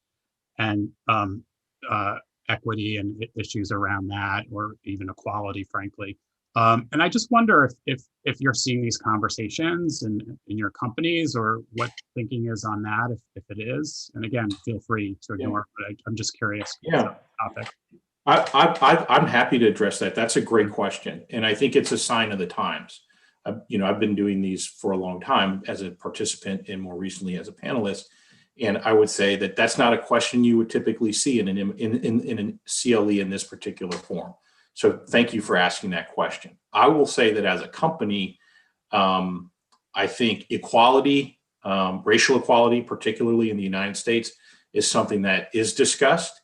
equity and issues around that, or even equality, frankly. And I just wonder if you're seeing these conversations in your companies, or what thinking is on that, if it is. And again, feel free to ignore, but I'm just curious. Yeah. Topic. I'm happy to address that. That's a great question, and I think it's a sign of the times. I've been doing these for a long time as a participant, and more recently as a panelist. And I would say that that's not a question you would typically see in an CLE in this particular form. So thank you for asking that question. I will say that as a company, I think equality, racial equality, particularly in the United States, is something that is discussed.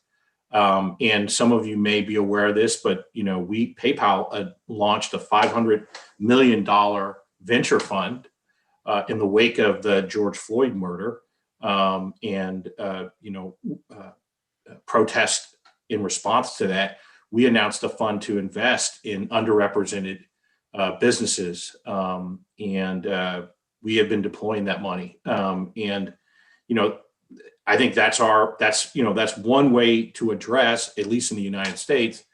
And some of you may be aware of this, but PayPal launched a $500 million venture fund in the wake of the George Floyd murder, and protest in response to that. We announced a fund to invest in underrepresented businesses, and we have been deploying that money. I think that's one way to address, at least in the United States,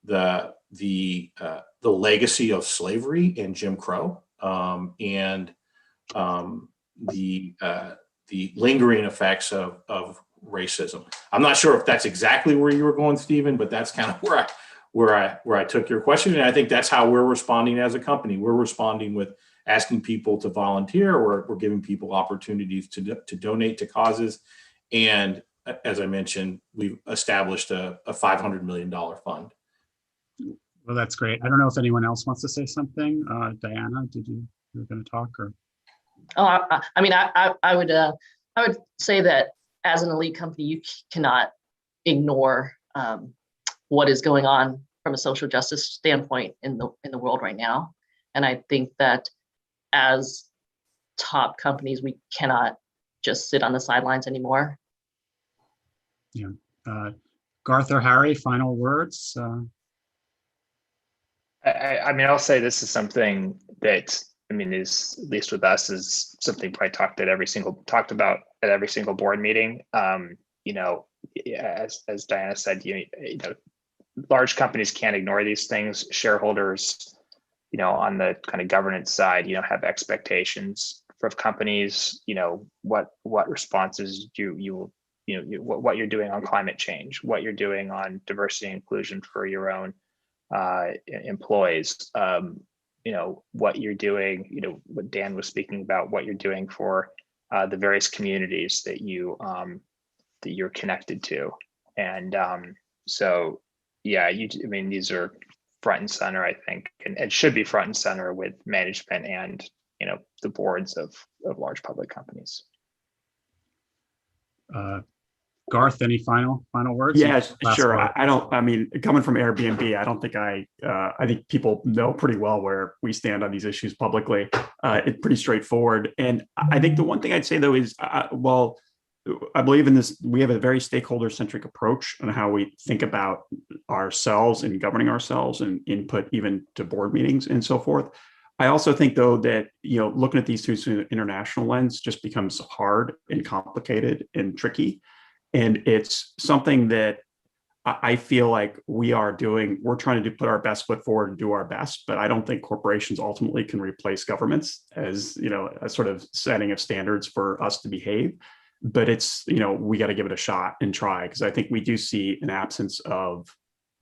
the legacy of slavery and Jim Crow, and the lingering effects of racism. I'm not sure if that's exactly where you were going, Stephen, but that's kind of where I took your question. And I think that's how we're responding as a company. We're responding with asking people to volunteer, or we're giving people opportunities to donate to causes. And as I mentioned, we've established a $500 million fund. Well, that's great. I don't know if anyone else wants to say something. Diana, you were going to talk, or? Oh, I would say that as an elite company, you cannot ignore what is going on from a social justice standpoint in the world right now. And I think that as top companies, we cannot just sit on the sidelines anymore. Yeah. Garth or Harry, final words? I'll say this is something that, is, at least with us, is something probably talked about at every single board meeting. As Diana said, large companies can't ignore these things. Shareholders, on the kind of governance side, have expectations for companies. What responses what you're doing on climate change, what you're doing on diversity and inclusion for your own employees. What you're doing, what Dan was speaking about, what you're doing for the various communities that you're connected to. And these are front and center, I think, and it should be front and center with management and, the boards of large public companies. Garth, any final words? Yes, sure. Coming from Airbnb, I don't think I think people know pretty well where we stand on these issues publicly. It's pretty straightforward. And I think the one thing I'd say, though, is, I believe in this, we have a very stakeholder-centric approach on how we think about ourselves and governing ourselves, and input even to board meetings and so forth. I also think, though, that looking at these through an international lens just becomes hard and complicated and tricky. And it's something that I feel like we're trying to put our best foot forward and do our best, but I don't think corporations ultimately can replace governments as, a sort of setting of standards for us to behave. But it's, we got to give it a shot and try, because I think we do see an absence of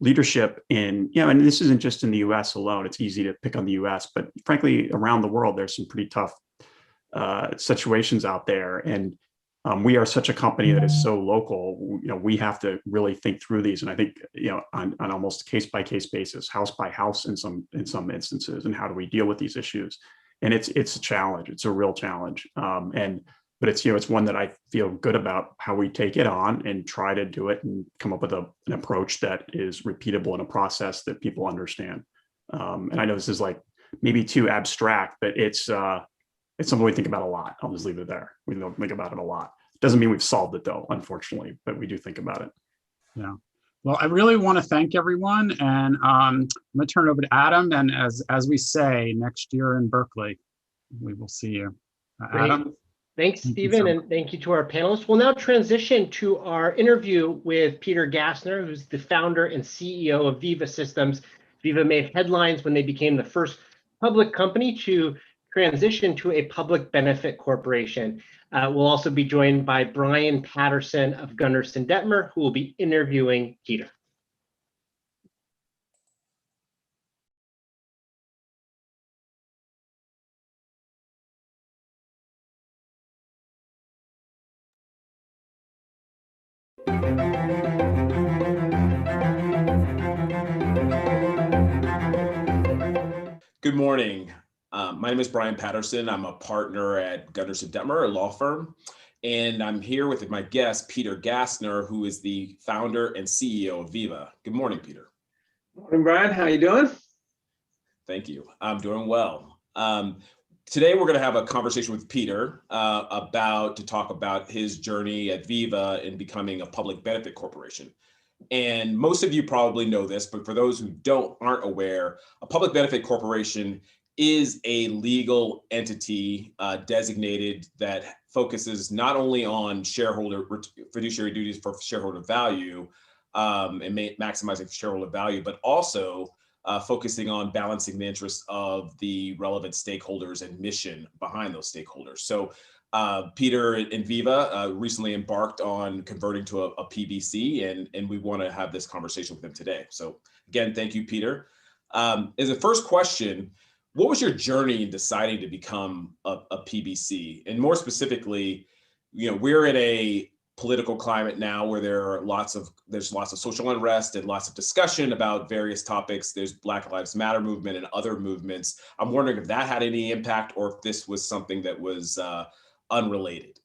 leadership in, and this isn't just in the US alone. It's easy to pick on the US, but frankly, around the world, there's some pretty tough situations out there. And we are such a company that is so local, we have to really think through these. And I think, on almost case by case basis, house by house in some instances, and how do we deal with these issues? And it's a challenge. It's a real challenge. And but it's, you know, it's one that I feel good about how we take it on and try to do it and come up with an approach that is repeatable in a process that people understand. And I know this is like maybe too abstract, but it's something we think about a lot. I'll just leave it there. We don't think about it a lot. Doesn't mean we've solved it though, unfortunately, but we do think about it. Yeah. Well, I really want to thank everyone, and I'm going to turn it over to Adam. And as we say, next year in Berkeley, we will see you. Adam. Thanks, Stephen, and thank you to our panelists. We'll now transition to our interview with Peter Gassner, who's the founder and CEO of Viva Systems. Viva made headlines when they became the first public company to transition to a public benefit corporation. We'll also be joined by Brian Patterson of Gunderson Detmer, who will be interviewing Peter. Good morning. My name is Brian Patterson. I'm a partner at Gunderson Detmer, a law firm, and I'm here with my guest, Peter Gassner, who is the founder and CEO of Viva. Good morning, Peter. Morning, Brian. How you doing? Thank you. I'm doing well. Today, we're going to have a conversation with Peter to talk about his journey at Viva in becoming a public benefit corporation. And most of you probably know this, but for those who aren't aware, a public benefit corporation is a legal entity designated that focuses not only on fiduciary duties for shareholder value and maximizing shareholder value, but also focusing on balancing the interests of the relevant stakeholders and mission behind those stakeholders. So Peter and Viva recently embarked on converting to a PBC, and we want to have this conversation with them today. So again, thank you, Peter. As a first question, what was your journey in deciding to become a PBC? And more specifically, we're in a political climate now where there's lots of social unrest and lots of discussion about various topics. There's Black Lives Matter movement and other movements. I'm wondering if that had any impact or if this was something that was unrelated.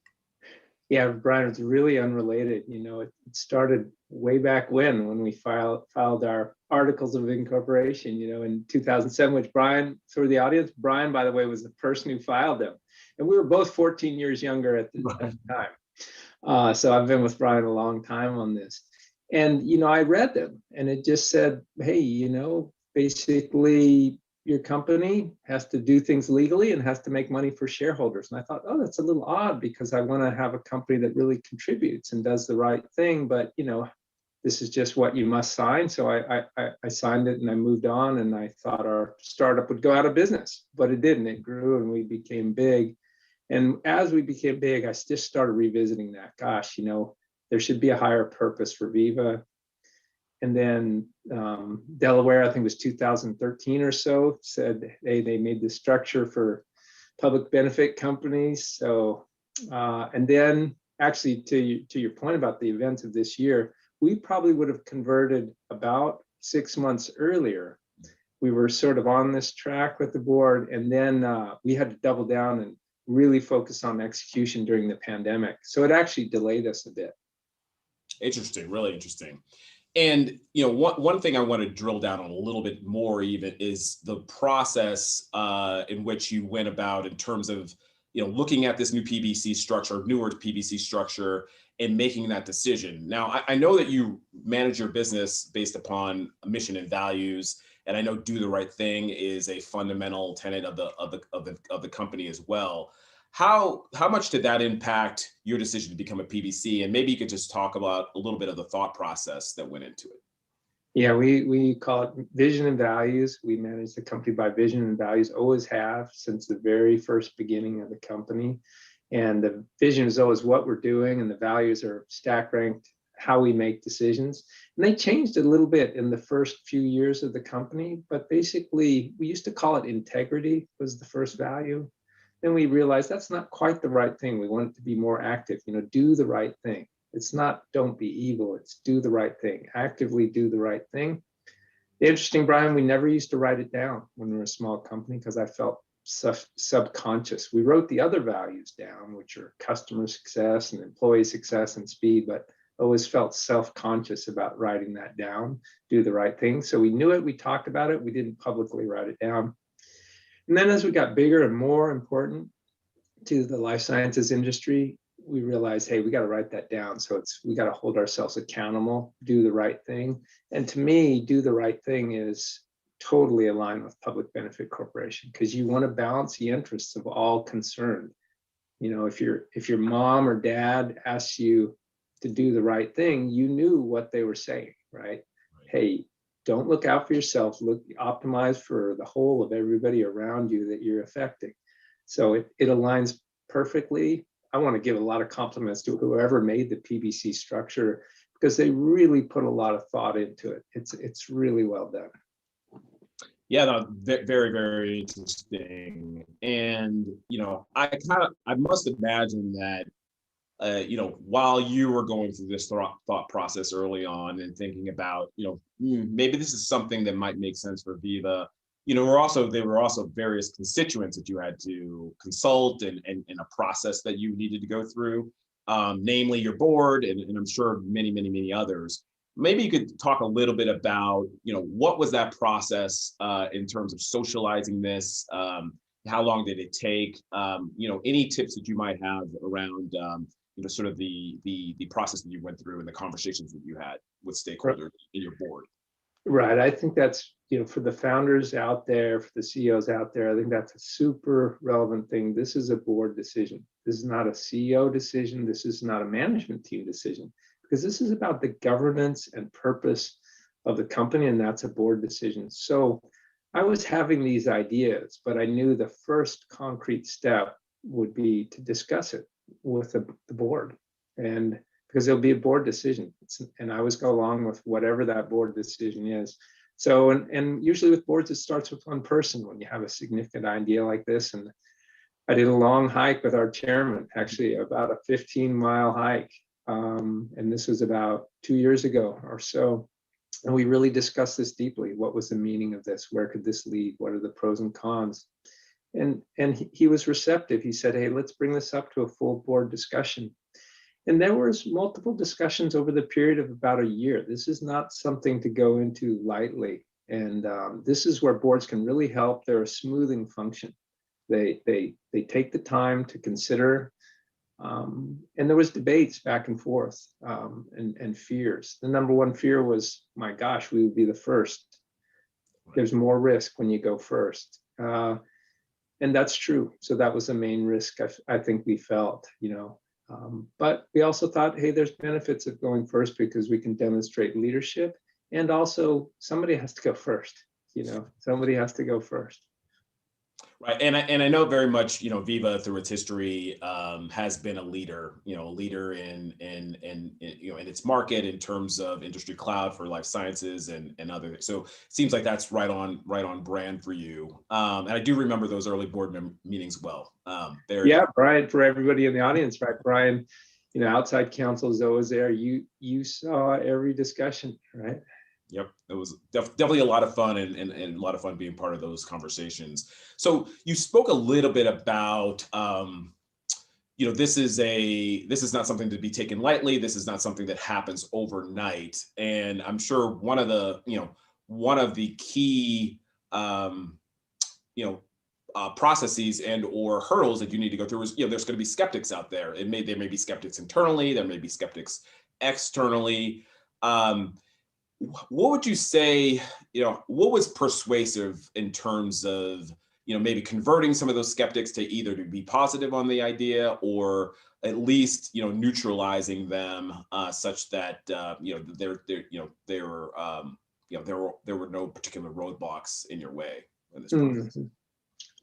Yeah, Brian, it's really unrelated. It started way back when we filed our articles of incorporation, in 2007, which Brian, for the audience, Brian, by the way, was the person who filed them. And we were both 14 years younger at the time. So I've been with Brian a long time on this. And, I read them and it just said, hey, basically, your company has to do things legally and has to make money for shareholders. And I thought, oh, that's a little odd because I want to have a company that really contributes and does the right thing. But, this is just what you must sign. So I signed it and I moved on, and I thought our startup would go out of business, but it didn't. It grew and we became big. And as we became big, I just started revisiting that. Gosh, there should be a higher purpose for Viva. And then Delaware, I think it was 2013 or so, said, hey, they made this structure for public benefit companies. So, and then actually to your point about the events of this year, we probably would have converted about 6 months earlier. We were sort of on this track with the board, and then we had to double down and really focus on execution during the pandemic. So it actually delayed us a bit. Interesting, really interesting. And one thing I want to drill down on a little bit more even is the process in which you went about in terms of looking at this new PBC structure, newer PBC structure, and making that decision. Now, I know that you manage your business based upon mission and values, and I know do the right thing is a fundamental tenet of the company as well. How much did that impact your decision to become a PBC? And maybe you could just talk about a little bit of the thought process that went into it. Yeah, we call it vision and values. We manage the company by vision and values, always have since the very first beginning of the company. And the vision is always what we're doing, and the values are stack ranked how we make decisions. And they changed a little bit in the first few years of the company, but basically we used to call it integrity was the first value. Then we realized that's not quite the right thing. We want it to be more active, do the right thing. It's not don't be evil, it's do the right thing, actively do the right thing. Interesting, Brian, we never used to write it down when we were a small company because I felt subconscious. We wrote the other values down, which are customer success and employee success and speed, but always felt self-conscious about writing that down, do the right thing. So we knew it, we talked about it, we didn't publicly write it down. And then as we got bigger and more important to the life sciences industry, we realized, hey, we got to write that down. So we got to hold ourselves accountable, do the right thing. And to me, do the right thing is totally aligned with public benefit corporation, because you want to balance the interests of all concerned. You know, if your mom or dad asks you to do the right thing, you knew what they were saying, right? Hey, don't look out for yourself, optimize for the whole of everybody around you that you're affecting. So it aligns perfectly. I want to give a lot of compliments to whoever made the PBC structure, because they really put a lot of thought into it. It's really well done. Yeah, no, very, very interesting. And, you know, I must imagine that, you know, while you were going through this thought process early on and thinking about, you know, maybe this is something that might make sense for Viva, you know, there were also various constituents that you had to consult and a process that you needed to go through, namely your board and I'm sure many others. Maybe you could talk a little bit about, you know, what was that process in terms of socializing this? How long did it take? You know, any tips that you might have around, you know, sort of the process that you went through and the conversations that you had with stakeholders in your board. Right. I think that's, you know, for the founders out there, for the CEOs out there, I think that's a super relevant thing. This is a board decision. This is not a CEO decision. This is not a management team decision, because this is about the governance and purpose of the company, and that's a board decision. So I was having these ideas, but I knew the first concrete step would be to discuss it with the board, and because it'll be a board decision, and I always go along with whatever that board decision is. So, and usually with boards, it starts with one person when you have a significant idea like this. And I did a long hike with our chairman, actually about a 15-mile hike. And this was about 2 years ago or so. And we really discussed this deeply. What was the meaning of this? Where could this lead? What are the pros and cons? And he was receptive. He said, hey, let's bring this up to a full board discussion. And there was multiple discussions over the period of about a year. This is not something to go into lightly. And this is where boards can really help. They're a smoothing function. They take the time to consider. And there was debates back and forth and fears. The number one fear was, my gosh, we would be the first. There's more risk when you go first. And that's true. So that was the main risk I think we felt, you know. But we also thought, hey, there's benefits of going first because we can demonstrate leadership, and also somebody has to go first. You know, somebody has to go first. Right, and I know very much, you know, Viva through its history has been a leader, you know, in you know, in its market in terms of industry cloud for life sciences and other. So it seems like that's right on brand for you. And I do remember those early board meetings well. Yeah, Brian, for everybody in the audience, right? Brian, you know, outside counsel is always there. You saw every discussion, right? Yep, it was definitely a lot of fun and a lot of fun being part of those conversations. So you spoke a little bit about, you know, this is not something to be taken lightly. This is not something that happens overnight. And I'm sure one of the key, processes and or hurdles that you need to go through is, you know, there's going to be skeptics out there. There may be skeptics internally. There may be skeptics externally. What would you say, you know, what was persuasive in terms of, you know, maybe converting some of those skeptics to either to be positive on the idea or at least, you know, neutralizing them such that, you know, there were no particular roadblocks in your way in this process?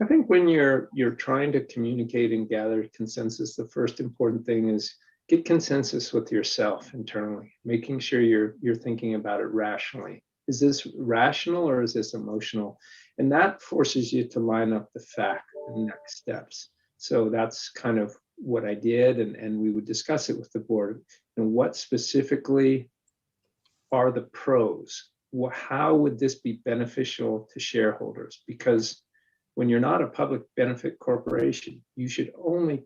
I think when you're trying to communicate and gather consensus, the first important thing is get consensus with yourself internally, making sure you're thinking about it rationally. Is this rational or is this emotional? And that forces you to line up the fact and next steps. So that's kind of what I did, and we would discuss it with the board. And what specifically are the pros? How would this be beneficial to shareholders? Because when you're not a public benefit corporation, you should only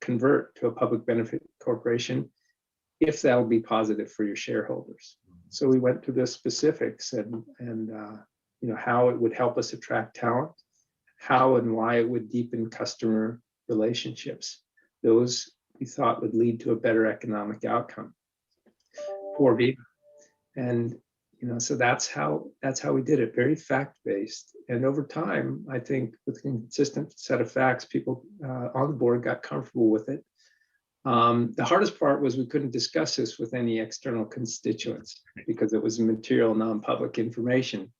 convert to a public benefit corporation if that'll be positive for your shareholders. So we went to the specifics and how it would help us attract talent, how and why it would deepen customer relationships. Those we thought would lead to a better economic outcome for Viva. And so that's how we did it, very fact-based. And over time, I think with a consistent set of facts, people on the board got comfortable with it. The hardest part was we couldn't discuss this with any external constituents because it was material, non-public information.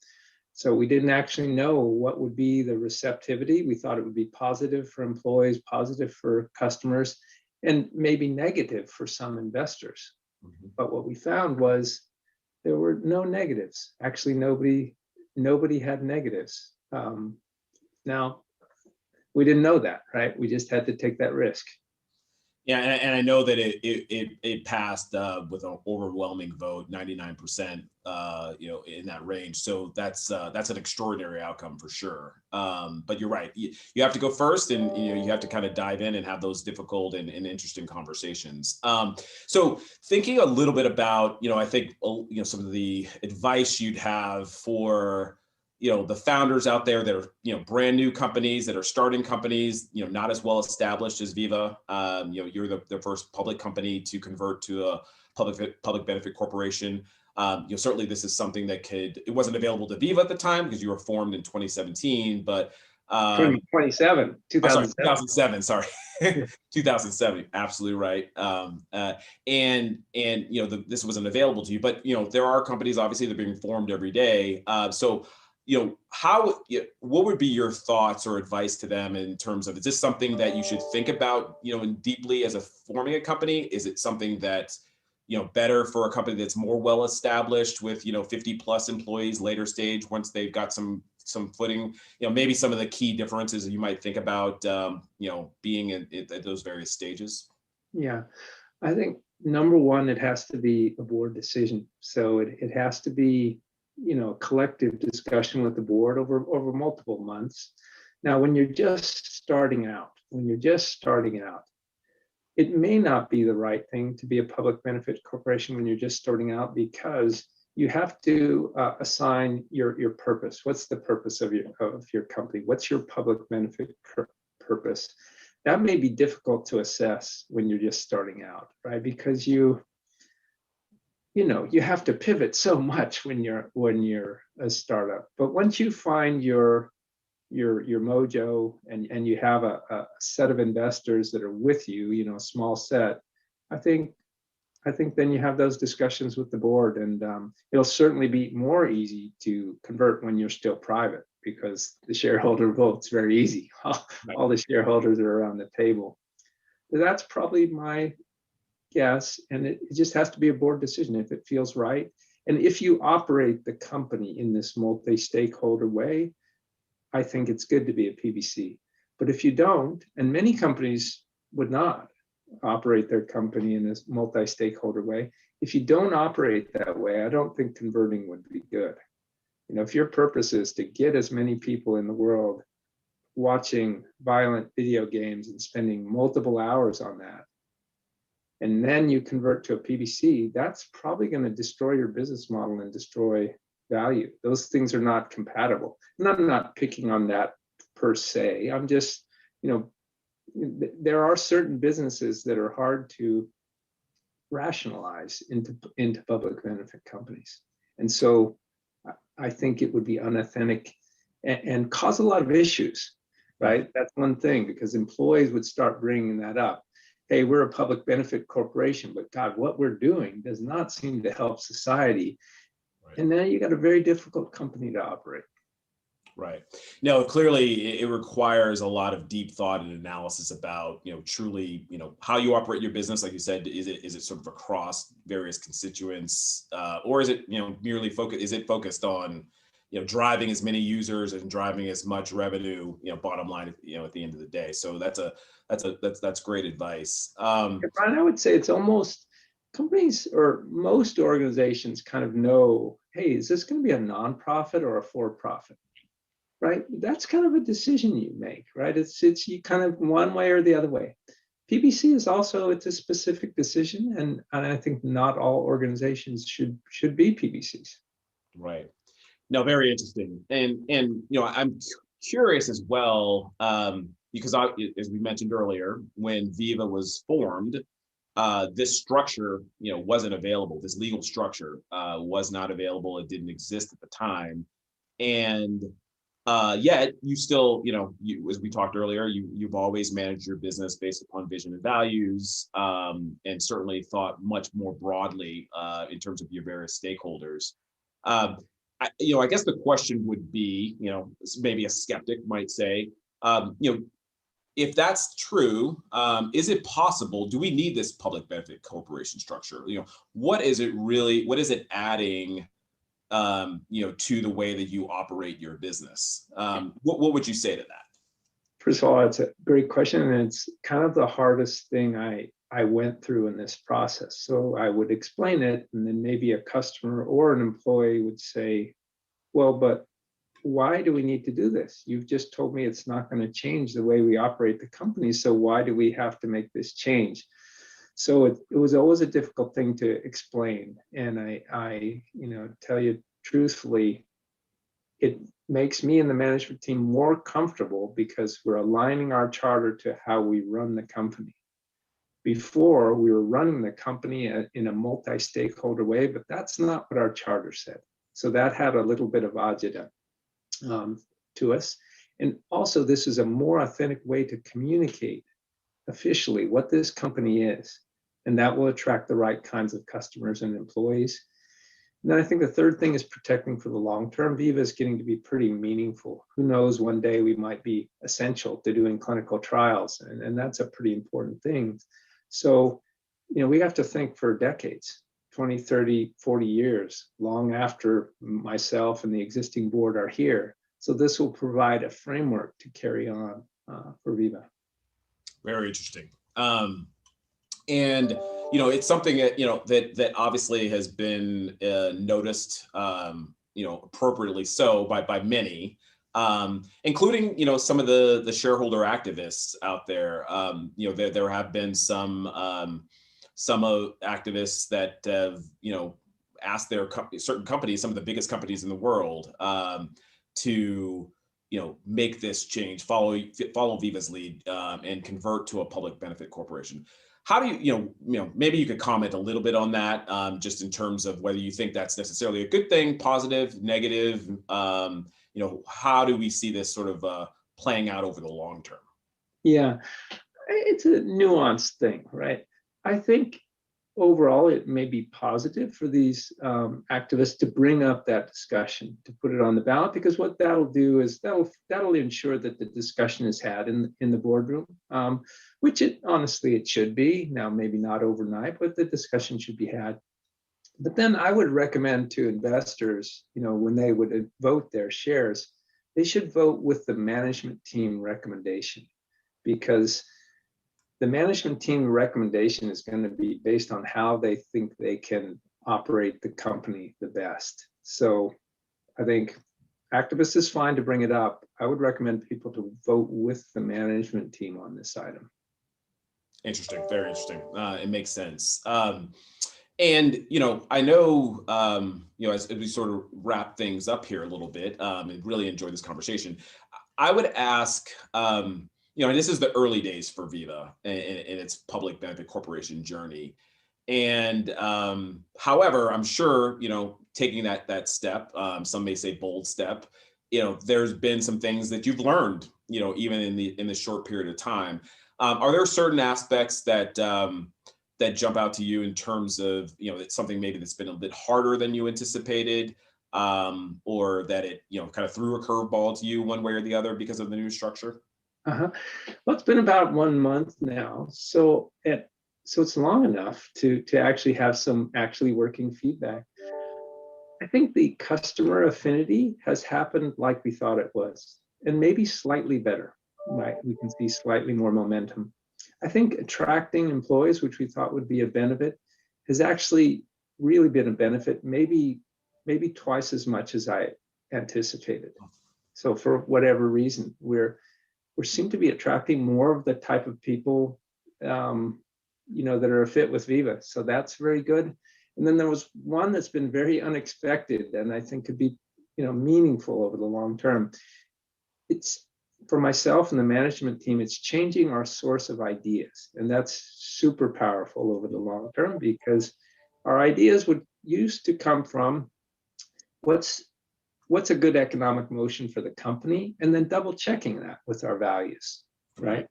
So we didn't actually know what would be the receptivity. We thought it would be positive for employees, positive for customers, and maybe negative for some investors. But what we found was there were no negatives. Actually, nobody had negatives. Now, we didn't know that, right? We just had to take that risk. Yeah, and I know that it passed with an overwhelming vote, 99%, in that range. So that's an extraordinary outcome for sure. But you're right. You have to go first, and you have to kind of dive in and have those difficult and interesting conversations. So thinking a little bit about, I think some of the advice you'd have for the founders out there that are, brand new companies that are starting companies, not as well established as Viva. You're the first public company to convert to a public benefit corporation. Certainly this is something that it wasn't available to Viva at the time because you were formed in 2017, but 2007, sorry. 2007, absolutely right. This wasn't available to you, but there are companies obviously that are being formed every day. What would be your thoughts or advice to them in terms of, is this something that you should think about, and deeply as forming a company? Is it something that, better for a company that's more well established with, 50 plus employees later stage, once they've got some footing, maybe some of the key differences that you might think about, being at those various stages? Yeah, I think number one, it has to be a board decision. So it has to be a collective discussion with the board over multiple months. Now, when you're just starting out, it may not be the right thing to be a public benefit corporation when you're just starting out, because you have to assign your purpose. What's the purpose of your company? What's your public benefit purpose? That may be difficult to assess when you're just starting out, right? Because you have to pivot so much when you're a startup. But once you find your mojo and you have a set of investors that are with you, a small set, I think then you have those discussions with the board, and it'll certainly be more easy to convert when you're still private, because the shareholder vote's very easy. All the shareholders are around the table. So that's probably my guess, and it just has to be a board decision if it feels right. And if you operate the company in this multi-stakeholder way, I think it's good to be a PBC. But if you don't, and many companies would not operate their company in this multi-stakeholder way, if you don't operate that way, I don't think converting would be good. If your purpose is to get as many people in the world watching violent video games and spending multiple hours on that, and then you convert to a PBC, that's probably going to destroy your business model and destroy value. Those things are not compatible. And I'm not picking on that per se. I'm just, there are certain businesses that are hard to rationalize into public benefit companies. And so I think it would be unauthentic and cause a lot of issues, right? That's one thing, because employees would start bringing that up. Hey, we're a public benefit corporation, but God, what we're doing does not seem to help society. Right. And then you got a very difficult company to operate. Right. No, clearly it requires a lot of deep thought and analysis about, truly, how you operate your business. Like you said, is it sort of across various constituents, or is it, merely focused on, driving as many users and driving as much revenue, bottom line, at the end of the day. So that's great advice. Brian, I would say it's almost companies or most organizations kind of know, hey, is this going to be a nonprofit or a for-profit? right? That's kind of a decision you make, right? It's you kind of one way or the other way. PBC is also, it's a specific decision, and I think not all organizations should be PBCs. Right. No, very interesting. And I'm curious as well, because as we mentioned earlier, when Viva was formed, this structure, wasn't available. This legal structure was not available. It didn't exist at the time. And yet you still, as we talked earlier, you've always managed your business based upon vision and values, and certainly thought much more broadly in terms of your various stakeholders. I guess the question would be, maybe a skeptic might say, if that's true, is it possible? Do we need this public benefit corporation structure? What is it adding? To the way that you operate your business. What would you say to that? First of all, it's a great question, and it's kind of the hardest thing I went through in this process. So I would explain it, and then maybe a customer or an employee would say, well, but why do we need to do this? You've just told me it's not going to change the way we operate the company, so why do we have to make this change? So it was always a difficult thing to explain. And I tell you truthfully, it makes me and the management team more comfortable because we're aligning our charter to how we run the company. Before, we were running the company in a multi-stakeholder way, but that's not what our charter said. So that had a little bit of agita to us. And also, this is a more authentic way to communicate officially what this company is. And that will attract the right kinds of customers and employees. And then I think the third thing is protecting for the long term. Viva is getting to be pretty meaningful. Who knows, one day we might be essential to doing clinical trials, and that's a pretty important thing. So, we have to think for decades, 20, 30, 40 years, long after myself and the existing board are here. So this will provide a framework to carry on for Viva. Very interesting. And it's something that that obviously has been noticed, appropriately so by many, including some of the shareholder activists out there. There have been some activists that have asked their certain companies, some of the biggest companies in the world, to make this change, follow Viva's lead, and convert to a public benefit corporation. How do you, maybe you could comment a little bit on that, just in terms of whether you think that's necessarily a good thing, positive, negative. How do we see this sort of playing out over the long term? Yeah, it's a nuanced thing, right? I think overall it may be positive for these activists to bring up that discussion, to put it on the ballot, because what that'll do is that'll ensure that the discussion is had in the boardroom, which honestly it should be. Now, maybe not overnight, but the discussion should be had. But then I would recommend to investors, when they would vote their shares, they should vote with the management team recommendation, because the management team recommendation is going to be based on how they think they can operate the company the best. So I think activists is fine to bring it up. I would recommend people to vote with the management team on this item. Interesting, very interesting. It makes sense. And I know, as we sort of wrap things up here a little bit, and really enjoy this conversation, I would ask, and this is the early days for Viva in its public benefit corporation journey. And however, I'm sure, taking that step, some may say bold step, there's been some things that you've learned, even in the short period of time. Are there certain aspects that jump out to you in terms of, it's something maybe that's been a bit harder than you anticipated, or that it, kind of threw a curveball to you one way or the other because of the new structure? Well, it's been about 1 month now, so it's long enough to actually have some actually working feedback. I think the customer affinity has happened like we thought it was, and maybe slightly better. Right, we can see slightly more momentum. I think attracting employees, which we thought would be a benefit, has actually really been a benefit, maybe twice as much as I anticipated. So for whatever reason, we seem to be attracting more of the type of people, that are a fit with Viva. So that's very good. And then there was one that's been very unexpected and I think could be, meaningful over the long term. It's for myself and the management team, it's changing our source of ideas. And that's super powerful over the long term because our ideas used to come from what's a good economic motion for the company, and then double checking that with our values, right?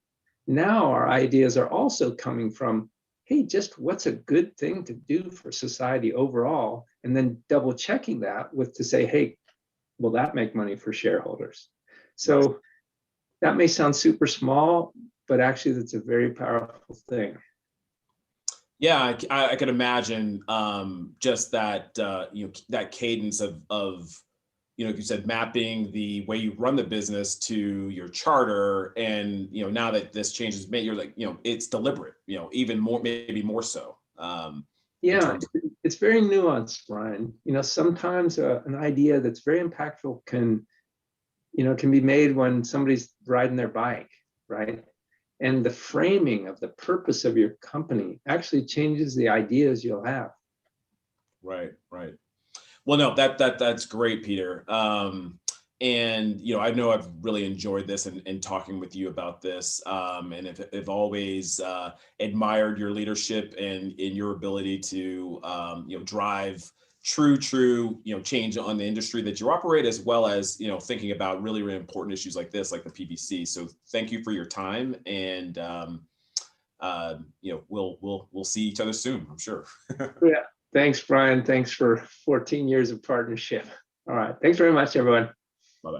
Now our ideas are also coming from, hey, just what's a good thing to do for society overall, and then double checking that to say, hey, will that make money for shareholders? So that may sound super small, but actually that's a very powerful thing. Yeah, I can imagine just that that cadence of like you said, mapping the way you run the business to your charter, and now that this change is made, you're like it's deliberate, even more, maybe more so. Yeah, it's very nuanced, Brian. Sometimes an idea that's very impactful can be made when somebody's riding their bike, right? And the framing of the purpose of your company actually changes the ideas you'll have. Right. Well, no, that's great, Peter. And I know I've really enjoyed this and talking with you about this, and have always admired your leadership and in your ability to drive true change on the industry that you operate, as well as thinking about really important issues like this, like the PBC. So thank you for your time, and we'll see each other soon, I'm sure. Yeah. Thanks, Brian. Thanks for 14 years of partnership. All right. Thanks very much, everyone. Bye-bye.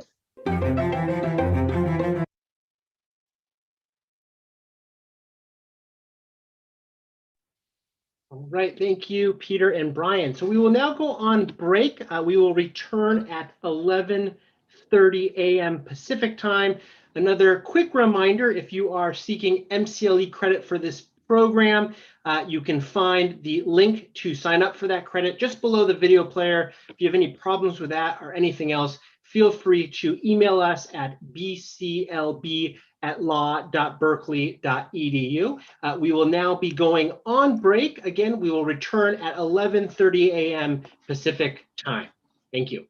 All right, thank you, Peter and Brian. So we will now go on break. We will return at 11:30 a.m. Pacific time. Another quick reminder, if you are seeking MCLE credit for this program, you can find the link to sign up for that credit just below the video player. If you have any problems with that or anything else, feel free to email us at bclb@law.berkeley.edu. We will now be going on break. Again, we will return at 11:30 a.m. Pacific time. Thank you.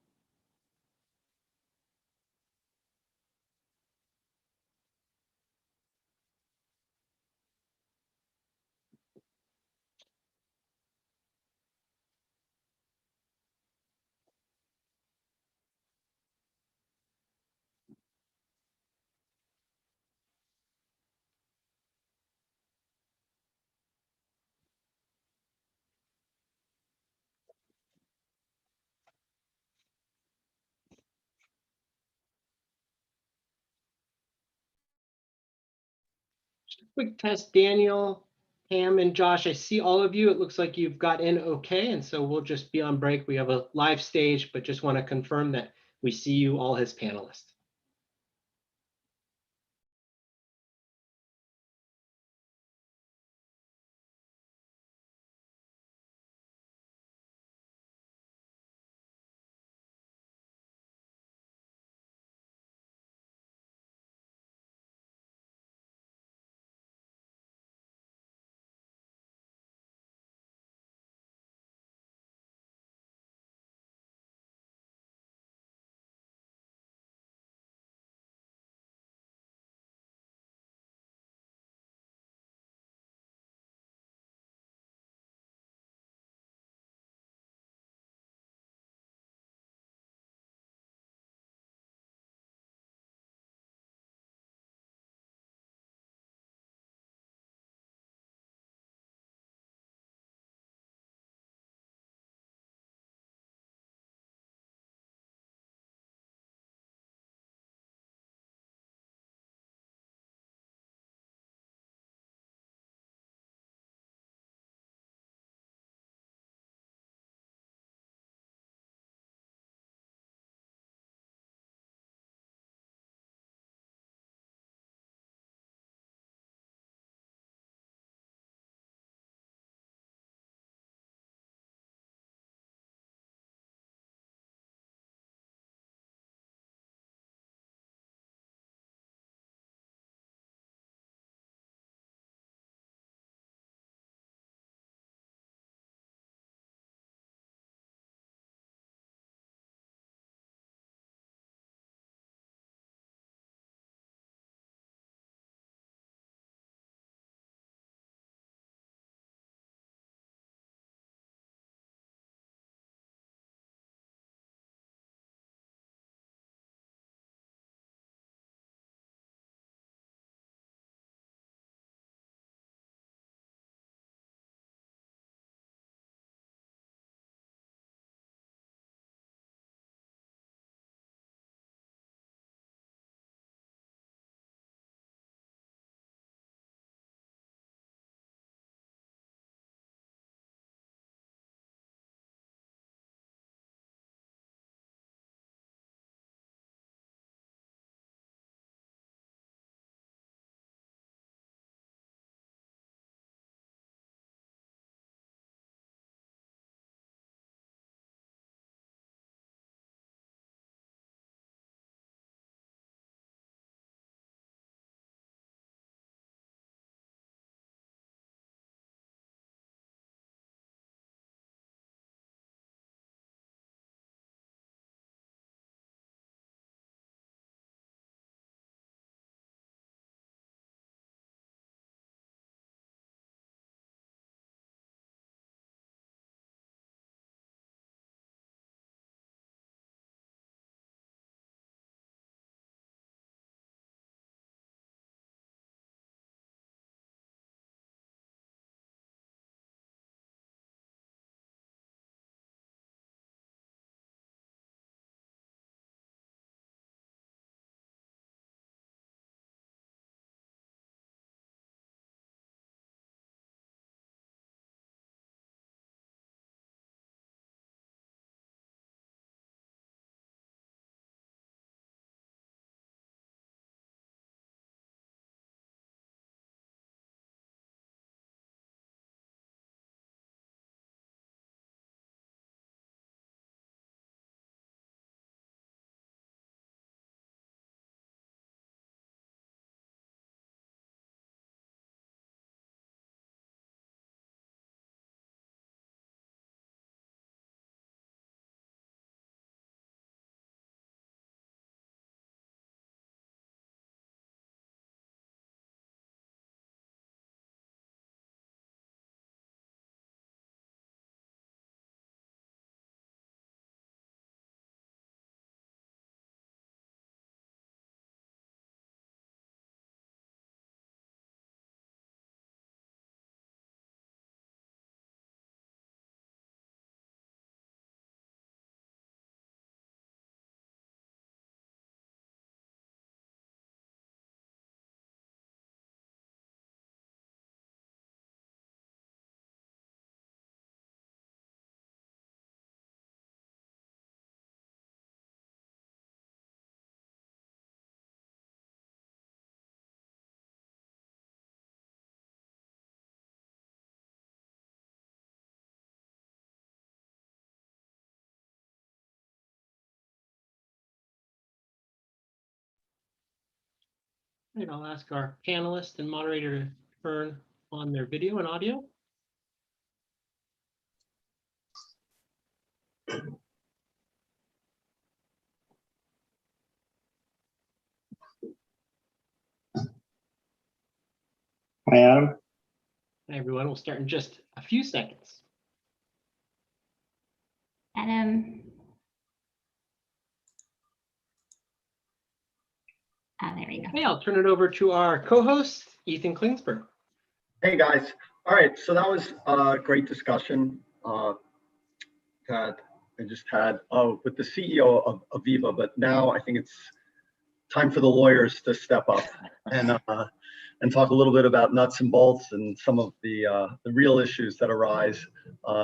Quick test, Daniel, Pam, and Josh. I see all of you. It looks like you've got in okay, and so we'll just be on break. We have a live stage, but just want to confirm that we see you all as panelists. And I'll ask our panelist and moderator to turn on their video and audio. Hi, Adam. Hi, everyone. We'll start in just a few seconds. Adam. There we go. Okay, I'll turn it over to our co-host, Ethan Klingsberg. Hey guys. All right. So that was a great discussion that I just had with the CEO of Aviva, but now I think it's time for the lawyers to step up and talk a little bit about nuts and bolts and some of the real issues that arise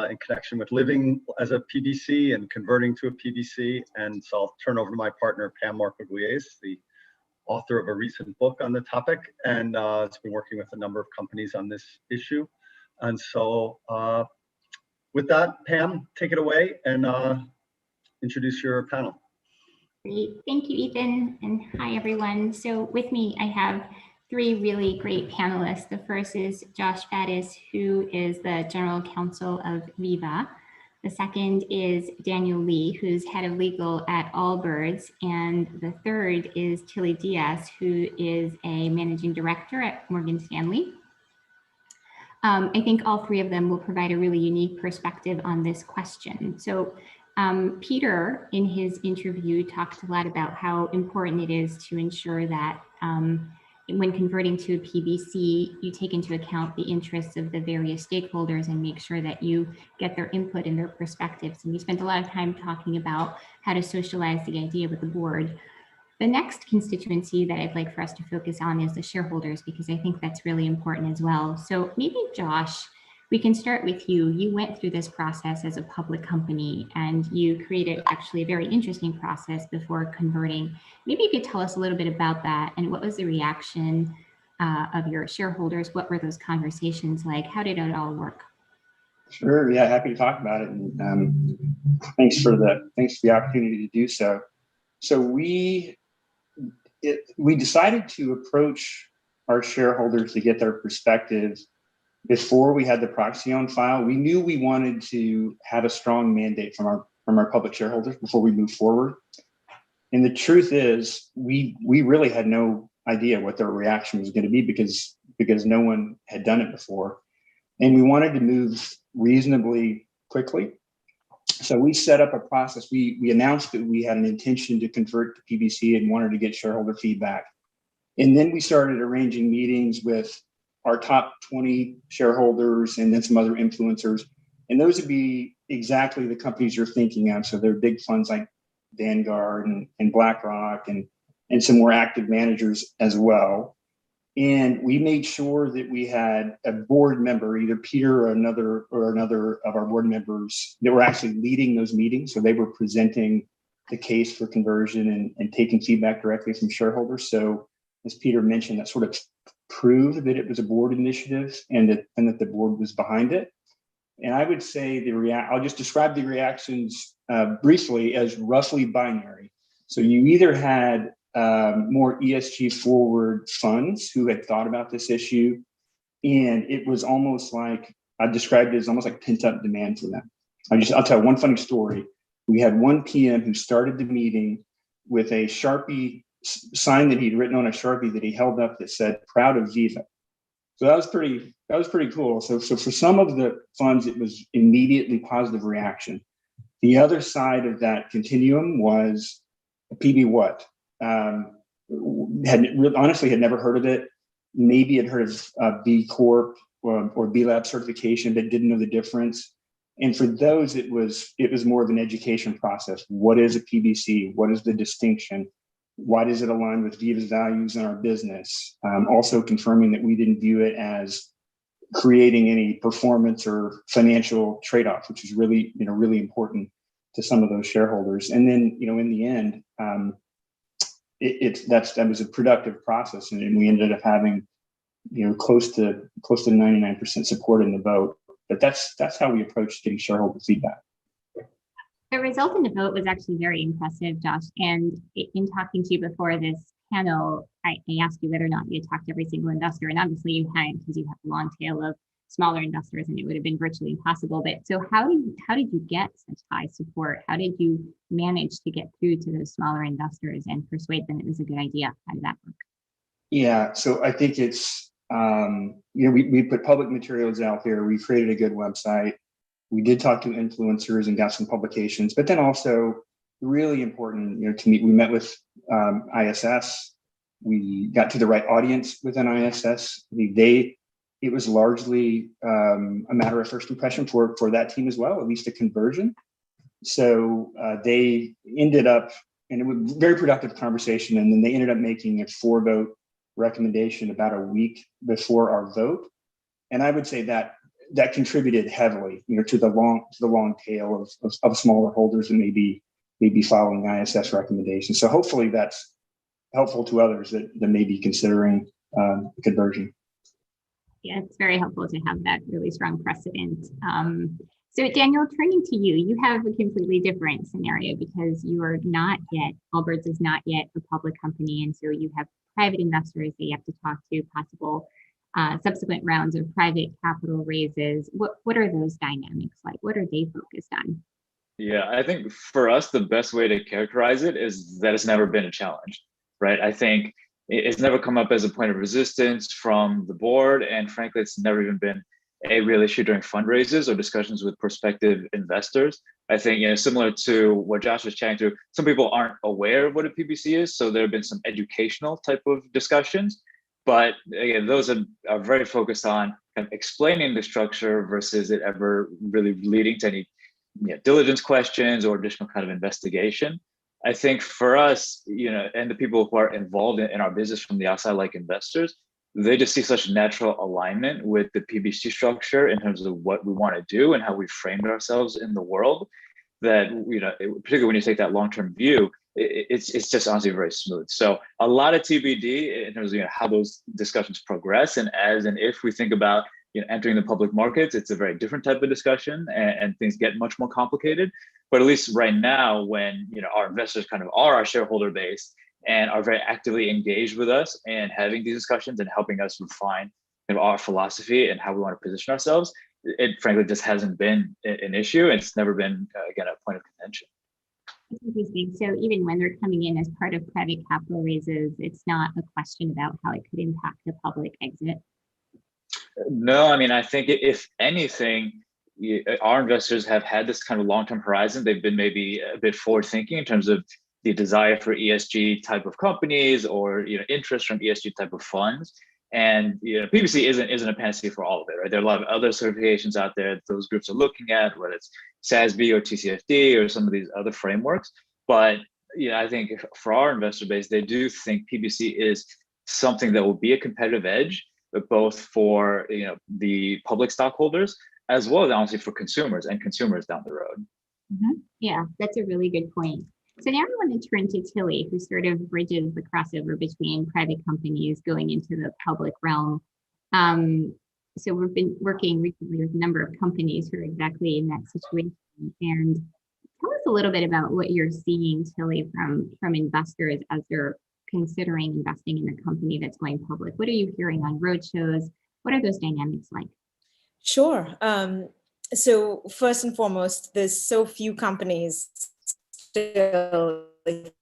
in connection with living as a PBC and converting to a PBC. And so I'll turn over to my partner, Pam Marcogliese, the author of a recent book on the topic, and has been working with a number of companies on this issue. And so with that, Pam, take it away and introduce your panel. Great. Thank you, Ethan. And hi, everyone. So with me, I have three really great panelists. The first is Josh Faddis, who is the General Counsel of Viva. The second is Daniel Lee, who's head of legal at Allbirds. And the third is Tilly Diaz, who is a managing director at Morgan Stanley. I think all three of them will provide a really unique perspective on this question. So Peter, in his interview, talked a lot about how important it is to ensure that when converting to a PBC, you take into account the interests of the various stakeholders and make sure that you get their input and their perspectives. And we spent a lot of time talking about how to socialize the idea with the board. The next constituency that I'd like for us to focus on is the shareholders, because I think that's really important as well. So maybe Josh, we can start with you. You went through this process as a public company and you created actually a very interesting process before converting. Maybe you could tell us a little bit about that and what was the reaction of your shareholders? What were those conversations like? How did it all work? Sure. Yeah, happy to talk about it. And thanks for the opportunity to do so. So we decided to approach our shareholders to get their perspectives before we had the proxy on file. We knew we wanted to have a strong mandate from our public shareholders before we moved forward. And the truth is, we really had no idea what their reaction was going to be because no one had done it before. And we wanted to move reasonably quickly. So we set up a process. We announced that we had an intention to convert to PBC and wanted to get shareholder feedback. And then we started arranging meetings with our top 20 shareholders and then some other influencers. And those would be exactly the companies you're thinking of. So they're big funds like Vanguard and BlackRock and some more active managers as well. And we made sure that we had a board member, either Peter or another of our board members, that were actually leading those meetings. So they were presenting the case for conversion and taking feedback directly from shareholders. So as Peter mentioned, that sort of proved that it was a board initiative and that the board was behind it. And I would say I'll just describe the reactions briefly as roughly binary. So you either had more ESG forward funds who had thought about this issue, and it was almost like, I described it as almost like pent up demand for them. I'll tell one funny story. We had one PM who started the meeting with a Sharpie sign that he'd written on a Sharpie that he held up that said "Proud of Viva." So that was pretty cool. So for some of the funds, it was immediately positive reaction. The other side of that continuum was PB what? Honestly had never heard of it. Maybe had heard of B Corp or B Lab certification, but didn't know the difference. And for those, it was more of an education process. What is a PBC? What is the distinction? Why does it align with Viva's values in our business? Also confirming that we didn't view it as creating any performance or financial trade-off, which is really important to some of those shareholders. And then, in the end, that was a productive process, and we ended up having, close to 99% support in the vote. But that's how we approached getting shareholder feedback. The result in the vote was actually very impressive, Josh. And in talking to you before this, panel, I asked you whether or not you had talked to every single investor, and obviously you hadn't because you have a long tail of smaller investors and it would have been virtually impossible. But so how did you get such high support? How did you manage to get through to those smaller investors and persuade them it was a good idea? How did that work? Yeah, so I think it's, we put public materials out there. We created a good website. We did talk to influencers and got some publications, but then also really important, to meet, we met with ISS. We got to the right audience within ISS. It was largely a matter of first impression for that team as well, at least a conversion. So they ended up, and it was a very productive conversation, and then they ended up making a 4-vote recommendation about a week before our vote. And I would say that contributed heavily, to the long tail of smaller holders that may be following ISS recommendations. So hopefully that's helpful to others that may be considering conversion. Yeah, it's very helpful to have that really strong precedent. So Daniel, turning to you, you have a completely different scenario because you are not yet, Allbirds is not yet a public company. And so you have private investors that you have to talk to, possible subsequent rounds of private capital raises. What are those dynamics like? What are they focused on? Yeah, I think for us, the best way to characterize it is that it's never been a challenge, right? I think it's never come up as a point of resistance from the board. And frankly, it's never even been a real issue during fundraisers or discussions with prospective investors. I think, similar to what Josh was chatting through, some people aren't aware of what a PBC is. So there have been some educational type of discussions. But again, those are very focused on kind of explaining the structure versus it ever really leading to any diligence questions or additional kind of investigation. I think for us, and the people who are involved in our business from the outside, like investors, they just see such natural alignment with the PBC structure in terms of what we want to do and how we framed ourselves in the world that, particularly when you take that long-term view, it's just honestly very smooth. So a lot of TBD in terms of how those discussions progress. And as and if we think about entering the public markets, it's a very different type of discussion and things get much more complicated. But at least right now, when our investors kind of are our shareholder base and are very actively engaged with us and having these discussions and helping us refine our philosophy and how we want to position ourselves, it frankly just hasn't been an issue. It's never been, again, a point of contention. That's interesting. So even when they're coming in as part of private capital raises, it's not a question about how it could impact the public exit? No, I mean, I think if anything, our investors have had this kind of long-term horizon. They've been maybe a bit forward-thinking in terms of the desire for ESG type of companies or interest from ESG type of funds. And PBC isn't a panacea for all of it, right? There are a lot of other certifications out there that those groups are looking at, whether it's SASB or TCFD or some of these other frameworks. But I think for our investor base, they do think PBC is something that will be a competitive edge, but both for the public stockholders as well as honestly for consumers down the road. Mm-hmm. Yeah, that's a really good point. So now I want to turn to Tilly, who sort of bridges the crossover between private companies going into the public realm. So we've been working recently with a number of companies who are exactly in that situation. And tell us a little bit about what you're seeing, Tilly, from investors as they're considering investing in a company that's going public. What are you hearing on roadshows? What are those dynamics like? Sure. So first and foremost, there's so few companies still, if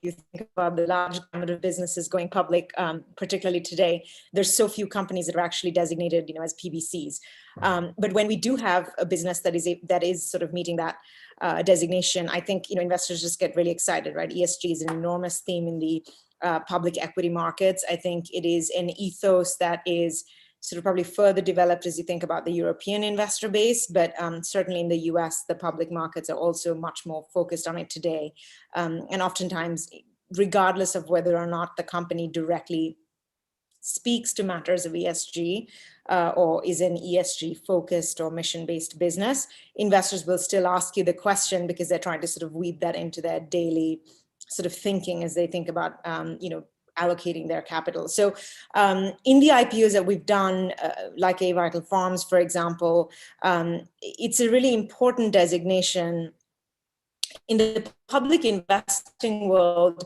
you think about the large gamut of businesses going public, particularly today, there's so few companies that are actually designated, as PBCs. But when we do have a business that is sort of meeting that designation, I think investors just get really excited, right? ESG is an enormous theme in the public equity markets. I think it is an ethos that is sort of probably further developed as you think about the European investor base, but certainly in the US, the public markets are also much more focused on it today. And oftentimes, regardless of whether or not the company directly speaks to matters of ESG or is an ESG focused or mission-based business, investors will still ask you the question because they're trying to sort of weave that into their daily sort of thinking as they think about, allocating their capital. So in the IPOs that we've done, like A Vital Farms, for example, it's a really important designation in the public investing world.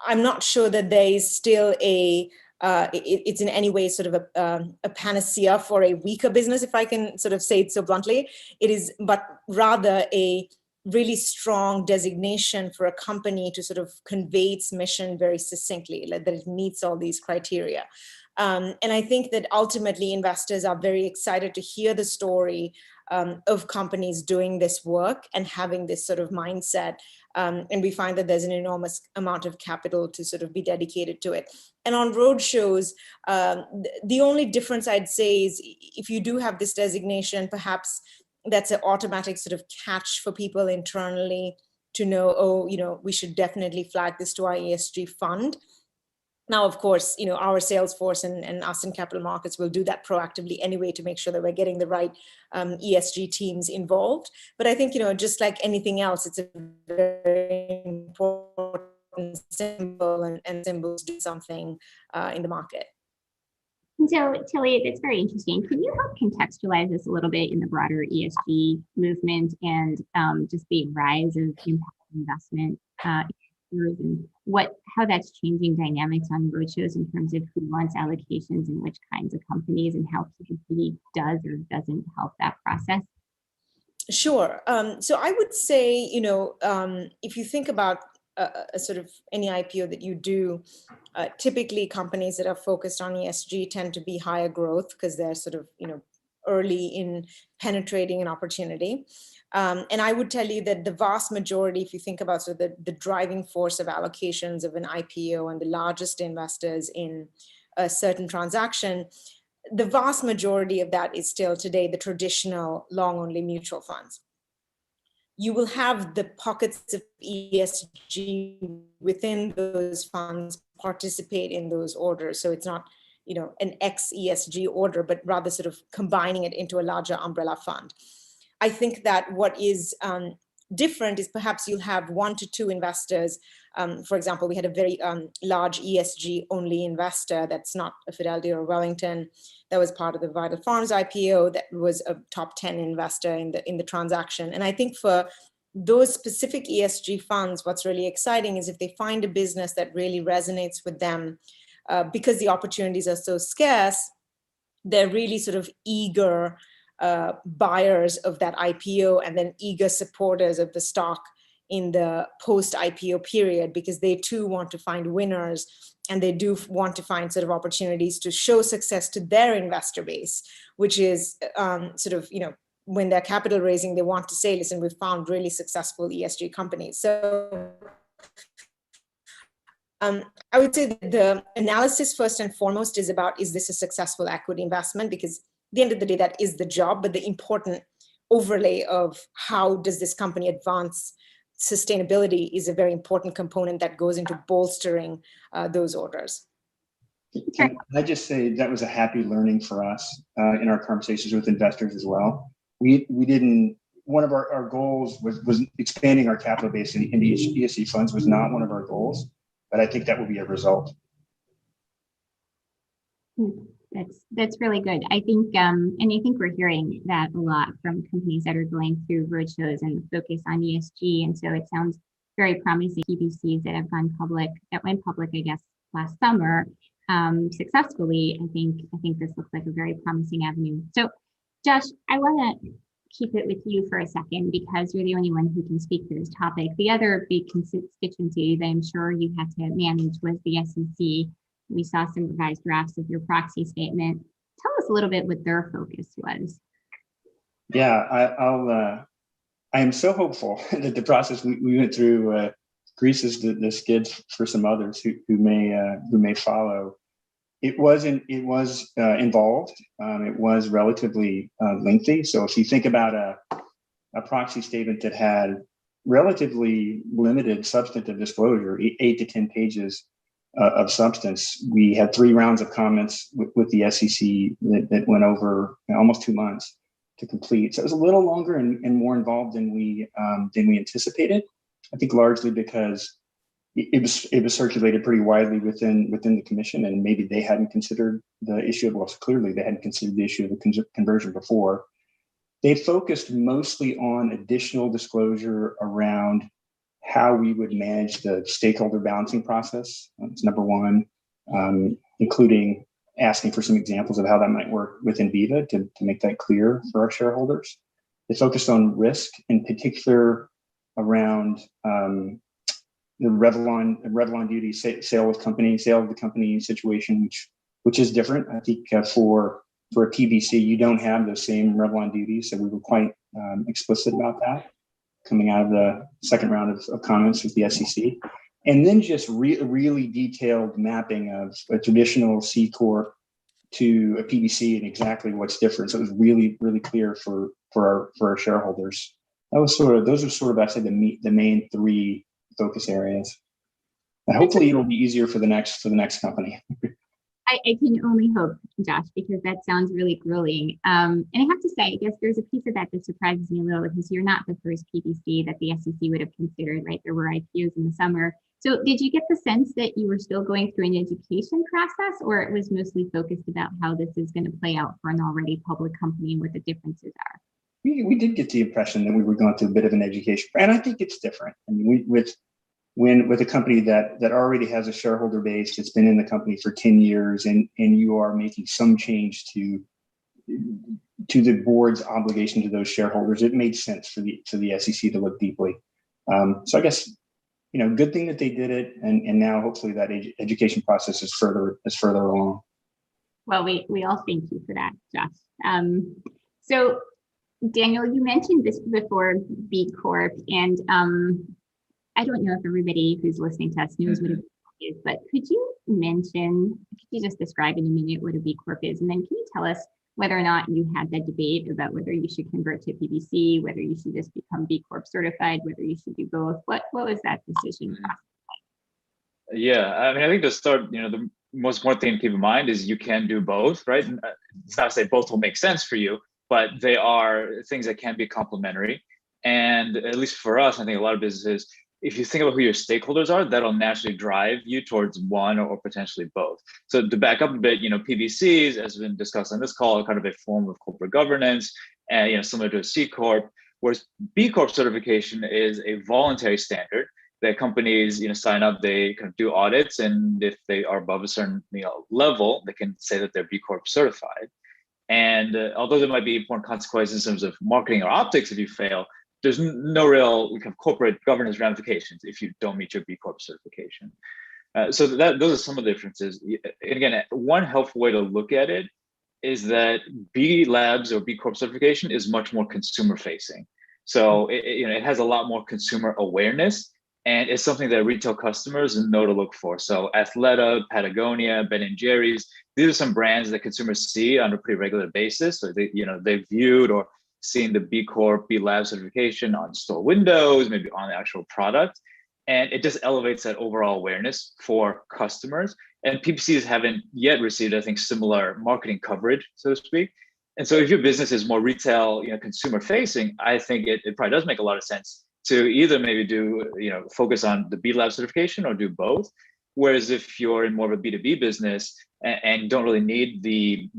I'm not sure that there is still it's in any way sort of a panacea for a weaker business, if I can sort of say it so bluntly. It is, but rather a really strong designation for a company to sort of convey its mission very succinctly, like that it meets all these criteria. And I think that ultimately investors are very excited to hear the story of companies doing this work and having this sort of mindset. And we find that there's an enormous amount of capital to sort of be dedicated to it. And on roadshows, the only difference I'd say is if you do have this designation, perhaps that's an automatic sort of catch for people internally to know, oh, we should definitely flag this to our ESG fund. Now, of course, our sales force and us in capital markets will do that proactively anyway to make sure that we're getting the right ESG teams involved. But I think, just like anything else, it's a very important symbol, and symbols do something in the market. So, Tilly, it's very interesting. Can you help contextualize this a little bit in the broader ESG movement and just the rise of impact investment and how that's changing dynamics on roadshows in terms of who wants allocations and which kinds of companies, and how PPP does or doesn't help that process? Sure. So I would say, if you think about a sort of any IPO that you do, typically companies that are focused on ESG tend to be higher growth because they're sort of, early in penetrating an opportunity. And I would tell you that the vast majority, if you think about sort of the driving force of allocations of an IPO and the largest investors in a certain transaction, the vast majority of that is still today the traditional long-only mutual funds. You will have the pockets of ESG within those funds participate in those orders. So it's not, an ex-ESG order, but rather sort of combining it into a larger umbrella fund. I think that what is different is perhaps you'll have 1 to 2 investors. For example, we had a very large ESG only investor that's not a Fidelity or Wellington that was part of the Vital Farms IPO that was a top 10 investor in the transaction. And I think for those specific ESG funds, what's really exciting is if they find a business that really resonates with them, because the opportunities are so scarce, they're really sort of eager buyers of that IPO and then eager supporters of the stock in the post-IPO period, because they too want to find winners and they do want to find sort of opportunities to show success to their investor base, which is sort of, when they're capital raising, they want to say, listen, we've found really successful ESG companies. So I would say that the analysis first and foremost is about, is this a successful equity investment? Because at the end of the day, that is the job, but the important overlay of how does this company advance sustainability is a very important component that goes into bolstering those orders. Can I just say that was a happy learning for us in our conversations with investors as well. We didn't, one of our goals was expanding our capital base in the ESG funds was not one of our goals, but I think that will be a result. That's really good. I think, and I think we're hearing that a lot from companies that are going through roadshows and focus on ESG. And so it sounds very promising. PBCs that have gone public, that went public, I guess, last summer successfully. I think this looks like a very promising avenue. So, Josh, I want to keep it with you for a second because you're the only one who can speak to this topic. The other big constituency that I'm sure you had to manage was the SEC. We saw some revised drafts of your proxy statement. Tell us a little bit what their focus was. Yeah, I am so hopeful that the process we went through greases the skids for some others who may follow. It was involved. It was relatively lengthy. So if you think about a proxy statement that had relatively limited substantive disclosure, 8 to 10 pages of substance, we had 3 rounds of comments with the SEC that went over almost 2 months to complete. So it was a little longer and more involved than we anticipated. I think largely because it was circulated pretty widely within the commission, and maybe they hadn't considered the issue of, well, clearly they hadn't considered the issue of the conversion before. They focused mostly on additional disclosure around how we would manage the stakeholder balancing process. That's number one, including asking for some examples of how that might work within Viva to make that clear for our shareholders. It focused on risk, in particular around the Revlon Beauty sale of the company situation, which is different. I think for a PBC, you don't have those same Revlon duties, so we were quite explicit about that coming out of the second round of comments with the SEC. And then just really detailed mapping of a traditional C Corp to a PBC and exactly what's different. So it was really, really clear for our shareholders. Those are sort of, I'd say, the main three focus areas. And hopefully it'll be easier for the next company. I can only hope, Josh, because that sounds really grueling. And I have to say, I guess there's a piece of that surprises me a little, because you're not the first PBC that the SEC would have considered, right? There were IPOs in the summer. So did you get the sense that you were still going through an education process, or it was mostly focused about how this is going to play out for an already public company and what the differences are? We did get the impression that we were going through a bit of an education, and I think it's different. I mean, with a company that already has a shareholder base that's been in the company for 10 years, and you are making some change to the board's obligation to those shareholders, it made sense for the SEC to look deeply. So I guess, good thing that they did it, and now hopefully that education process is further along. Well, we all thank you for that, Josh. So Daniel, you mentioned this before, B Corp, and I don't know if everybody who's listening to us knows what a B Corp is, but could you just describe in a minute what a B Corp is? And then can you tell us whether or not you had that debate about whether you should convert to PBC, whether you should just become B Corp certified, whether you should do both? What was that decision process like? Yeah, I mean, I think to start, the most important thing to keep in mind is you can do both, right? It's not to say both will make sense for you, but they are things that can be complementary. And at least for us, I think a lot of businesses, if you think about who your stakeholders are, that'll naturally drive you towards one or potentially both. So to back up a bit, PBCs, as has been discussed on this call, are kind of a form of corporate governance, and similar to a C Corp, whereas B Corp certification is a voluntary standard that companies sign up, they kind of do audits, and if they are above a certain level, they can say that they're B Corp certified. And although there might be important consequences in terms of marketing or optics if you fail, there's no real kind of corporate governance ramifications if you don't meet your B Corp certification. So those are some of the differences. And again, one helpful way to look at it is that B Labs or B Corp certification is much more consumer facing. So it has a lot more consumer awareness, and it's something that retail customers know to look for. So Athleta, Patagonia, Ben & Jerry's, these are some brands that consumers see on a pretty regular basis. So they've viewed or seen the B Corp, B Lab certification on store windows, maybe on the actual product. And it just elevates that overall awareness for customers. And PPCs haven't yet received, I think, similar marketing coverage, so to speak. And so if your business is more retail, consumer facing, I think it probably does make a lot of sense to either maybe do, focus on the B Lab certification or do both. Whereas if you're in more of a B2B business and don't really need the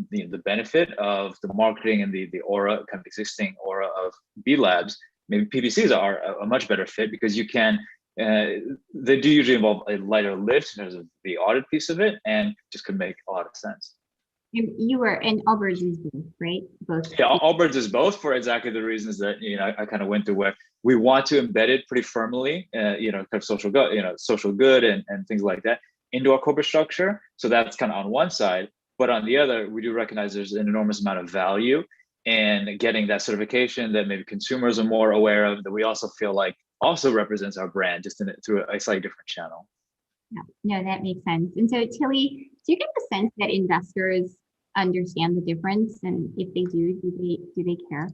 benefit of the marketing and the aura, kind of existing aura of B Labs, maybe PBCs are a much better fit, because you can, they do usually involve a lighter lift in terms of the audit piece of it, and just could make a lot of sense. You were, and Allbirds is both, right? Both. Yeah, Allbirds is both for exactly the reasons that I kind of went through, where we want to embed it pretty firmly, kind of social good and things like that into our corporate structure. So that's kind of on one side, but on the other, we do recognize there's an enormous amount of value in getting that certification that maybe consumers are more aware of, that we also feel like also represents our brand, just through a slightly different channel. Yeah, no, that makes sense. And so, Tilly, do you get the sense that investors understand the difference, and if they do they care?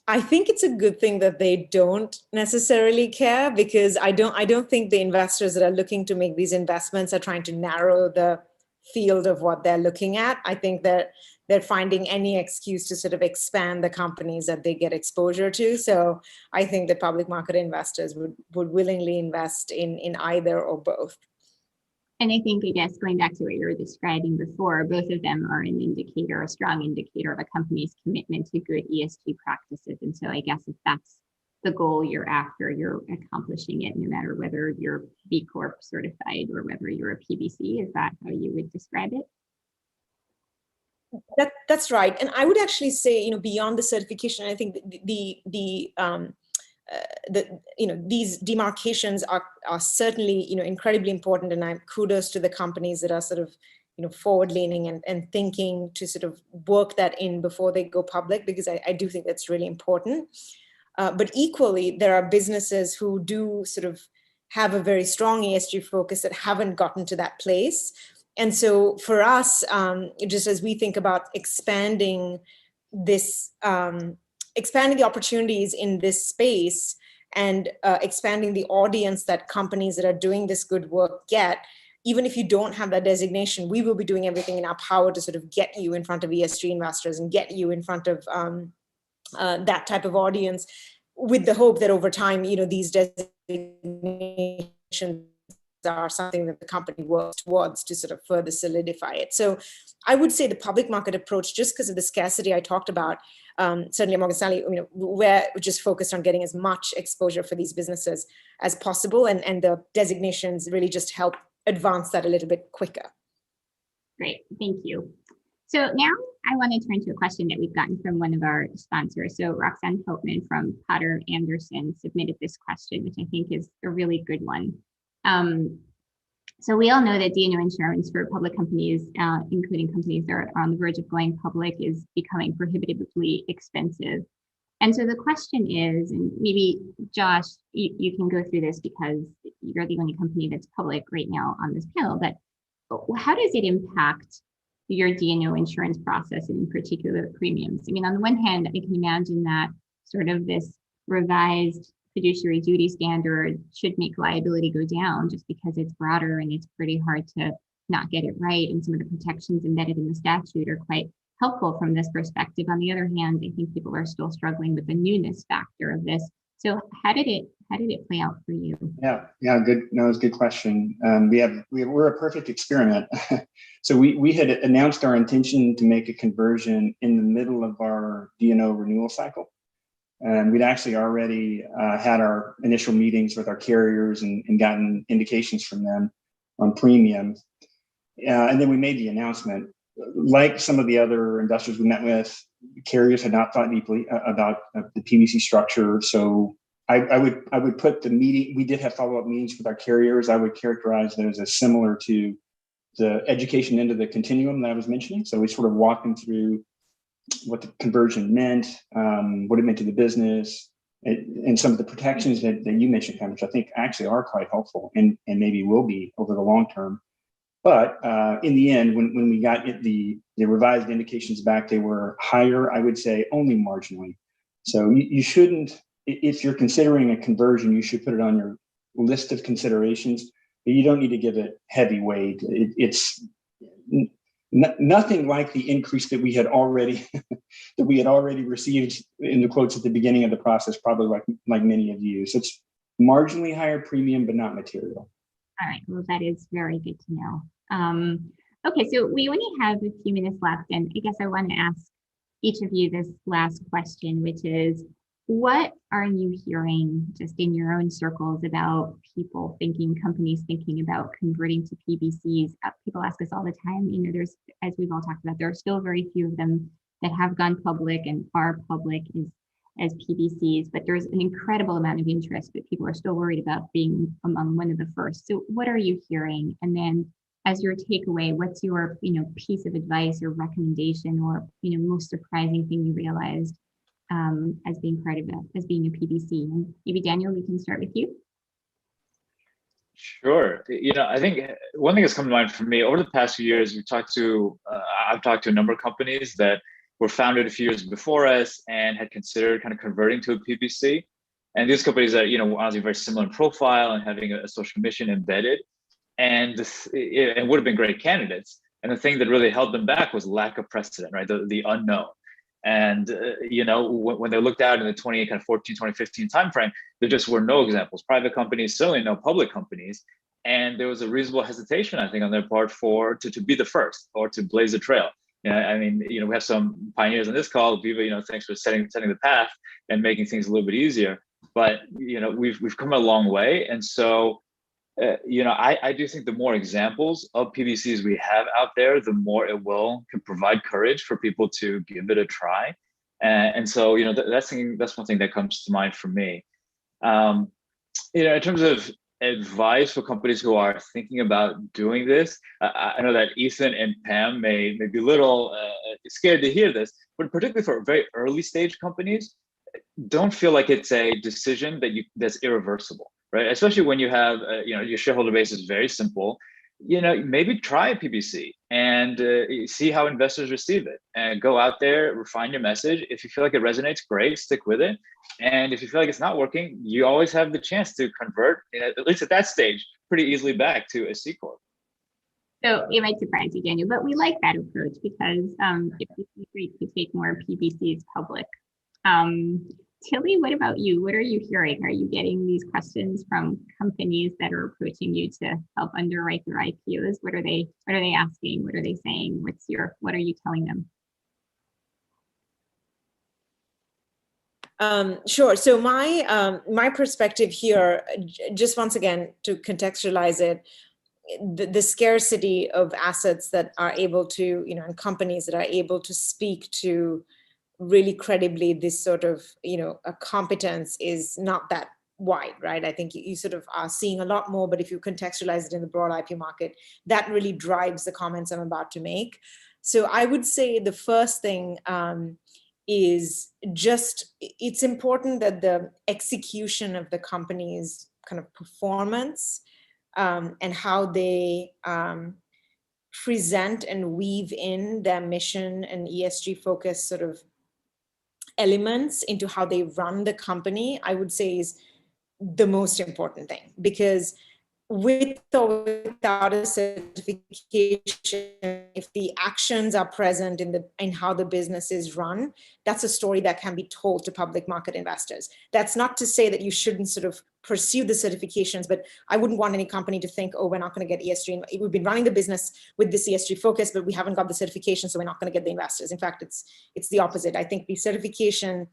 I think it's a good thing that they don't necessarily care, because I don't think the investors that are looking to make these investments are trying to narrow the field of what they're looking at. I think that they're finding any excuse to sort of expand the companies that they get exposure to. So I think that public market investors would willingly invest in either or both. And I think, I guess, going back to what you were describing before, both of them are an indicator, a strong indicator of a company's commitment to good ESG practices. And so I guess if that's the goal you're after, you're accomplishing it, no matter whether you're B Corp certified or whether you're a PBC. Is that how you would describe it? That's right. And I would actually say, beyond the certification, I think these demarcations are certainly, incredibly important. And I'm kudos to the companies that are sort of, forward leaning and thinking to sort of work that in before they go public, because I do think that's really important. But equally, there are businesses who do sort of have a very strong ESG focus that haven't gotten to that place. And so for us, just as we think about expanding this, expanding the opportunities in this space and expanding the audience that companies that are doing this good work get, even if you don't have that designation, we will be doing everything in our power to sort of get you in front of ESG investors and get you in front of that type of audience, with the hope that over time, these designations are something that the company works towards to sort of further solidify it. So I would say the public market approach, just because of the scarcity I talked about, certainly at Morgan Stanley, we're just focused on getting as much exposure for these businesses as possible. And the designations really just help advance that a little bit quicker. Great, thank you. So now I want to turn to a question that we've gotten from one of our sponsors. So Roxanne Hopeman from Potter Anderson submitted this question, which I think is a really good one. So we all know that D&O insurance for public companies, including companies that are on the verge of going public, is becoming prohibitively expensive. And so the question is, and maybe Josh, you can go through this because you're the only company that's public right now on this panel, but how does it impact your D&O insurance process, and in particular premiums? I mean, on the one hand, I can imagine that sort of this revised fiduciary duty standard should make liability go down just because it's broader and it's pretty hard to not get it right. And some of the protections embedded in the statute are quite helpful from this perspective. On the other hand, I think people are still struggling with the newness factor of this. So how did it play out for you? Yeah, good. No, it's a good question. We're a perfect experiment. So we had announced our intention to make a conversion in the middle of our D&O renewal cycle. And we'd actually already had our initial meetings with our carriers and gotten indications from them on premium. And then we made the announcement. Like some of the other investors we met with, carriers had not thought deeply about the PBC structure. So I would put the meeting, we did have follow-up meetings with our carriers. I would characterize those as similar to the education into the continuum that I was mentioning. So we sort of walked them through what the conversion meant, what it meant to the business, and some of the protections that you mentioned, which I think actually are quite helpful and maybe will be over the long term. But in the end, when we got the revised indications back, they were higher, I would say, only marginally. So you shouldn't, if you're considering a conversion, you should put it on your list of considerations, but you don't need to give it heavy weight. It's nothing like the increase that we had already received in the quotes at the beginning of the process, probably like many of you. So it's marginally higher premium, but not material. All right, well, that is very good to know. Okay, so we only have a few minutes left, and I guess I want to ask each of you this last question, which is, what are you hearing just in your own circles about people thinking, companies thinking about converting to PBCs? People ask us all the time, there's, as we've all talked about, there are still very few of them that have gone public and are public as PBCs, but there's an incredible amount of interest, but people are still worried about being among one of the first. So what are you hearing? And then as your takeaway, what's your, piece of advice or recommendation or, most surprising thing you realized as being part of it, as being a PBC? And maybe Daniel, we can start with you. Sure. I think one thing that's come to mind for me over the past few years, I've talked to a number of companies that were founded a few years before us and had considered kind of converting to a PBC. And these companies that, honestly very similar in profile and having a social mission embedded, and it would have been great candidates. And the thing that really held them back was lack of precedent, right? The unknown. And, when they looked out in the 2014, 2015 timeframe, there just were no examples. Private companies, certainly no public companies. And there was a reasonable hesitation, I think, on their part to be the first or to blaze a trail. We have some pioneers on this call. Viva, thanks for setting the path and making things a little bit easier. but we've come a long way. And so I do think the more examples of PBCs we have out there, the more it can provide courage for people to give it a try. And so that's one thing that comes to mind for me. In terms of advice for companies who are thinking about doing this, I know that Ethan and Pam may be a little scared to hear this, but particularly for very early stage companies, don't feel like it's a decision that's irreversible, right? Especially when you have your shareholder base is very simple. Maybe try a PBC and see how investors receive it, and go out there, refine your message. If you feel like it resonates, great, stick with it. And if you feel like it's not working, you always have the chance to convert, at least at that stage, pretty easily back to a C Corp. So it might surprise you, Daniel, but we like that approach because it would be great to take more PBCs public. Tilly, what about you? What are you hearing? Are you getting these questions from companies that are approaching you to help underwrite their IPOs? What are they asking? What are they saying? What are you telling them? Sure. So my perspective here, just once again to contextualize it, the scarcity of assets that are able to, and companies that are able to speak to really credibly this sort of, a competence is not that wide, right? I think you sort of are seeing a lot more, but if you contextualize it in the broad IPO market, that really drives the comments I'm about to make. So I would say the first thing is just, it's important that the execution of the company's kind of performance and how they present and weave in their mission and ESG focused sort of elements into how they run the company, I would say is the most important thing. Because with or without a certification, if the actions are present in how the business is run, that's a story that can be told to public market investors. That's not to say that you shouldn't sort of pursue the certifications, but I wouldn't want any company to think, oh, we're not going to get ESG. We've been running the business with this ESG focus, but we haven't got the certification, so we're not going to get the investors. In fact, it's the opposite. I think the certification,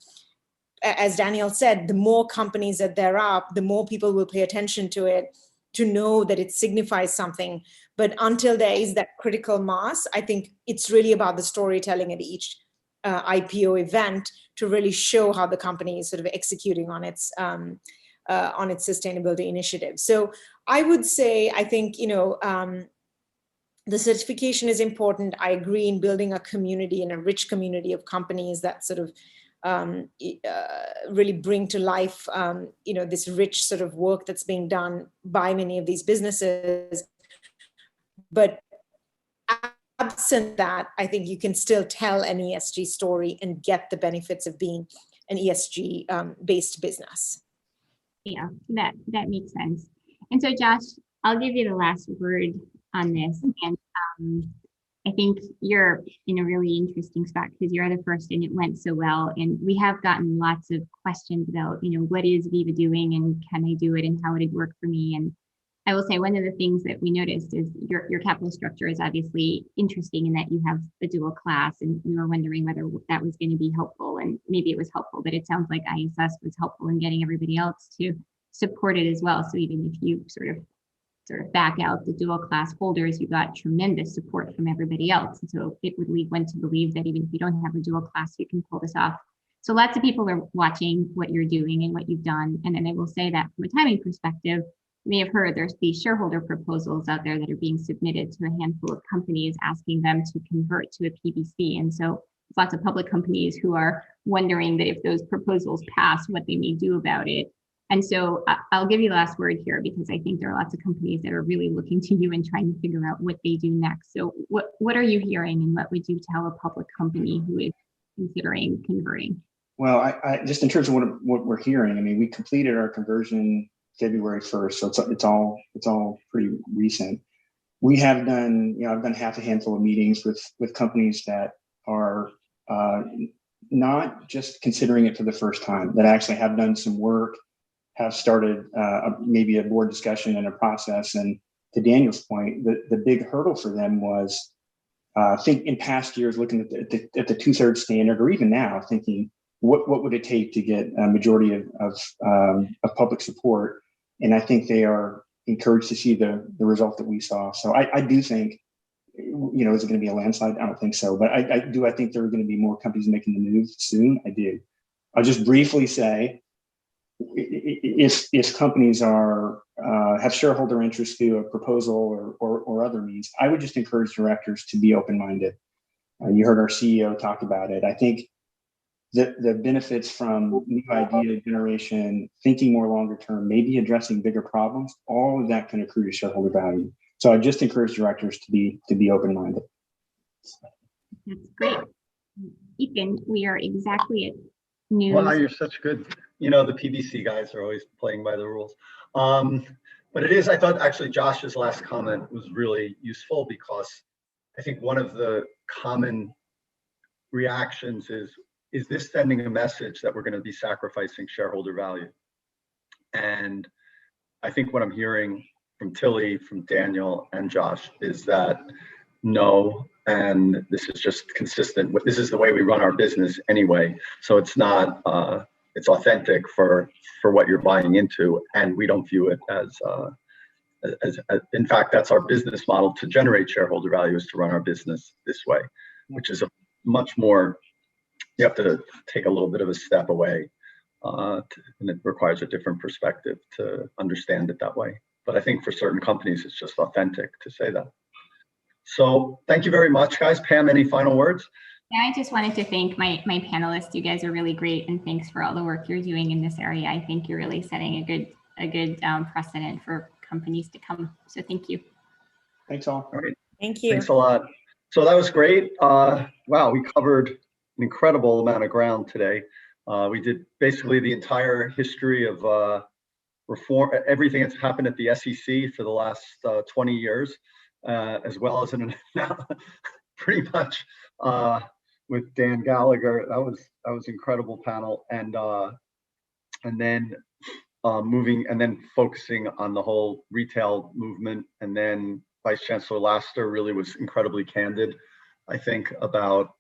as Daniel said, the more companies that there are, the more people will pay attention to it, to know that it signifies something. But until there is that critical mass, I think it's really about the storytelling at each IPO event to really show how the company is sort of executing on its sustainability initiative. So I would say, I think, the certification is important. I agree in building a community and a rich community of companies that sort of really bring to life, this rich sort of work that's being done by many of these businesses. But absent that, I think you can still tell an ESG story and get the benefits of being an ESG based business. Yeah, that makes sense. And so, Josh, I'll give you the last word on this. And I think you're in a really interesting spot because you're the first and it went so well. And we have gotten lots of questions about, what is Viva doing and can I do it and how would it work for me? And I will say one of the things that we noticed is your capital structure is obviously interesting in that you have a dual class, and we were wondering whether that was going to be helpful, and maybe it was helpful, but it sounds like ISS was helpful in getting everybody else to support it as well. So even if you sort of back out the dual class holders, you got tremendous support from everybody else. And so it would lead one to believe that even if you don't have a dual class, you can pull this off. So lots of people are watching what you're doing and what you've done. And then I will say that from a timing perspective, you may have heard there's these shareholder proposals out there that are being submitted to a handful of companies asking them to convert to a PBC. And so lots of public companies who are wondering that if those proposals pass, what they may do about it. And so I'll give you the last word here because I think there are lots of companies that are really looking to you and trying to figure out what they do next. So what are you hearing and what would you tell a public company who is considering converting? Well, I just in terms of what we're hearing, I mean, we completed our conversion February 1st, so it's all pretty recent. We have done, I've done half a handful of meetings with companies that are not just considering it for the first time, that actually have done some work, have started maybe a board discussion and a process. And to Daniel's point, the big hurdle for them was, I think in past years, looking at the 2/3 standard, or even now thinking, what would it take to get a majority of public support? And I think they are encouraged to see the result that we saw. So I do think, is it going to be a landslide? I don't think so, but I think there are going to be more companies making the move soon. I do. I'll just briefly say, if companies are have shareholder interest through a proposal or other means, I would just encourage directors to be open-minded. You heard our CEO talk about it. I think the benefits from new idea generation, thinking more longer term, maybe addressing bigger problems, all of that can accrue to shareholder value. So I just encourage directors to be open-minded. That's great. Ethan, we are exactly at noon. Wow, you're such good. The PBC guys are always playing by the rules. But it is, I thought actually Josh's last comment was really useful, because I think one of the common reactions is this sending a message that we're going to be sacrificing shareholder value? And I think what I'm hearing from Tilly, from Daniel and Josh is that no, and this is just consistent with, this is the way we run our business anyway. So it's not, it's authentic for what you're buying into, and we don't view it as in fact, that's our business model to generate shareholder value, is to run our business this way, which is a much more, you have to take a little bit of a step away, and it requires a different perspective to understand it that way. But I think for certain companies, it's just authentic to say that. So thank you very much, guys. Pam, any final words? Yeah, I just wanted to thank my panelists. You guys are really great, and thanks for all the work you're doing in this area. I think you're really setting a good precedent for companies to come. So thank you. Thanks all. All right. Thank you. Thanks a lot. So that was great. Wow, we covered an incredible amount of ground today. We did basically the entire history of reform, everything that's happened at the SEC for the last 20 years, as well as pretty much with Dan Gallagher. That was incredible panel, and then moving and then focusing on the whole retail movement, and then Vice Chancellor Laster really was incredibly candid, I think, about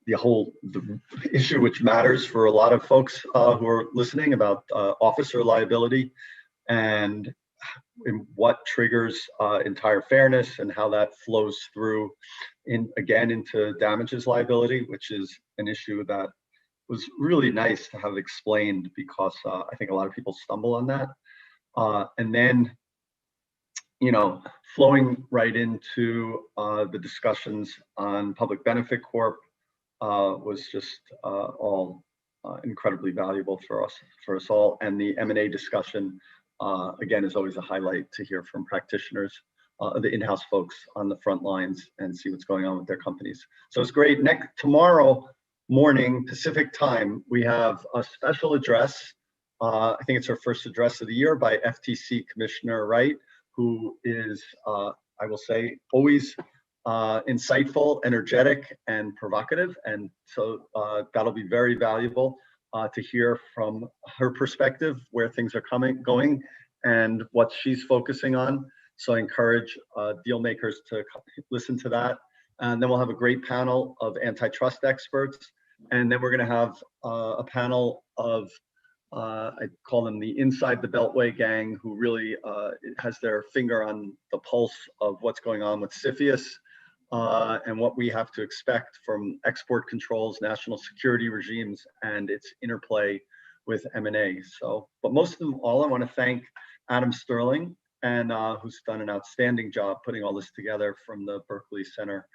the issue which matters for a lot of folks who are listening, about officer liability and what triggers entire fairness, and how that flows through into damages liability, which is an issue that was really nice to have explained, because I think a lot of people stumble on that. And then, flowing right into the discussions on public benefit corp was just all incredibly valuable for us all. And the M&A discussion, again, is always a highlight to hear from practitioners, the in-house folks on the front lines, and see what's going on with their companies. So it's great. Tomorrow morning, Pacific time, we have a special address. I think it's our first address of the year, by FTC Commissioner Wright, who is, I will say, always insightful, energetic, and provocative. And so that'll be very valuable to hear from her perspective, where things are going, and what she's focusing on. So I encourage deal makers to listen to that. And then we'll have a great panel of antitrust experts. And then we're going to have a panel of, I call them the inside the Beltway gang, who really has their finger on the pulse of what's going on with CFIUS, and what we have to expect from export controls, national security regimes, and its interplay with M&A. So, but most of them all, I want to thank Adam Sterling, and who's done an outstanding job putting all this together from the Berkeley Center.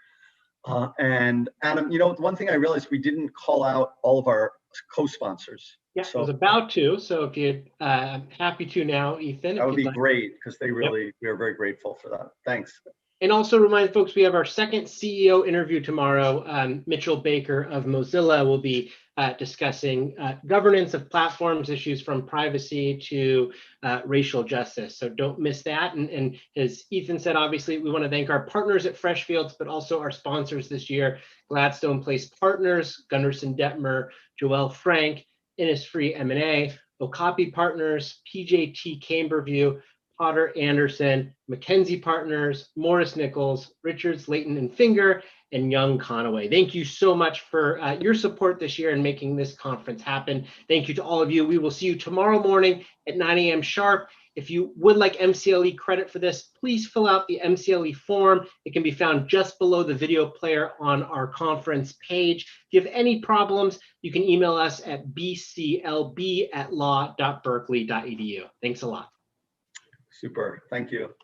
And Adam, one thing I realized, we didn't call out all of our co-sponsors. Yeah, so, I was about to. So if you're happy to now, Ethan. That would be great, because we are very grateful for that. Thanks. And also remind folks, we have our second CEO interview tomorrow. Mitchell Baker of Mozilla will be discussing governance of platforms, issues from privacy to racial justice. So don't miss that. And as Ethan said, obviously, we want to thank our partners at Freshfields, but also our sponsors this year: Gladstone Place Partners, Gunderson Detmer, Joelle Frank, Innisfree M&A, Okapi Partners, PJT Camberview, Potter Anderson, Mackenzie Partners, Morris Nichols, Richards, Layton and Finger, and Young Conaway. Thank you so much for your support this year in making this conference happen. Thank you to all of you. We will see you tomorrow morning at 9 a.m. sharp. If you would like MCLE credit for this, please fill out the MCLE form. It can be found just below the video player on our conference page. If you have any problems, you can email us at bclb@law.berkeley.edu. Thanks a lot. Super. Thank you.